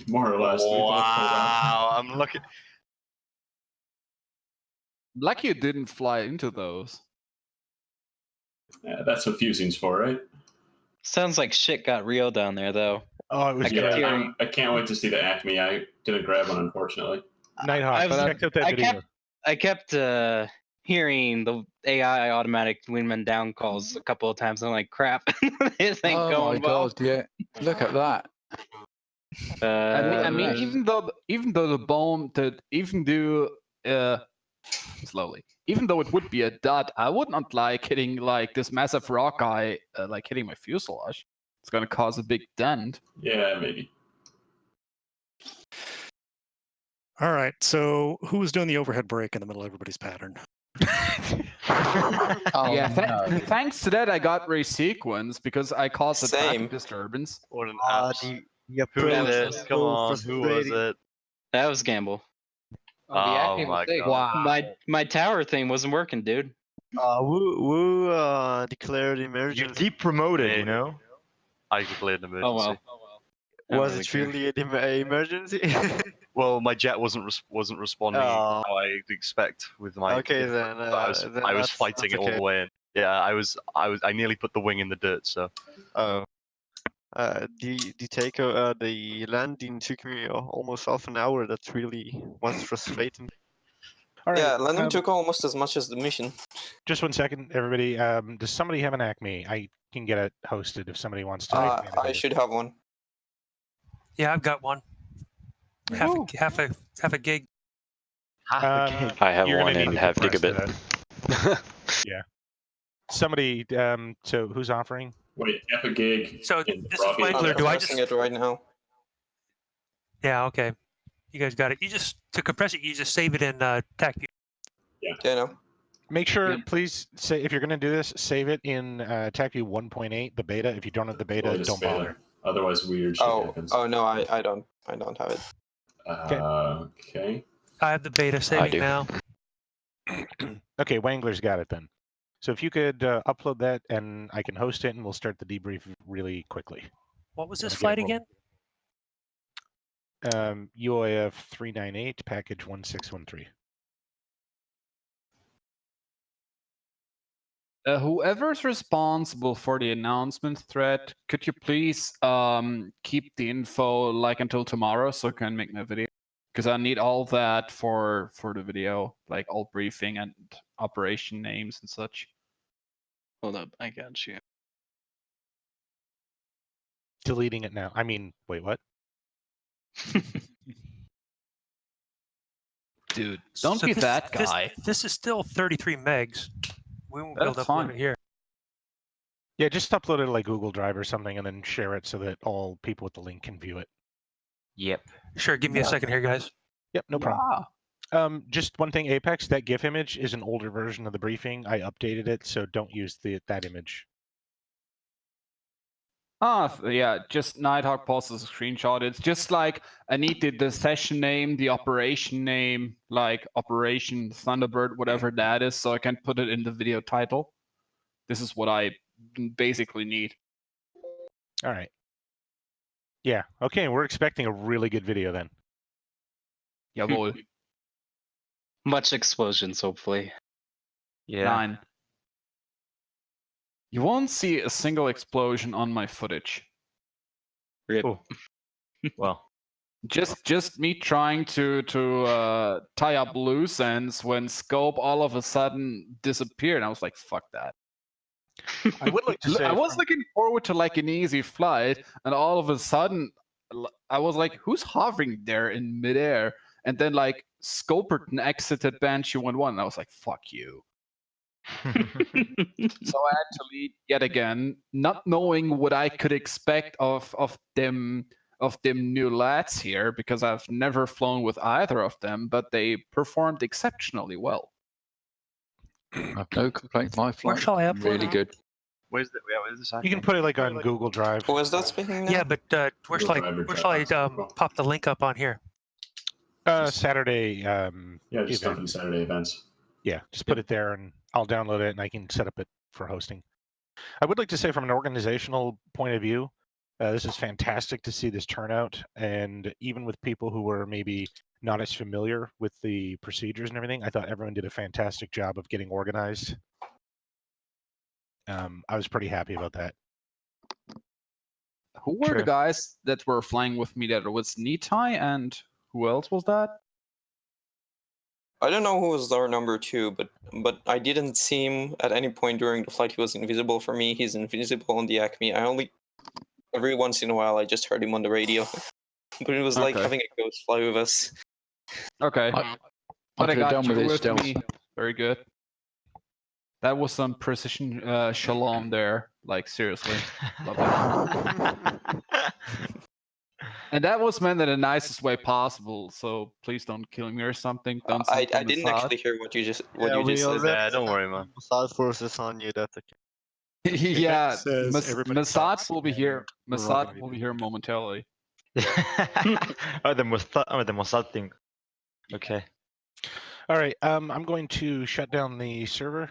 More or less. Wow, I'm looking. Lucky you didn't fly into those. Yeah, that's what fusing's for, right? Sounds like shit got real down there, though. Oh, it was Yeah, I can't wait to see the Acme. I didn't grab one, unfortunately. Nighthawk, check out that video. I kept hearing the AI automatic wingman down calls a couple of times. I'm like, crap, this ain't Oh going my well. god! Yeah, look at that. I mean, even though the bomb that even though slowly. Even though it would be a dud, I would not like hitting like this massive rock guy, like hitting my fuselage. It's gonna cause a big dent. Yeah, maybe. All right. So who was doing the overhead brake in the middle of everybody's pattern? Thanks to that, I got resequenced because I caused a traffic disturbance. What an Who did it? Come on, who was it? That was Gamble. Oh my god. My tower thing wasn't working, dude. Woo declared emergency. You depromoted, you know? I declared an emergency. Was it really an emergency? Well, my jet wasn't responding how I expect with my. Okay, then. I was fighting it all the way in. Yeah, I nearly put the wing in the dirt. So. Oh. The landing took me almost half an hour. That really was frustrating. All right, yeah, landing took almost as much as the mission. Just 1 second, everybody. Does somebody have an Acme? I can get it hosted if somebody wants to. I should have one. Yeah, I've got one. Half a gig. I have one and half gigabit. Yeah. Somebody. So who's offering? Wait, half a gig. So this is Wangler. Do I just it right now? Yeah. Okay. You guys got it. You just to compress it. You just save it in TACview. Yeah. No. Make sure, please, say if you're going to do this, save it in TACview 1.8, the beta. If you don't have the beta, don't bother. Otherwise, weird shit happens. Oh no, I don't have it. Okay. I have the beta saving now. Okay, Wangler's got it then. So if you could upload that, and I can host it, and we'll start the debrief really quickly. What was this flight again? UOAF 398, package 1613. Whoever's responsible for the announcement thread, could you please keep the info like until tomorrow so I can make my video? Because I need all that for the video, like all briefing and operation names and such. Hold up, I got you. Deleting it now. I mean, wait, what? Dude, don't be that guy. This is still 33 megs. We won't build up on it here. Yeah, just upload it like Google Drive or something, and then share it so that all people with the link can view it. Yep. Sure. Give me a second here, guys. Yep, no problem. Just one thing, Apex, that GIF image is an older version of the briefing. I updated it, so don't use that image. Yeah, just Nighthawk posted a screenshot. It's just like I need the session name, the operation name, like Operation Thunderbird, whatever that is, so I can put it in the video title. This is what I basically need. All right. Yeah, okay, we're expecting a really good video then. Jawohl. Much explosions, hopefully. Yeah. 9. You won't see a single explosion on my footage. Rip. Well, just me trying to tie up loose ends when scope all of a sudden disappeared. I was like, fuck that. I would like to say I was looking forward to like an easy flight, and all of a sudden I was like, who's hovering there in midair? And then like Scoperton exited Banshee 1-1. And I was like, fuck you. So I had to lead yet again, not knowing what I could expect of them new lads here, because I've never flown with either of them, but they performed exceptionally well. I've no complaint. My flight Where shall I upload really it? good. Where's the You can put it like on Google Drive. Who is that speaking now? Yeah, but where shall I pop the link up on here? Saturday. Yeah, just event. on Saturday events. Yeah, just put it there, and I'll download it, and I can set up it for hosting. I would like to say, from an organizational point of view, this is fantastic to see this turnout, and even with people who were maybe not as familiar with the procedures and everything, I thought everyone did a fantastic job of getting organized. I was pretty happy about that. Who were the guys that were flying with me? That was Nitai, and who else was that? I don't know who was our number 2, but I didn't see him at any point during the flight. He was invisible for me. He's invisible on the Acme. Every once in a while, I just heard him on the radio. But it was like having a ghost fly with us. Okay. But I could have got done with you his with stealth. me. Very good. That was some precision shalom there. Like, seriously. Love it. And that was meant in the nicest way possible, so please don't kill me or something. Done I something didn't Mossad. actually hear what you just Yeah, said. Yeah, don't worry, man. Mossad forces on you. That's okay. Yeah, Says everybody Mossad talks will be here. We're Mossad robbing will be here momentarily. Oh, the Mossad thing. Okay. All right. I'm going to shut down the server.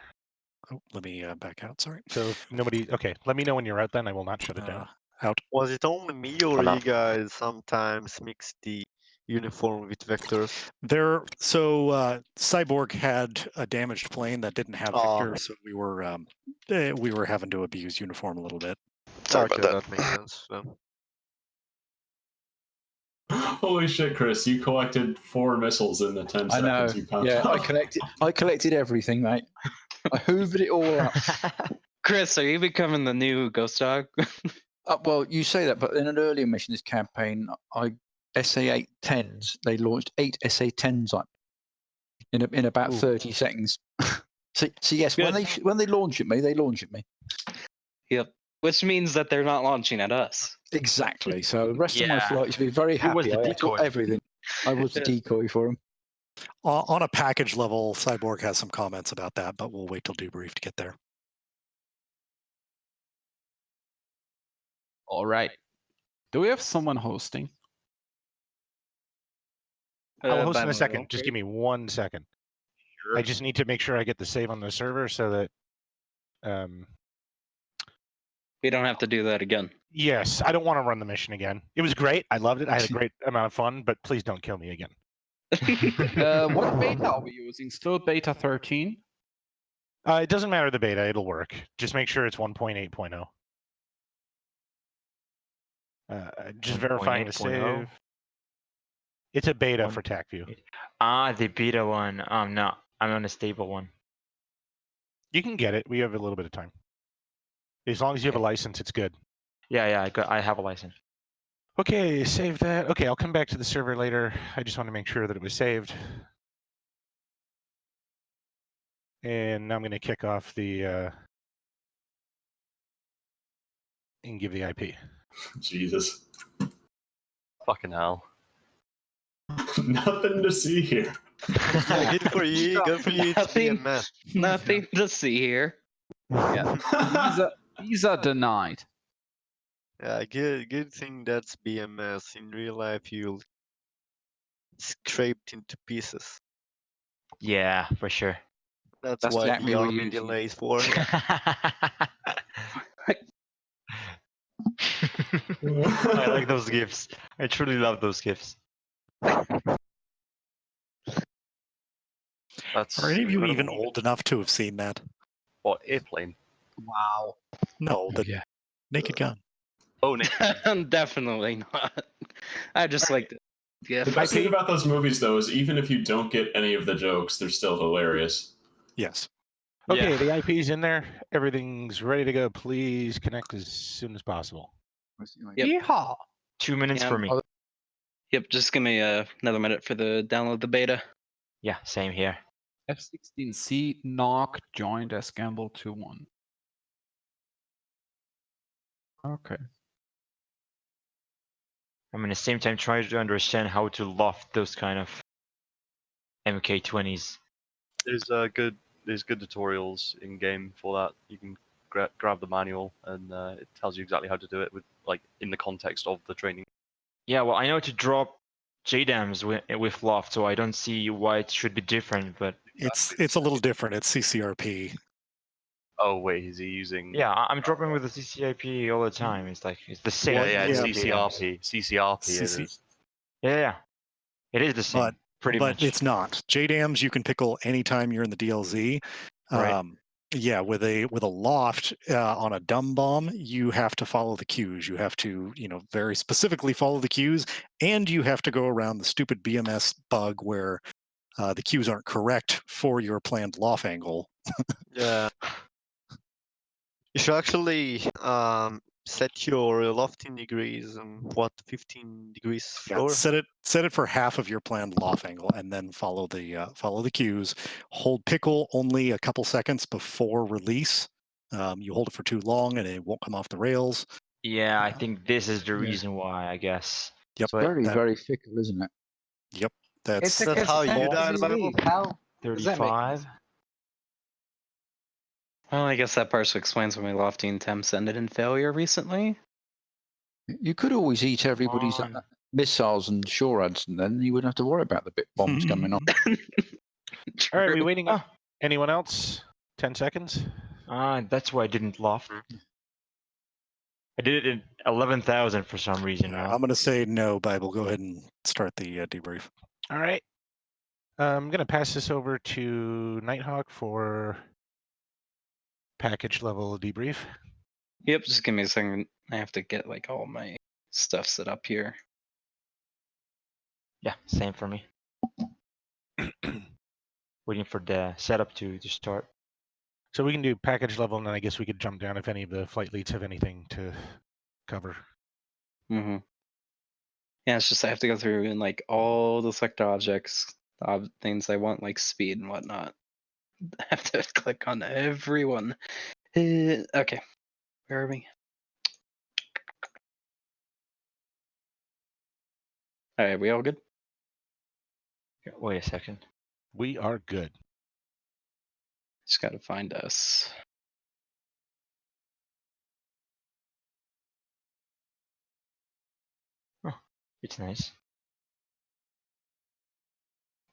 Oh, let me back out. Sorry. So if nobody, okay, let me know when you're out. Then I will not shut it down. Out. Was it only me or I'm you out. guys sometimes mix the uniform with vectors? Cyborg had a damaged plane that didn't have Victor, so we were having to abuse uniform a little bit. Sorry Okay, about that makes sense then. Holy shit, Chris! You collected 4 missiles in the 10 I know. seconds you popped Yeah, up. I collected everything, mate. I hoovered it all up. Chris, are you becoming the new ghost dog? Well, you say that, but in an earlier mission this campaign, SA-8 10s. They launched 8 SA-10s up in about 30 seconds. so yes, when they launch at me, they launch at me. Yep. Which means that they're not launching at us. Exactly. So the rest of my flight should be very happy. was the I took decoy. everything. I was the decoy for him. On a package level, Cyborg has some comments about that, but we'll wait till debrief to get there. All right. Do we have someone hosting? I'll host by in a the second. way. Just give me 1 second. I just need to make sure I get the save on the server so that. We don't have to do that again. Yes, I don't want to run the mission again. It was great. I loved it. I had a great amount of fun, but please don't kill me again. What beta are we using? Still beta 13? It doesn't matter the beta. It'll work. Just make sure it's 1.8.0. Just verifying the 1.8.0. save. It's a beta for TACView. The beta one. No, I'm on a stable one. You can get it. We have a little bit of time. As long as you have a license, it's good. Yeah, I have a license. Okay, save that. Okay, I'll come back to the server later. I just want to make sure that it was saved. And now I'm going to kick off the and give the IP. Jesus. Fucking hell. Nothing to see here. Yeah, good for you. Good for you. It's Nothing, BMS. nothing to see here. Yeah. Visa denied. Yeah, good thing that's BMS. In real life, you'll scraped into pieces. Yeah, for sure. That's That's why the app the we were army using. delays for. I like those gifs. I truly love those gifs. That's Are any of you even incredible. old enough to have seen that? What, airplane? Wow. No, the Naked Gun. Oh, Nick. Definitely not. I just like the The best thing about those movies, though, is even if you don't get any of the jokes, they're still hilarious. Yes. Okay, Yeah. the IP's in there. Everything's ready to go. Please connect as soon as possible. Yep. Yeehaw. 2 minutes Yeah, for me. Yep, just give me another minute for the download the beta. Yeah, same here. F-16C knock joined as Gamble 2-1. Okay. I'm at the same time trying to understand how to loft those kind of MK20s. There's good tutorials in game for that. You can grab the manual and it tells you exactly how to do it with in the context of the training. Yeah, well, I know to drop JDAMs with loft, so I don't see why it should be different. But It's a little different. It's CCRP. Oh wait, is he using? yeah, I'm dropping with the CCIP all the time. It's the same. Yeah, CCRP. CCRP. It is. Yeah, it is the same. Pretty but much. it's not. JDAMs you can pickle anytime you're in the DLZ. Right. Yeah, with a loft on a dumb bomb, you have to follow the cues. You have to, very specifically follow the cues, and you have to go around the stupid BMS bug where the cues aren't correct for your planned loft angle. Yeah. You should actually set your lofting degrees and what 15 degrees floor? Yeah, set it for half of your planned loft angle, and then follow the cues. Hold pickle only a couple seconds before release. You hold it for too long, and it won't come off the rails. Yeah, I think this is the reason why. I guess. Yep. So Very, very fickle, isn't it? Yep. That's how you dial level. How does that make 35. Well, I guess that partially explains why my lofting attempts ended in failure recently. You could always eat everybody's missiles and SHORADs, and then you wouldn't have to worry about the bit bombs coming off. All right, we waiting up. Anyone else? 10 seconds. That's why I didn't loft. I did it in 11,000 for some reason. Now. I'm going to say no, Bible. Go ahead and start the debrief. All right. I'm going to pass this over to Nighthawk for package level debrief. Yep, just give me a second. I have to get like all my stuff set up here. Yeah, same for me. Waiting for the setup to start. So we can do package level, and then I guess we could jump down if any of the flight leads have anything to cover. Mm-hmm. Yeah, it's just I have to go through and like all the select objects, things I want, like speed and whatnot. I have to click on everyone. Okay, where are we? All right, we all good? Wait a second. We are good. Just gotta find us. Oh, it's nice.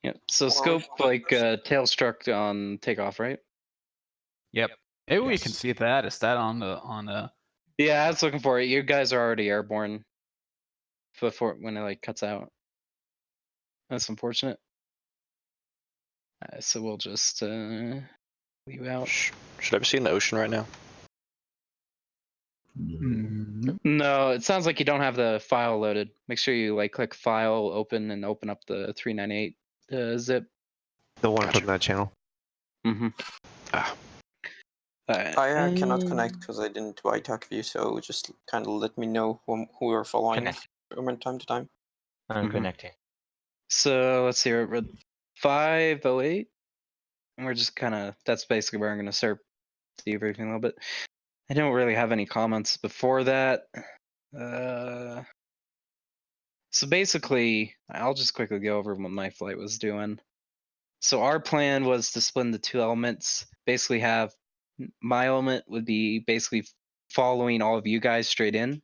Yep. So scope like tail struck on takeoff, right? Yep. Maybe we can see that. Is that on the? Yeah, I was looking for it. You guys are already airborne before when it like cuts out. That's unfortunate. So we'll just leave you out. Should I be seeing the ocean right now? No, it sounds like you don't have the file loaded. Make sure you like click file, open, and open up the 398 zip. The one from that channel. Mm-hmm. I cannot connect because I didn't do ITAC view, so just kind of let me know who you're following from time to time. I'm connecting. So let's see, we're at 508, and we're just kind of, that's basically where I'm going to start debriefing a little bit. I don't really have any comments before that. So basically, I'll just quickly go over what my flight was doing. So our plan was to split into two elements, basically have my element would be basically following all of you guys straight into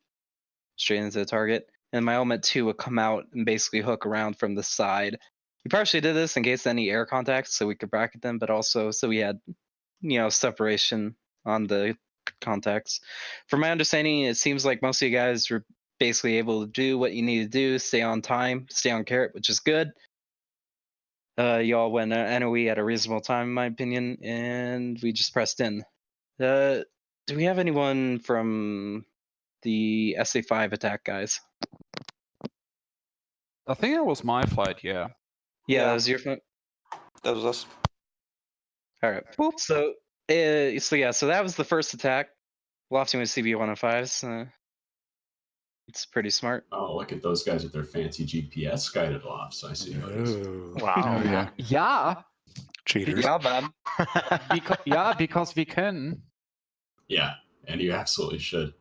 the target. And my element 2 would come out and basically hook around from the side. We partially did this in case any air contacts so we could bracket them, but also so we had, separation on the contacts. From my understanding, it seems like most of you guys were basically able to do what you need to do, stay on time, stay on carrot, which is good. Y'all went NOE at a reasonable time, in my opinion, and we just pressed in. Do we have anyone from the SA5 attack, guys? I think that was my flight. Yeah. Yeah, that was your flight. That was us. All right. So that was the first attack. Lofting with CB-105s. It's pretty smart. Oh, look at those guys with their fancy GPS guided lofts. I see how it is. Wow. Yeah. Yeah. Cheaters. Yeah, man. Because we can. Yeah, and you absolutely should.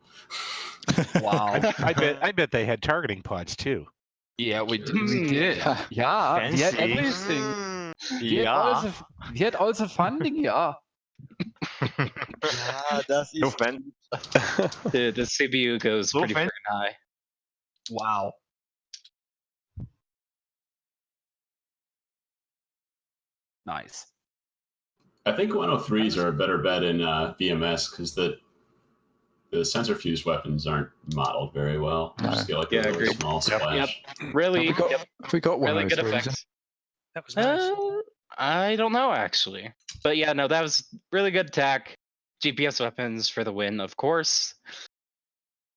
Wow. I bet they had targeting pods too. Yeah, we did. Yeah, we had everything. We had also funding. Yeah. Yeah, that's no fan. The CPU goes pretty freaking high. Wow. Nice. I think 103s are a better bet in BMS because the sensor fused weapons aren't modeled very well. You just get like a really small splash. Yep. Really, we got one really of good those effects. That was nice. I don't know actually, but yeah, no, that was really good attack. GPS weapons for the win, of course.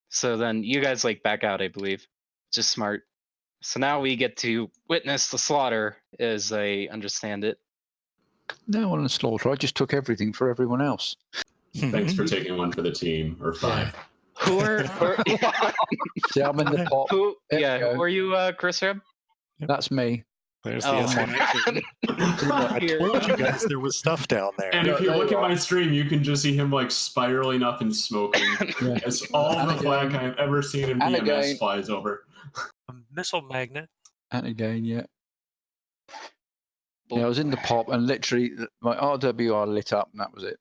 So then you guys like back out, I believe. Just smart. So now we get to witness the slaughter, as I understand it. No one in slaughter. I just took everything for everyone else. Thanks for taking one for the team, or 5. Who are See, I'm in the pop. who? There we Yeah, go. who are you, Chris Reb? That's me. There's Oh, the SA-19. I told you guys there was stuff down there. And if you there look you at are. my stream, you can just see him like spiraling up and smoking. Yeah. It's all And the flag again. I've ever seen in And BMS again. flies over. A missile magnet. And again, yeah. Yeah, I was in the pop and literally my RWR lit up and that was it.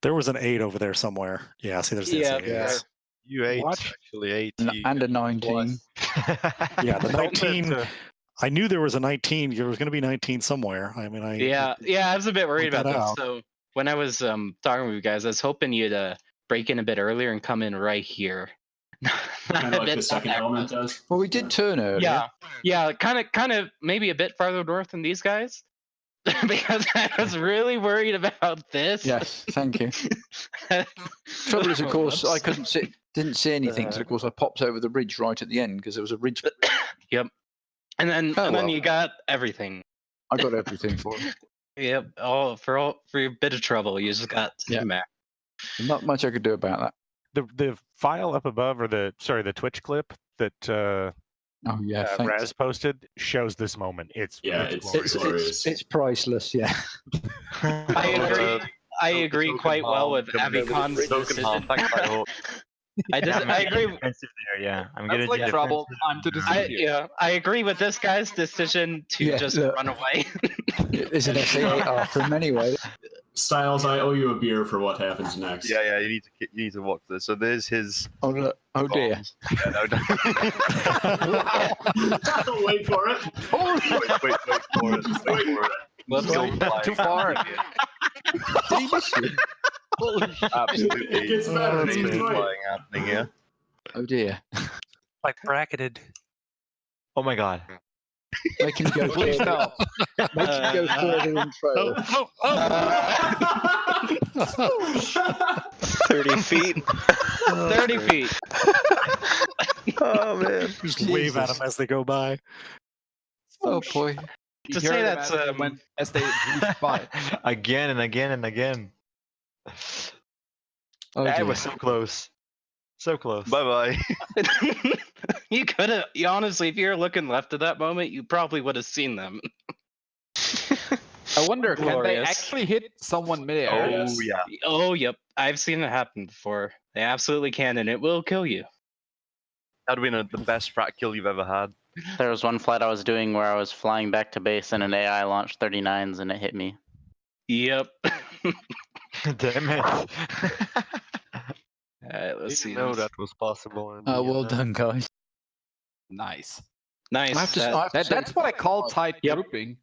There was an 8 over there somewhere. Yeah, see, there's the Yeah, SA-8s. U8 Watch. actually 8. And a 19. Yeah, the Don't 19. let, I knew there was a 19. There was going to be 19 somewhere. I mean, Yeah, I was a bit worried Point about that this. out. So when I was talking with you guys, I was hoping you'd break in a bit earlier and come in right here. Kind of like the second element does. Well, we did turn earlier. Yeah, kind of maybe a bit farther north than these guys. Because I was really worried about this. Yes, thank you. Trouble is, of course, I didn't see anything. So of course, I popped over the ridge right at the end because there was a ridge. Yep. And then you got everything. I got everything for it. Yep. For your bit of trouble, you just got back. Not much I could do about that. the file up above, or the Twitch clip that Oh yeah, Raz posted shows this moment. It's glorious. It's priceless. Yeah. I agree quite well with Avicon's decision. I agree. Yeah, I'm That's gonna like trouble. Time to disappear. I agree with this guy's decision to just run away. It's an SA-8 after him anyway. Styles, I owe you a beer for what happens next. Yeah, you need to watch this. So there's his. Oh look! Oh dear! Yeah, no, Wait for it. Wait for it. Just wait for it. Whoops. Too far. Did he miss you? Absolutely. It gets better. There's He's been right. flying happening here. Oh dear! Like bracketed. Oh my god. Make him go Please further. no. Make him go further in trail. 30 feet. 30 feet. Oh man. Just wave at them as they go by. Oh boy! To say that's when as they reach by. Again and again and again. Oh That dear. was so close. So close. Bye bye. You could have. Honestly, if you're looking left at that moment, you probably would have seen them. I wonder, can they Glorious. actually hit someone midair? yes. Yeah. Oh, yep. I've seen it happen before. They absolutely can, and it will kill you. That'd have been the best frat kill you've ever had. There was one flight I was doing where I was flying back to base and an AI launched 39s and it hit me. Yep. Damn it. Alright, let's see. Didn't know this. that was possible. In Oh, well BMS. done, guys. Nice. Nice. I have to say, That's what I call tight grouping.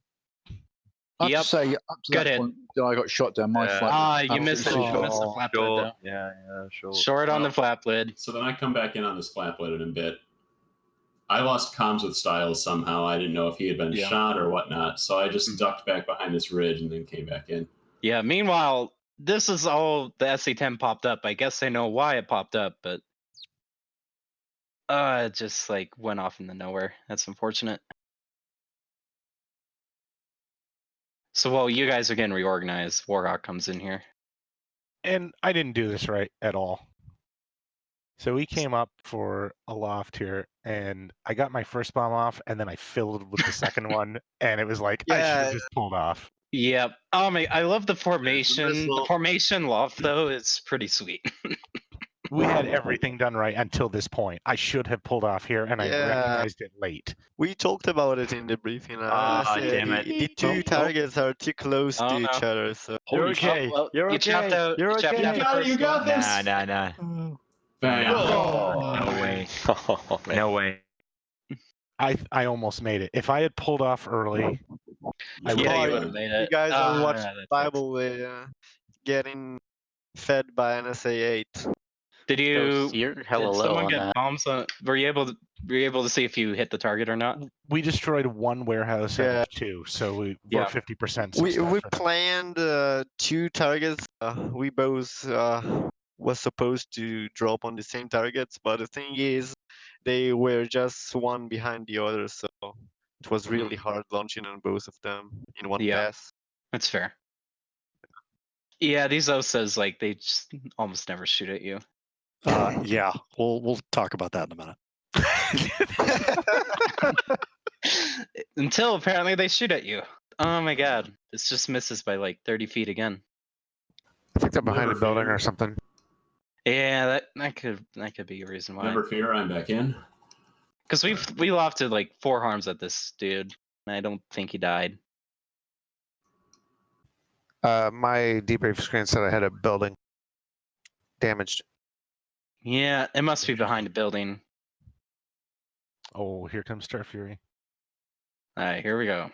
I have Yep. to say, up to Good that hit. point, I got shot down. My Yeah. flight. Ah, was you missed it. absolutely You missed the shot. flap lid, Short. though. Yeah, short. Short on the flap lid. So then I come back in on this flap lid in a bit. I lost comms with Styles somehow. I didn't know if he had been shot or whatnot. So I just ducked back behind this ridge and then came back in. Yeah, meanwhile, this is all the SC-10 popped up. I guess I know why it popped up, but it just like went off into nowhere. That's unfortunate. So while you guys are getting reorganized, Warhawk comes in here. And I didn't do this right at all. So we came up for a loft here, and I got my first bomb off, and then I filled with the second one, and it was like I should have just pulled off. Yep. Oh my! I love the formation. The formation loft though is pretty sweet. We had everything done right until this point. I should have pulled off here, and I recognized it late. We talked about it in the briefing. Damn it. The two targets are too close to each other. So You're okay. Well, You're you okay. chopped out. You're you chopped okay. out the first You got one. this. Nah. Bam. No way. Oh, man. No way. I almost made it. If I had pulled off early, I would Yeah, you have would have made it. you guys don't watch yeah, that's Bible getting fed by an SA-8. Did you? You're hella Did low someone on get that. bombs on? Were you able to see if you hit the target or not? We destroyed one warehouse out Yeah. of two, so we're Yeah. 50% We success. planned two targets. We both was supposed to drop on the same targets, but the thing is, they were just one behind the other, so it was really hard launching on both of them in one Yeah. pass. That's fair. Yeah, these OSAs like they just almost never shoot at you. Yeah, we'll talk about that in a minute. Until apparently they shoot at you. Oh my god. It just misses by like 30 feet again. I think they're behind Never a building fear. or something. Yeah, that could be a reason why. Never fear, I'm back in. Because we lofted like 4 harms at this dude. And I don't think he died. My debrief screen said I had a building damaged. Yeah, it must be behind a building. Oh, here comes Star Fury. All right, here we go.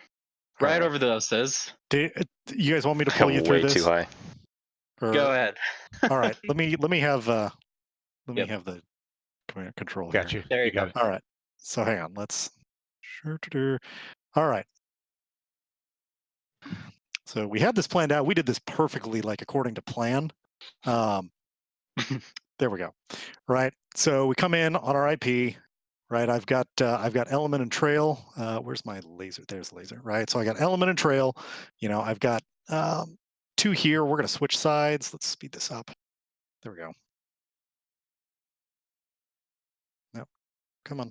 Right over the OSAs. Do you guys want me to pull you through Way this? too high. Go ahead. All right, let me have have the control Got here. you. There you got go. it. All right, so hang on. Let's. All right. So we had this planned out. We did this perfectly, like according to plan. There we go. Right. So we come in on our IP. Right. I've got element and trail. Where's my laser? There's laser. Right. So I got element and trail. I've got 2 here. We're gonna switch sides. Let's speed this up. There we go. Nope. Come on.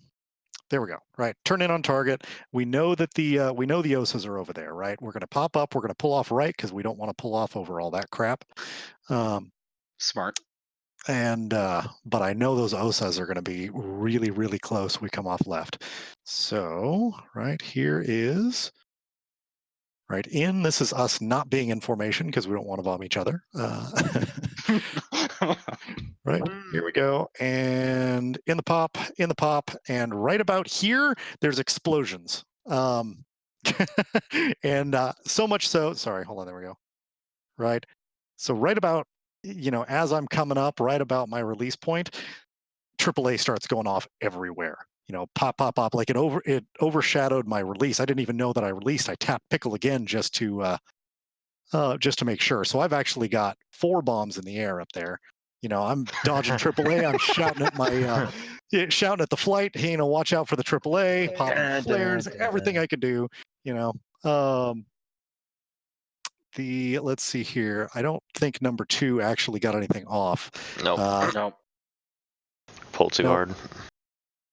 There we go. Right. Turn in on target. We know that the OSAs are over there, right? We're gonna pop up, we're gonna pull off right because we don't want to pull off over all that crap. Smart. And but I know those OSAs are gonna be really, really close. We come off left. So right here is right in. This is us not being in formation because we don't want to bomb each other. Right, here we go. And in the pop, and right about here, there's explosions. And so much so, sorry, hold on, there we go. Right. So right about, as I'm coming up, right about my release point, AAA starts going off everywhere. Pop, pop, pop, like it overshadowed my release. I didn't even know that I released. I tapped pickle again just to make sure. So I've actually got 4 bombs in the air up there. I'm dodging AAA. I'm shouting at my shouting at the flight. Hey, watch out for the AAA. Popping flares. Everything I could do. Let's see here. I don't think number 2 actually got anything off. Nope. Nope. Pull too hard.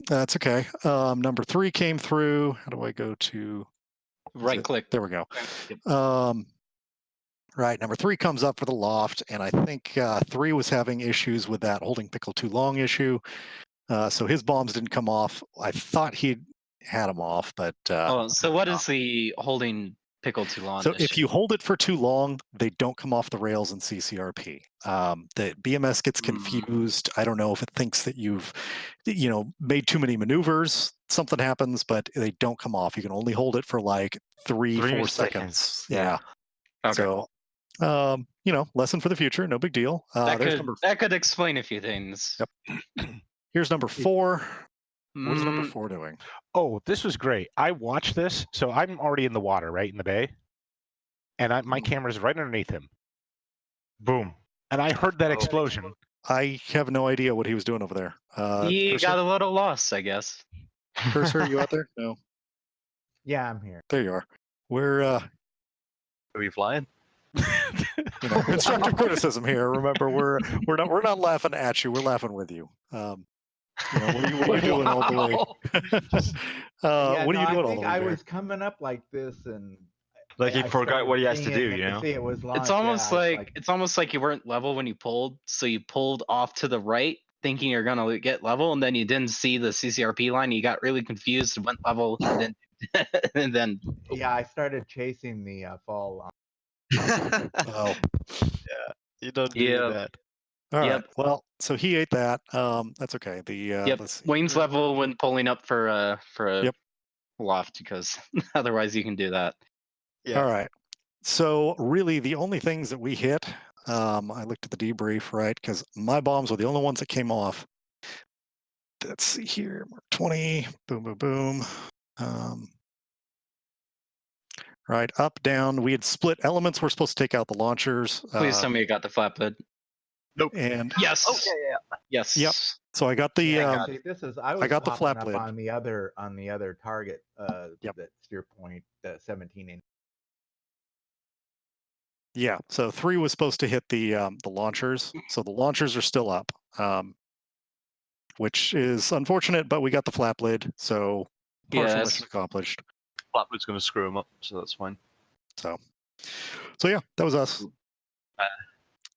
That's okay. Number 3 came through. How do I go to right click? There we go. Right, number 3 comes up for the loft, and I think 3 was having issues with that holding pickle too long issue. So his bombs didn't come off. I thought he'd had them off, but so what is the holding pickle too long so issue? if you hold it for too long, they don't come off the rails in CCRP. The BMS gets confused. I don't know if it thinks that you've made too many maneuvers. Something happens, but they don't come off. You can only hold it for like 3-4 seconds. Yeah. Okay. So lesson for the future, no big deal. That could explain a few things. Yep. Here's number 4. What is number 4 doing? Oh, this was great. I watched this, so I'm already in the water, right in the bay, and my camera's right underneath him. Boom! And I heard that explosion. I have no idea what he was doing over there. He Cursor? got a little lost, I guess. Cursor, are you out there? No. Yeah, I'm here. There you are. We're Are you flying? constructive criticism here. Remember, we're not laughing at you. We're laughing with you. What are you doing all the way? What are you doing all the way? I was coming up like this, and like he forgot what he has to do. It was It's almost like you weren't level when you pulled, so you pulled off to the right, thinking you're gonna get level, and then you didn't see the CCRP line. You got really confused, went level, and then yeah, I started chasing the fall line. Oh, yeah, you don't do that. All right. Well, so he ate that. That's okay. Let's see. Wayne's level when pulling up for a loft, because otherwise you can do that. Yeah. All right. So really, the only things that we hit, I looked at the debrief, right? Because my bombs were the only ones that came off. Let's see here. Mark 20. Boom, boom, boom. Right, up, down. We had split elements. We're supposed to take out the launchers. Please tell me you got the flatbed. Nope. And yes. Okay, yeah. Yes. Yep. So I got the. See, I got the flap lid on the other target. That steer point 17 inch. Yeah. So 3 was supposed to hit the launchers. So the launchers are still up. which is unfortunate, but we got the flap lid, so partial Yes. mission accomplished. Flap lid's going to screw him up, so that's fine. So yeah, that was us. Yeah,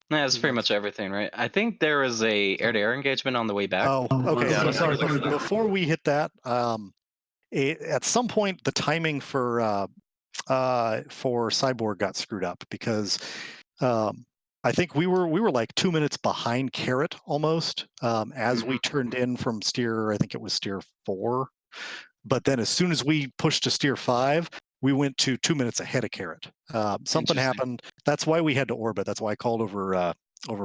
that's pretty much everything, right? I think there was a air-to-air engagement on the way back. Oh, okay. Yeah. So sorry. Before we hit that, at some point the timing for Cyborg got screwed up because I think we were like 2 minutes behind Carrot almost as we turned in from steer. I think it was steer 4, but then as soon as we pushed to steer 5, we went to 2 minutes ahead of Carrot. Something happened. That's why we had to orbit. That's why I called over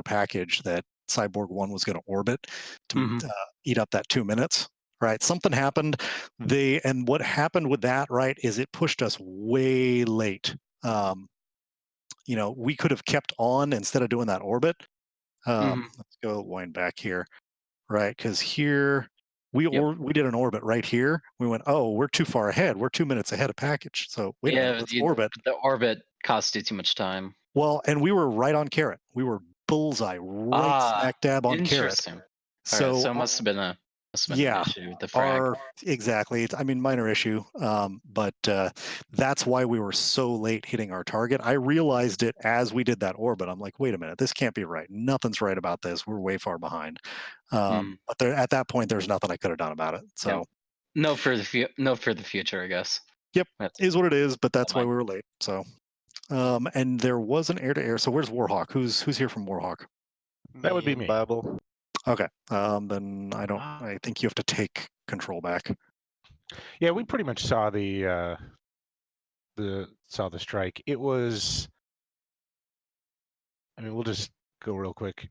package that Cyborg 1 was going to orbit to eat up that 2 minutes. Right, something happened. And what happened with that, right, is it pushed us way late. We could have kept on instead of doing that orbit. Let's go wind back here, right? Because here we did an orbit right here. We went, oh, we're too far ahead. We're 2 minutes ahead of package. So wait a minute, let's orbit. The orbit cost you too much time. Well, and we were right on Carrot. We were bullseye, right smack dab on Carrot. Interesting. So it must have been an issue with the frag. Exactly. Minor issue. But that's why we were so late hitting our target. I realized it as we did that orbit. I'm like, wait a minute, this can't be right. Nothing's right about this. We're way far behind. But at that point, there's nothing I could have done about it. So no for the future, I guess. Yep, is what it is. But that's why we were late. So, and there was an air-to-air. So where's Warhawk? Who's here from Warhawk? That would be me. Bible. Okay. Then I think you have to take control back. Yeah, we pretty much saw the strike. It was. We'll just go real quick.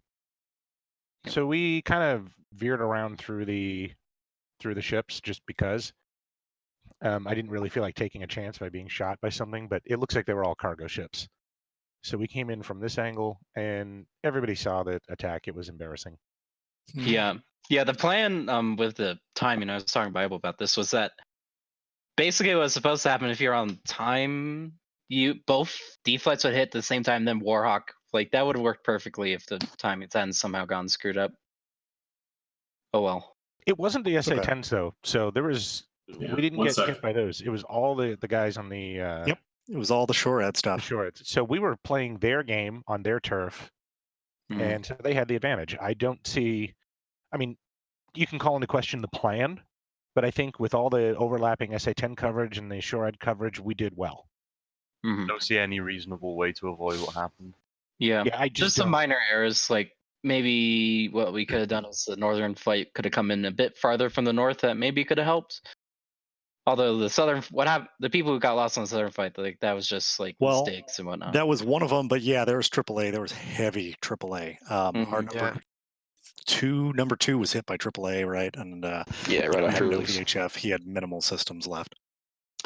So we kind of veered around through the ships just because. I didn't really feel like taking a chance by being shot by something, but it looks like they were all cargo ships. So we came in from this angle, and everybody saw the attack. It was embarrassing. Yeah. The plan with the timing, I was talking to Bible about this, was that basically what was supposed to happen if you're on time, both D flights would hit at the same time, then Warhawk. Like that would have worked perfectly if the timing hadn't somehow gotten screwed up. Oh well. It wasn't the SA-10s though, so there was we didn't get hit by those. It was all the guys on the. Yep. It was all the SHORAD stuff. So we were playing their game on their turf, and so they had the advantage. I don't see. You can call into question the plan, but I think with all the overlapping SA-10 coverage and the SHORAD coverage, we did well. I don't see any reasonable way to avoid what happened. Yeah, I just some minor errors. Like maybe what we could have done is the northern flight could have come in a bit farther from the north. That maybe could have helped. Although the southern, the people who got lost on the southern flight, like that was just like mistakes and whatnot. That was one of them, but yeah, there was AAA. There was heavy AAA. Our number two was hit by AAA, right? And right after after no release. VHF, he had minimal systems left.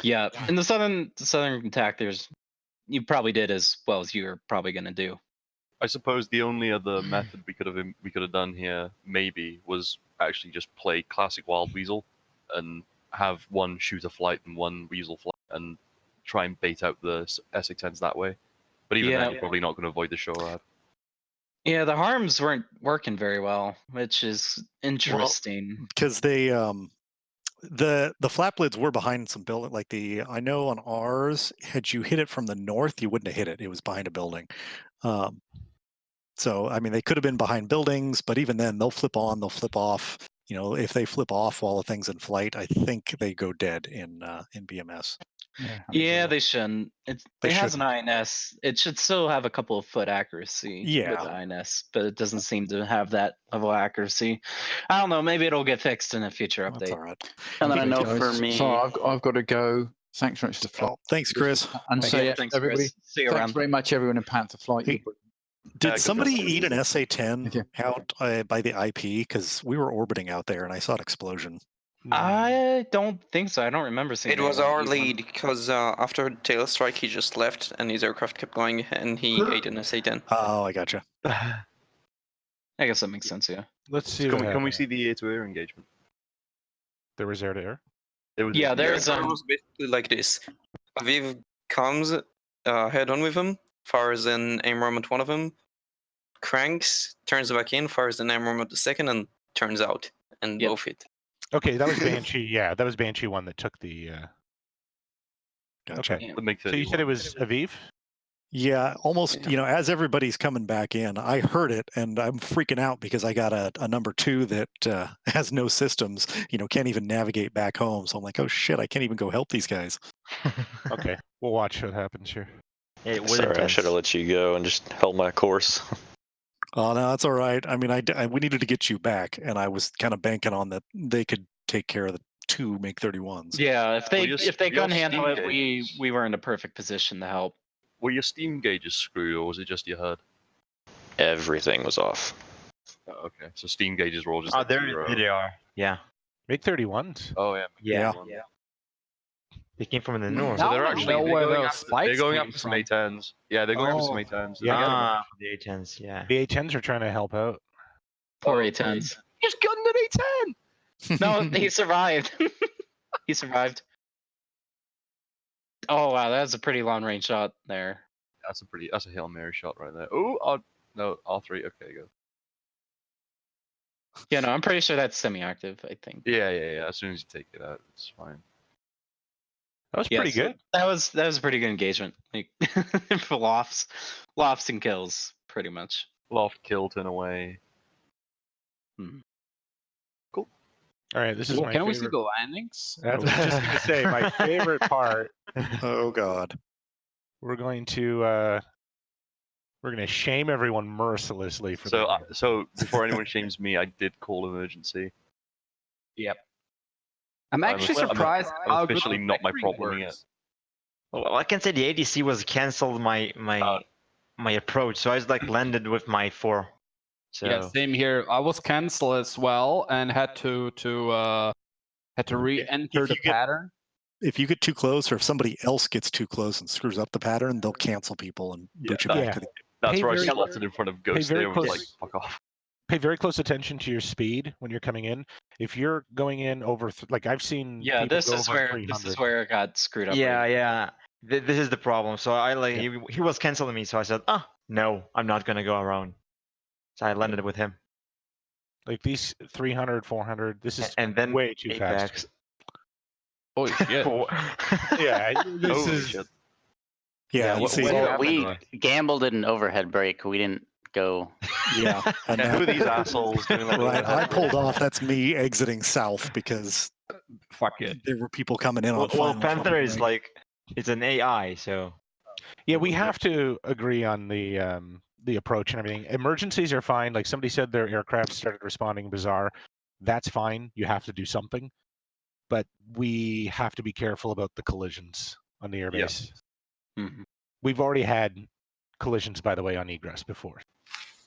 Yeah, in the southern attack, you probably did as well as you were probably going to do. I suppose the only other method we could have done here maybe was actually just play classic Wild Weasel and have one shooter flight and one Weasel flight and try and bait out the SA-10s that way. But even then, you're probably not going to avoid the SHORAD. Yeah, the harms weren't working very well, which is interesting. Because they the flap lids were behind some building. Like I know on ours, had you hit it from the north, you wouldn't have hit it. It was behind a building. So they could have been behind buildings, but even then, they'll flip on, they'll flip off. If they flip off while the thing's in flight, I think they go dead in BMS. Yeah, they shouldn't. It has an INS. It should still have a couple of foot accuracy with the INS, but it doesn't seem to have that level of accuracy. I don't know. Maybe it'll get fixed in a future update. That's all right. And then I know for me. So I've got to go. Thanks very much for the flight. Thanks, Chris. And thanks, everybody. Chris. See you thanks around. very much, everyone in Panther Flight. Did somebody eat an SA-10 out by the IP? Because we were orbiting out there, and I saw an explosion. I don't think so. I don't remember seeing it. Was our lead because after tail strike he just left and his aircraft kept going and he ate an SA-10. Oh, I gotcha. I guess that makes sense. Yeah. Let's see. Can we see the air-to-air engagement? There was air-to-air. There's it was basically like this. Aviv comes head on with him, fires an aim ram at one of them, cranks, turns back in, fires an aim ram at the second, and turns out. and Yep. both it. Okay, that was Banshee. Yeah, that was Banshee one that took the. Gotcha. Okay. Yeah. The MiG So you said it was Aviv? Yeah, almost, Yeah. you know, as everybody's coming back in, I heard it and I'm freaking out because I got a number 2 that has no systems, you know, can't even navigate back home. So I'm like, oh shit, I can't even go help these guys. Okay, we'll watch what happens here. It was Sorry, I intense. should have let you go and just held my course. Oh, no, that's all right. I mean, we needed to get you back, and I was kind of banking on that they could take care of the 2 MiG-31s. Yeah, if they your- if they your couldn't handle steam it, we were in a perfect position to help. Were your steam gauges screwed, or was it just your HUD? Everything was off. Oh, okay, so steam gauges were all just Oh, at there 0. they are. Yeah. MiG-31s? Oh yeah. Yeah. MiG-31. They came from the north. So Now they're I actually know where going those after, spikes they're going came after some from. A10s. Yeah, they're going after some Oh. A10s. Yeah. Ah, the A10s, yeah. The A10s are trying to help out. Poor Oh, A10s. Just gunned an A10! No, he survived. He survived. Oh wow, that was a pretty long range shot there. That's a Hail Mary shot right there. Oh, no, R3. Okay, go. Yeah, no, I'm pretty sure that's semi-active. I think. Yeah. As soon as you take it out, it's fine. That was Yeah, pretty so good. That was a pretty good engagement. Like for lofts and kills, pretty much. Loft, kill, turn away. All right, this is Well, my can favorite. we see the landings? That's what I was just going to say. My favorite part. Oh God. We're going to shame everyone mercilessly for So, that. so before anyone shames me, I did call emergency. Yep. I'm actually surprised I'm how good officially the not my vectoring problem yet. works. Well, I can say the ADC was canceled my approach, so I just like landed with my 4. So Yeah, same here. I was cancelled as well and had to re-enter the pattern. If you get too close, or if somebody else gets too close and screws up the pattern, they'll cancel people and boot you back to the. That's where I very- slotted in front of Ghost very there and was close. like, fuck off. Pay very close attention to your speed when you're coming in. If you're going in over, like I've seen. Yeah, people this go is over where 300. it got screwed up. yeah, right yeah. This is the problem. So I like he was canceling me, so I said, no, I'm not gonna go around. So I landed with him. Like these 300, 400. This is And then way too Apex. fast. Oh shit. Yeah, this Holy is. shit. Yeah, you see. We gambled at an overhead break. We didn't go. Yeah, and Who are these assholes doing that? right, I pulled off. That's me exiting south because fuck it. There were people coming in on. Well, final Panther is break. like it's an AI, so. Yeah, we have to agree on the approach and everything. Emergencies are fine. Like somebody said, their aircraft started responding bizarre. That's fine. You have to do something, but we have to be careful about the collisions on the airbase. Mm-hmm. We've already had collisions, by the way, on egress before.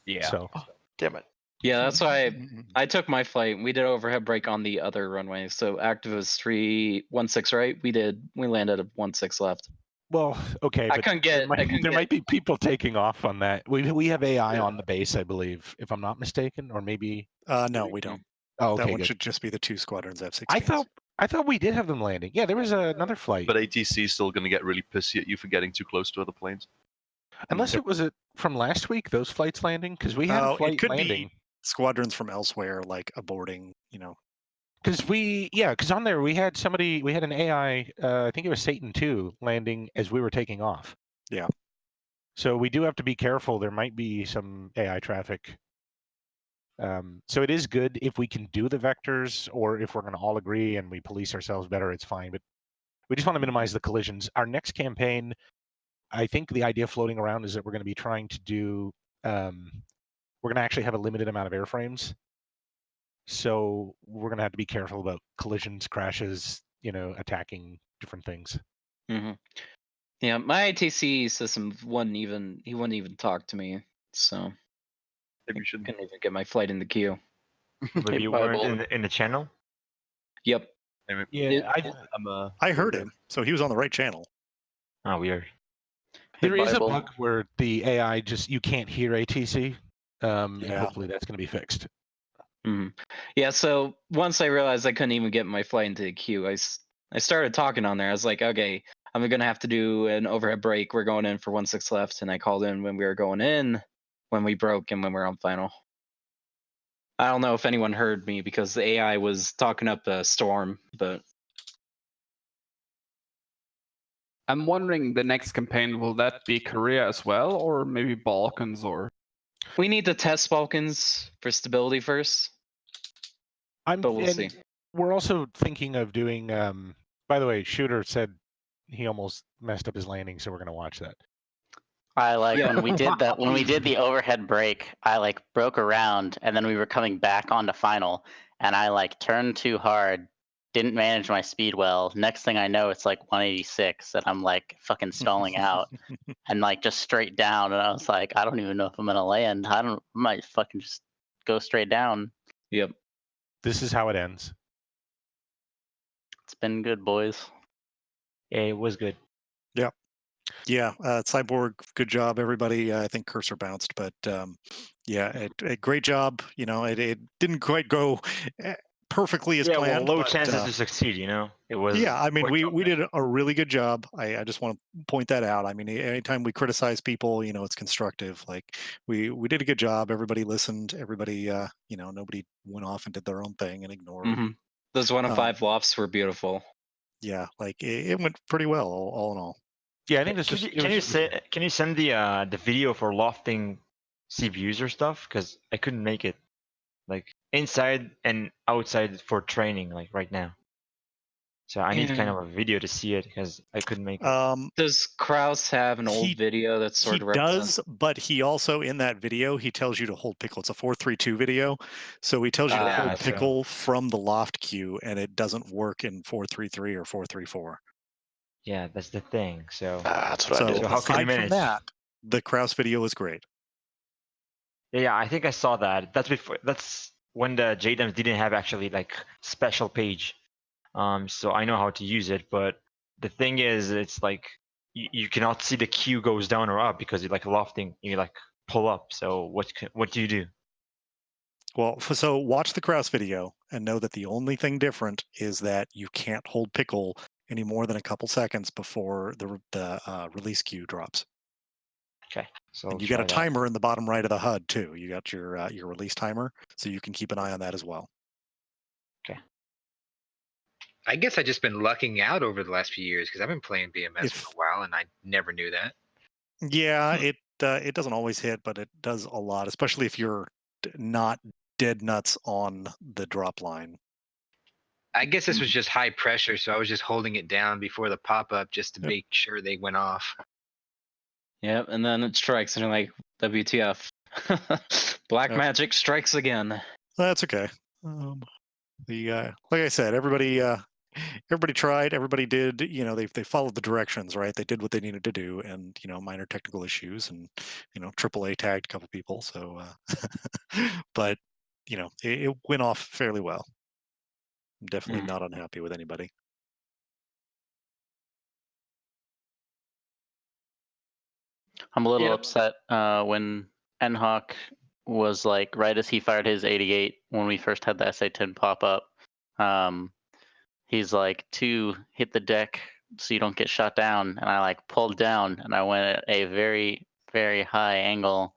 Yeah. So, damn it. Yeah, that's why I took my flight. We did overhead break on the other runway. So active was 316, right? We landed at 16 left. well, okay, I but couldn't get. there might be people taking off on that. We have AI on the base, I believe, if I'm not mistaken, or maybe. No, we don't. Oh, okay, that one good. should just be the 2 squadrons F-16. I thought we did have them landing. Yeah, there was another flight. But ATC is still going to get really pissy at you for getting too close to other planes. Unless it was from last week, those flights landing, because we had a flight it could landing. be squadrons from elsewhere, like aborting. Because on there we had an AI, I think it was Satan 2, landing as we were taking off. Yeah. So we do have to be careful. There might be some AI traffic. So it is good if we can do the vectors, or if we're going to all agree and we police ourselves better, it's fine. But we just want to minimize the collisions. Our next campaign, I think the idea floating around is that we're going to be trying to do, we're going to actually have a limited amount of airframes. So we're going to have to be careful about collisions, crashes, attacking different things. Mm-hmm. Yeah, my ATC system wouldn't even talk to me. So maybe you shouldn't even get my flight in the queue. But you weren't in the channel? Yep. Yeah, I heard him, so he was on the right channel. Oh, weird. There is a bug where the AI you can't hear ATC, and hopefully that's going to be fixed. Mm-hmm. Yeah, so once I realized I couldn't even get my flight into the queue, I started talking on there. I was like, okay, I'm going to have to do an overhead break. We're going in for 16 left, and I called in when we were going in, when we broke, and when we were on final. I don't know if anyone heard me because the AI was talking up a storm, but I'm wondering the next campaign, will that be Korea as well, or maybe Balkans, or? we need to test Balkans for stability first. But we'll see. We're also thinking of doing. By the way, Shooter said he almost messed up his landing, so we're going to watch that. I like when we did that when we did the overhead break, I like broke around and then we were coming back onto final and I like turned too hard, didn't manage my speed well. Next thing I know it's like 186 and I'm like fucking stalling out and like just straight down and I was like, I don't even know if I'm gonna land. I might fucking just go straight down. Yep. This is how it ends. It's been good, boys. Yeah, it was good. Yeah. Yeah, Cyborg, good job, everybody. I think cursor bounced, but yeah, great job. You know, it didn't quite go perfectly as planned. Well, low but, chances to succeed. You know, it was. Yeah, I mean, we did a really good job. I just want to point that out. I mean, anytime we criticize people, you know, it's constructive. Like we did a good job. Everybody listened. Everybody, you know, nobody went off and did their own thing and ignored. Mm-hmm. Those 1 of 5 lofts were beautiful. Yeah, like it went pretty well, all in all. Yeah, I think this Can you send the video for lofting CPUs or stuff? Because I couldn't make it, like inside and outside for training, like right now. So I need kind of a video to see it because I couldn't make it. Does Kraus have an old video that's sort of represents? Does, but he also in that video he tells you to hold pickle. It's a 4-3-2 video, so he tells you to hold pickle from the loft queue, and it doesn't work in 4-3-3 or 4-3-4. Yeah, that's the thing. So that's what I did. So how can you aside from manage that, the Kraus video is great. Yeah, I think I saw that. That's before. That's when the JDEMs didn't have actually like special page. So I know how to use it, but the thing is, it's like you cannot see the queue goes down or up because you like lofting, you like pull up. So what do you do? Well, so watch the Kraus video and know that the only thing different is that you can't hold pickle any more than a couple seconds before the release queue drops. Okay, so and you got a timer in the bottom right of the HUD too. You got your release timer, so you can keep an eye on that as well. Okay. I guess I've just been lucking out over the last few years because I've been playing BMS for a while and I never knew that. Yeah, it doesn't always hit, but it does a lot, especially if you're not dead nuts on the drop line. I guess this was just high pressure, so I was just holding it down before the pop-up just to make sure they went off. Yep, and then it strikes, and you're like, WTF. Black magic strikes again. That's okay. Like I said, everybody tried, everybody did, you know, they followed the directions, right? They did what they needed to do, and you know, minor technical issues, and you know, AAA tagged a couple people, so but you know, it went off fairly well. I'm definitely not unhappy with anybody. I'm a little upset when Nhawk was like, right as he fired his 88 when we first had the SA-10 pop up, he's like, 2, hit the deck so you don't get shot down. And I like pulled down and I went at a very, very high angle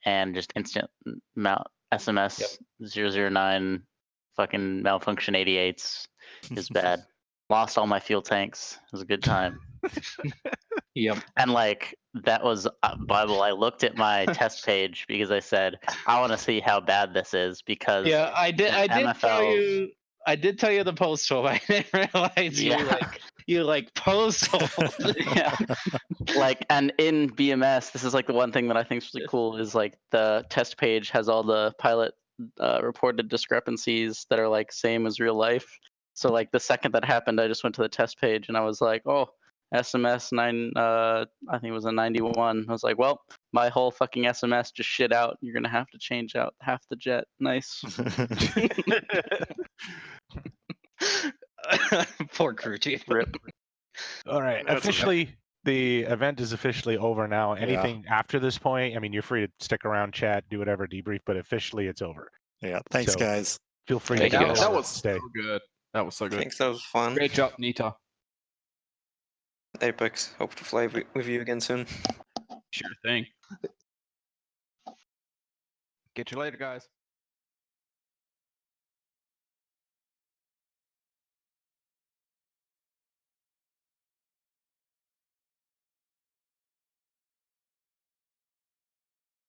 and just instant mount SMS 009 fucking malfunction 88s is bad. Lost all my fuel tanks. It was a good time. Yep. And like that was Bible. I looked at my test page because I said I want to see how bad this is because I did tell you. I did tell you the postal. I didn't realize you postal. Yeah. Like, and in BMS, this is like the one thing that I think is really cool is like the test page has all the pilot reported discrepancies that are like same as real life. So like the second that happened, I just went to the test page and I was like, oh, SMS 9, I think it was a 91. I was like, well, my whole fucking SMS just shit out. You're gonna have to change out half the jet. Nice. Poor crew chief. Rip. All right, officially, the event is officially over now. Anything after this point, I mean, you're free to stick around, chat, do whatever, debrief, but officially it's over. Yeah, thanks, guys. Feel free Thank to you go. guys. That was stay. so good. That was so good. Thanks, that was fun. Great job, Nita. Apex, hope to fly with you again soon. Sure thing. Get you later, guys.